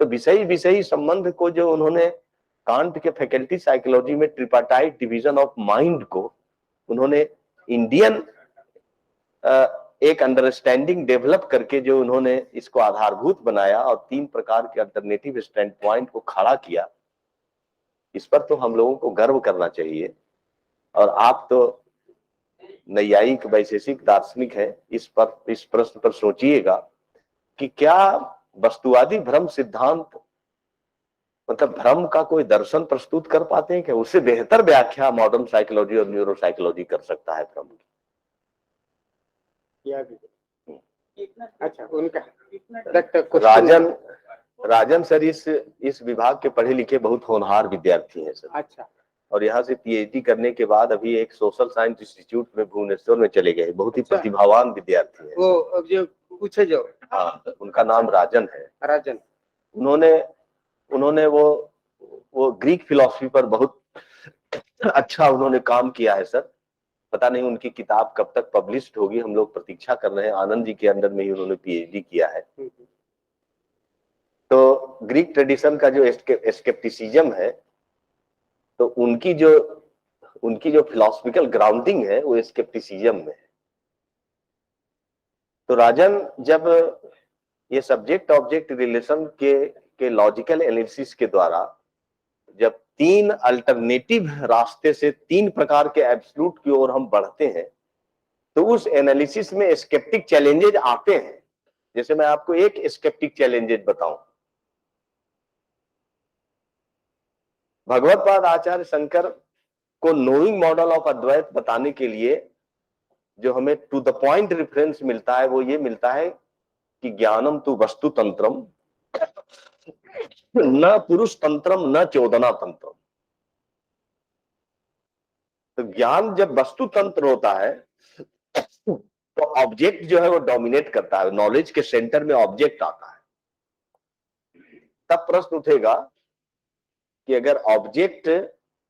तो विषयी संबंध को जो उन्होंने कांट के फैकल्टी साइकोलॉजी में ट्रिपाटाइट डिवीजन ऑफ माइंड को उन्होंने इंडियन एक अंडरस्टैंडिंग डेवलप करके जो उन्होंने इसको आधारभूत बनाया और तीन प्रकार के अल्टरनेटिव स्टैंड पॉइंट को खड़ा किया, इस पर तो हम लोगों को गर्व करना चाहिए। और आप तो नैयायिक वैशेषिक दार्शनिक है, इस प्रश्न पर सोचिएगा कि क्या वस्तुवादी भ्रम सिद्धांत मतलब भ्रम का कोई दर्शन प्रस्तुत कर पाते हैं? क्या उससे बेहतर व्याख्या मॉडर्न साइकोलॉजी और न्यूरो साइकोलॉजी कर सकता है भ्रम की? अच्छा, उनका राजन सर इस विभाग के पढ़े लिखे बहुत होनहार विद्यार्थी हैं सर। अच्छा, और यहाँ से पीएचडी करने के बाद अभी एक सोशल साइंस इंस्टीट्यूट में भुवनेश्वर में चले गए, बहुत ही प्रतिभावान विद्यार्थी हैं। वो अब जो पूछे जो, हाँ, उनका नाम राजन है। राजन, उन्होंने वो वो ग्रीक फिलॉसफी पर बहुत अच्छा उन्होंने काम किया है सर। पता नहीं उनकी किताब कब तक पब्लिश्ड होगी, हम लोग प्रतीक्षा कर रहे हैं। आनंद जी के अंडर में ही उन्होंने पीएचडी किया है। तो ग्रीक ट्रेडिशन का जो स्केप्टिसिज्म है, तो उनकी जो फिलोसफिकल ग्राउंडिंग है वो स्केप्टिसिज्म में है। तो राजन जब ये सब्जेक्ट ऑब्जेक्ट रिलेशन के लॉजिकल एनालिसिस के द्वारा जब 3 अल्टरनेटिव रास्ते से 3 प्रकार के एब्सोल्यूट की ओर हम बढ़ते हैं, तो उस एनालिसिस में स्केप्टिक चैलेंजेज आते हैं। जैसे मैं आपको एक स्केप्टिक चैलेंजेज बताऊं। भगवतपाद आचार्य शंकर को नोइंग मॉडल ऑफ अद्वैत बताने के लिए जो हमें टू द पॉइंट रेफरेंस मिलता है वो ये मिलता है कि ज्ञानम तु वस्तु तंत्रम न पुरुष तंत्रम न चोदना तंत्रम। तो ज्ञान जब वस्तु तंत्र होता है तो ऑब्जेक्ट जो है वो डोमिनेट करता है, नॉलेज के सेंटर में ऑब्जेक्ट आता है। तब प्रश्न उठेगा कि अगर ऑब्जेक्ट,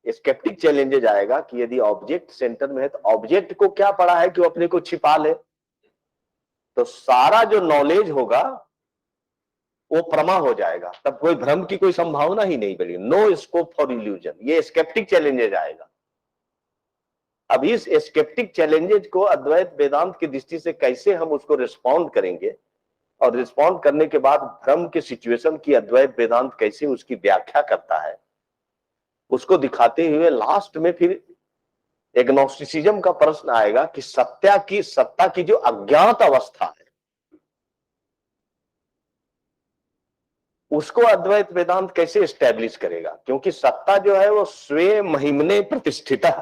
स्केप्टिक चैलेंजेज आएगा कि यदि ऑब्जेक्ट सेंटर में है तो ऑब्जेक्ट को क्या पड़ा है कि वो अपने को छिपा ले, तो सारा जो नॉलेज होगा वो प्रमा हो जाएगा, तब कोई भ्रम की कोई संभावना ही नहीं बनेगी। नो स्कोप फॉर इल्यूजन, ये स्केप्टिक चैलेंजेज आएगा। अब इस स्केप्टिक चैलेंजेज को अद्वैत वेदांत की दृष्टि से कैसे हम उसको रिस्पॉन्ड करेंगे और रिस्पॉन्ड करने के बाद भ्रम के सिचुएशन की अद्वैत वेदांत कैसे उसकी व्याख्या करता है, उसको दिखाते हुए लास्ट में फिर एग्नोस्टिसिज्म का प्रश्न आएगा कि सत्ता की जो अज्ञात अवस्था है उसको अद्वैत वेदांत कैसे एस्टेब्लिश करेगा। क्योंकि सत्ता जो है वो स्वे महिमने प्रतिष्ठित है।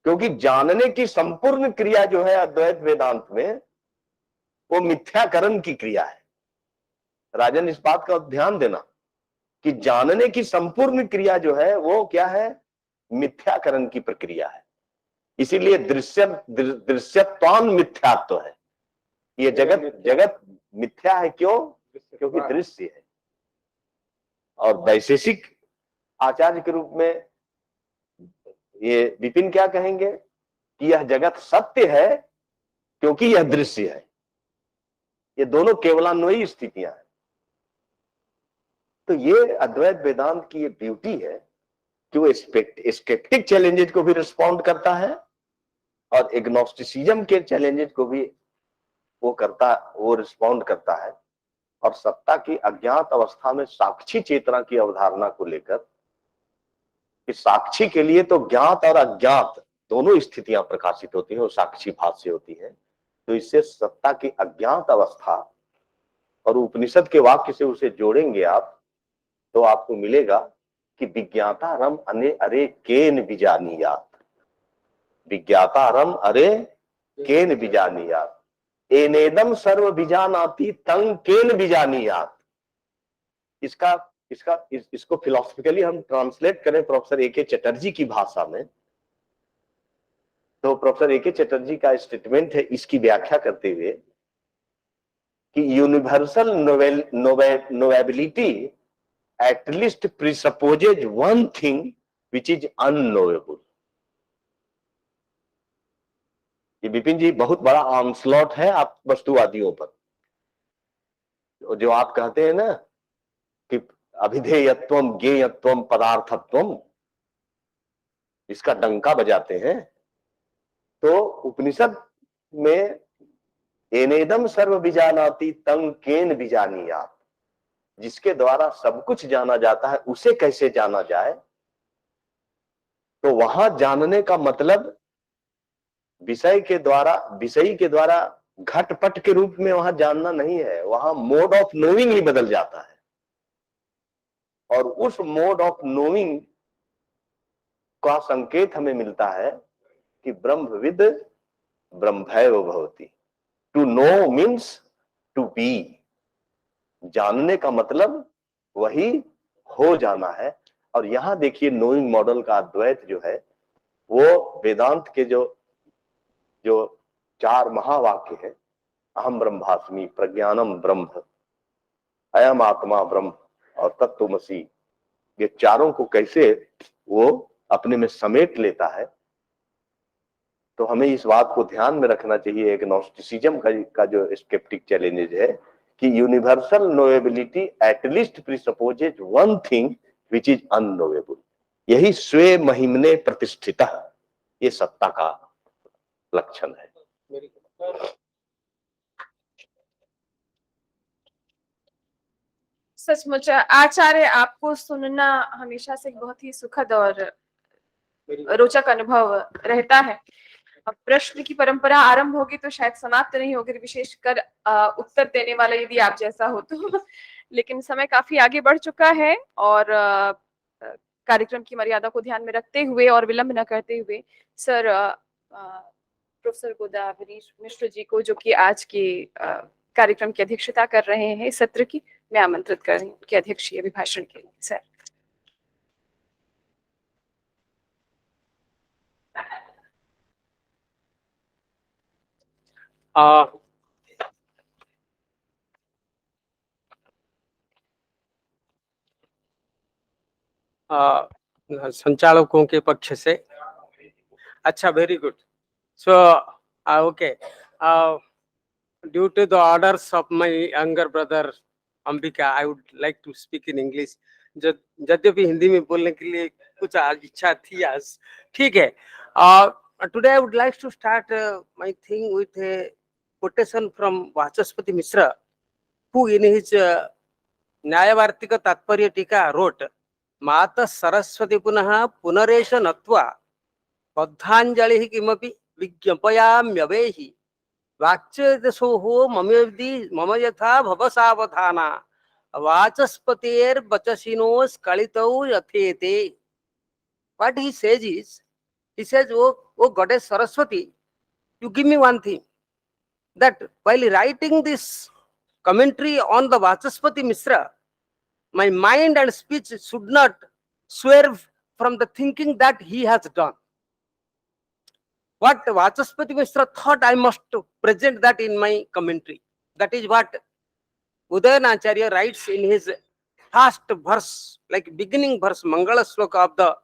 क्योंकि जानने की संपूर्ण क्रिया जो है अद्वैत वेदांत में वो मिथ्याकरण की क्रिया है। राजन इस बात का ध्यान देना कि जानने की संपूर्ण क्रिया जो है वो क्या है, मिथ्याकरण की प्रक्रिया है। इसीलिए दृश्यत्वान मिथ्यात्व है। ये जगत मिथ्या है। क्यों? क्योंकि दृश्य है। और वैशेषिक आचार्य के रूप में ये विपिन क्या कहेंगे कि यह जगत सत्य है क्योंकि यह दृश्य है। ये दोनों केवलान्वयी स्थितियां हैं। तो ये अद्वैत वेदांत की ये ब्यूटी है कि वो स्केप्टिक चैलेंजेस को भी रिस्पॉन्ड करता है और एग्नोस्टिसिज्म के चैलेंजेस को भी वो रिस्पॉन्ड करता है। और सत्ता की अज्ञात अवस्था में साक्षी चेतना की अवधारणा को लेकर कि साक्षी के लिए तो ज्ञात और अज्ञात दोनों स्थितियां प्रकाशित होती हैं, वो साक्षी भाव से होती है। तो इससे सत्ता की अज्ञात अवस्था और उपनिषद के वाक्य से उसे जोड़ेंगे आप तो आपको मिलेगा कि विज्ञाता रम अने अरे केन बीजानीयात, विज्ञाता रम अरे केन बीजानीयात, एनेदम सर्व बीजानाति तंग केन बीजानीयात। इसको फिलोसफिकली हम ट्रांसलेट करें प्रोफेसर ए के चटर्जी की भाषा में, तो प्रोफेसर ए के चटर्जी का स्टेटमेंट है इसकी व्याख्या करते हुए कि universal नोवेबिलिटी at least presupposes one thing which is unknowable। ये विपिन जी बहुत बड़ा ऑनस्लॉट है आप वस्तुवादियों पर। जो आप कहते हैं ना कि अभिधेयत्वम ज्ञेयत्वम पदार्थत्वम, इसका डंका बजाते हैं। तो उपनिषद में एनेदम सर्व बीजानाति तं केन बीजानीयात, जिसके द्वारा सब कुछ जाना जाता है उसे कैसे जाना जाए। तो वहां जानने का मतलब विषयी के द्वारा घटपट के रूप में वहां जानना नहीं है, वहां मोड ऑफ नोइंग ही बदल जाता है। और उस मोड ऑफ नोइंग का संकेत हमें मिलता है कि ब्रह्मविद ब्रह्मैव भवति। To know means to be, जानने का मतलब वही हो जाना है। और यहां देखिए नोइंग मॉडल का अद्वैत जो है वो वेदांत के जो 4 महावाक्य है, अहम ब्रह्मास्मि, प्रज्ञानम ब्रह्म, अयम आत्मा ब्रह्म, और तत्वमसी, ये चारों को कैसे वो अपने में समेट लेता है। तो हमें इस बात को ध्यान में रखना चाहिए, एक नॉस्टिसिज्म का जो स्केप्टिक चैलेंज है कि universal knowability at least presupposes one thing which is unknowable. यही स्वे महिमने प्रतिष्ठिता, ये सत्ता का लक्षण है। सचमुच आचार्य, आपको सुनना हमेशा से एक बहुत ही सुखद और रोचक अनुभव रहता है। अब प्रश्न की परंपरा आरंभ होगी तो शायद समाप्त नहीं होगी, विशेषकर उत्तर देने वाला यदि आप जैसा हो तो। लेकिन समय काफी आगे बढ़ चुका है और कार्यक्रम की मर्यादा को ध्यान में रखते हुए और विलंब न करते हुए सर प्रोफेसर गोदाब्रिश मिश्र जी को, जो कि आज के कार्यक्रम की अध्यक्षता कर रहे हैं इस सत्र की, मैं आमंत्रित कर रही हूँ उनके अध्यक्षीय अभिभाषण के लिए। सर संचालकों के पक्ष से अच्छा, very good. So okay, due to the orders of my younger brother Ambika, I would like to speak in English. यद्यपि हिंदी में बोलने के लिए कुछ आज इच्छा थी आज, ठीक है। Today I would like to start my thing with a quotation from Vachaspati Mishra, who in his Nyayavartika Tatparya Tika wrote, माता सरस्वती पुनः पुनरेश नत्वा बद्धांजलि किमपि विज्ञापयाम्यवेहि वाक्यदशोः मम यथा भव सावधाना वाचस्पतेर्वचसिनो स्खलितौ यथेते। What he says is, he says, oh goddess Saraswati, you give me one thing, that while writing this commentary on the Vachaspati Mishra, my mind and speech should not swerve from the thinking that he has done. What Vachaspati Mishra thought, I must present that in my commentary. That is what Udayanacharya writes in his first verse, like beginning verse, Mangala Sloka of the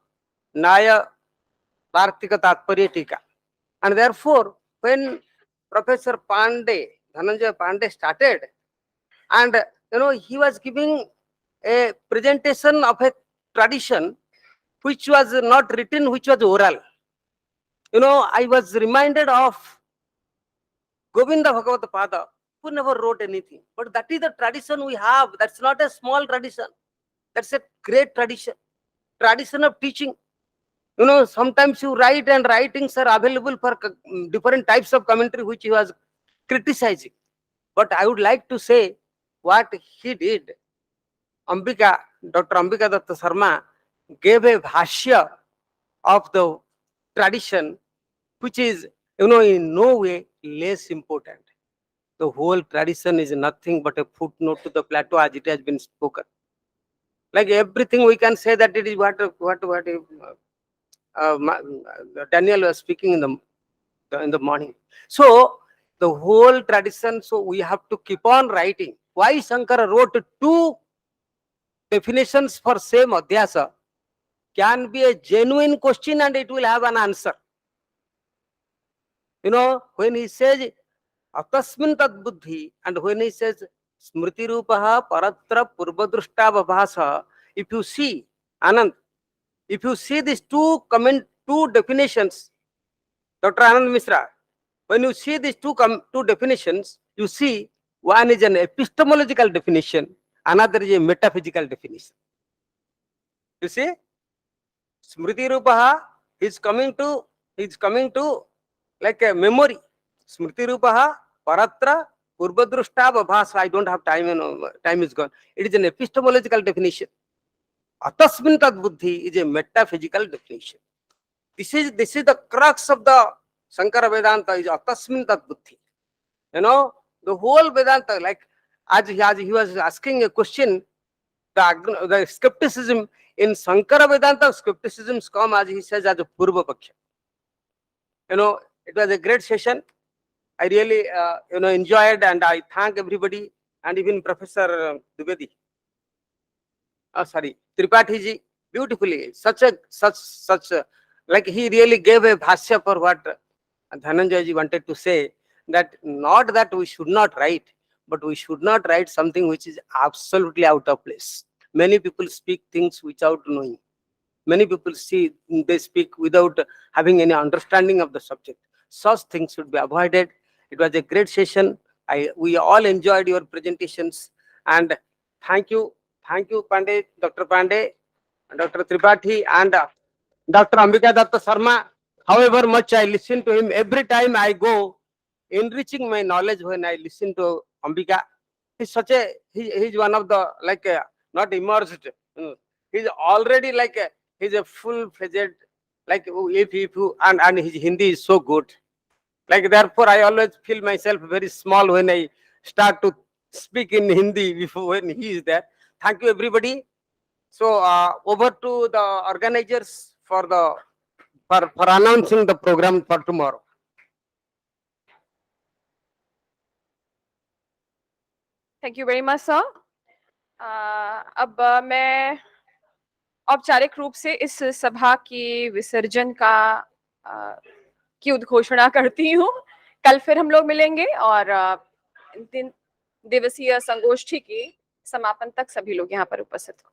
Naya Vartika Tatparya Tika. And therefore, when Professor Pandey, Dhananjay Pandey started, and he was giving a presentation of a tradition which was not written, which was oral. I was reminded of Govinda Bhagavata Pada, who never wrote anything. But that is the tradition we have. That's not a small tradition. That's a great tradition. Tradition of teaching. Sometimes you write, and writings are available for different types of commentary which he was criticizing. But I would like to say what he did. Dr. Ambika Datta Sharma gave a bhashya of the tradition, which is, in no way less important. The whole tradition is nothing but a footnote to the plateau as it has been spoken. Like everything we can say that it is what Daniel was speaking in the morning. So the whole tradition, so we have to keep on writing. Why Shankara wrote 2 definitions for same adhyasa can be a genuine question and it will have an answer. When he says atasmin tad buddhi, and when he says smriti rupaha paratra purvadrushta vabhasa, if you see, Anand, if you see these 2 definitions, Dr. Anand Mishra, when you see these 2 definitions, you see one is an epistemological definition, another is a metaphysical definition. You see, smriti rupaha is coming to like a memory. Smriti rupaha paratra purvadrushta vabhasa. I don't have time, time is gone. It is an epistemological definition. Atasmin tad buddhi is a metaphysical definition. This is the crux of the Shankara Vedanta, is atasmin tad buddhi. The whole Vedanta, like as he was asking a question, the skepticism in Shankara Vedanta, skepticisms come, as he says, as a Purva Paksha. It was a great session. I really enjoyed, and I thank everybody, and even Professor Dwivedi. sorry, Tripathi ji, beautifully, such like he really gave a bhashya for what Dhananjay ji wanted to say, that not that we should not write, but we should not write something which is absolutely out of place. Many people speak things without knowing. Many people they speak without having any understanding of the subject. Such things should be avoided. It was a great session. We all enjoyed your presentations, and thank you, Pandey, Dr. Pandey, Dr. Tripathi, and Dr. Ambika Datta Sharma. However much I listen to him, every time I go, enriching my knowledge when I listen to Ambika. He's one of the, like, not immersed. He's already like he's a full-fledged, like, and his Hindi is so good. Like, therefore I always feel myself very small when I start to speak in Hindi before when he is there. Thank you, everybody. So over to the organizers for announcing the program for tomorrow. Thank you very much sir. अब मैं औपचारिक रूप से इस सभा की विसर्जन की उद्घोषणा करती हूँ। कल फिर हम लोग मिलेंगे और 3 दिवसीय संगोष्ठी की समापन तक सभी लोग यहाँ पर उपस्थित हो।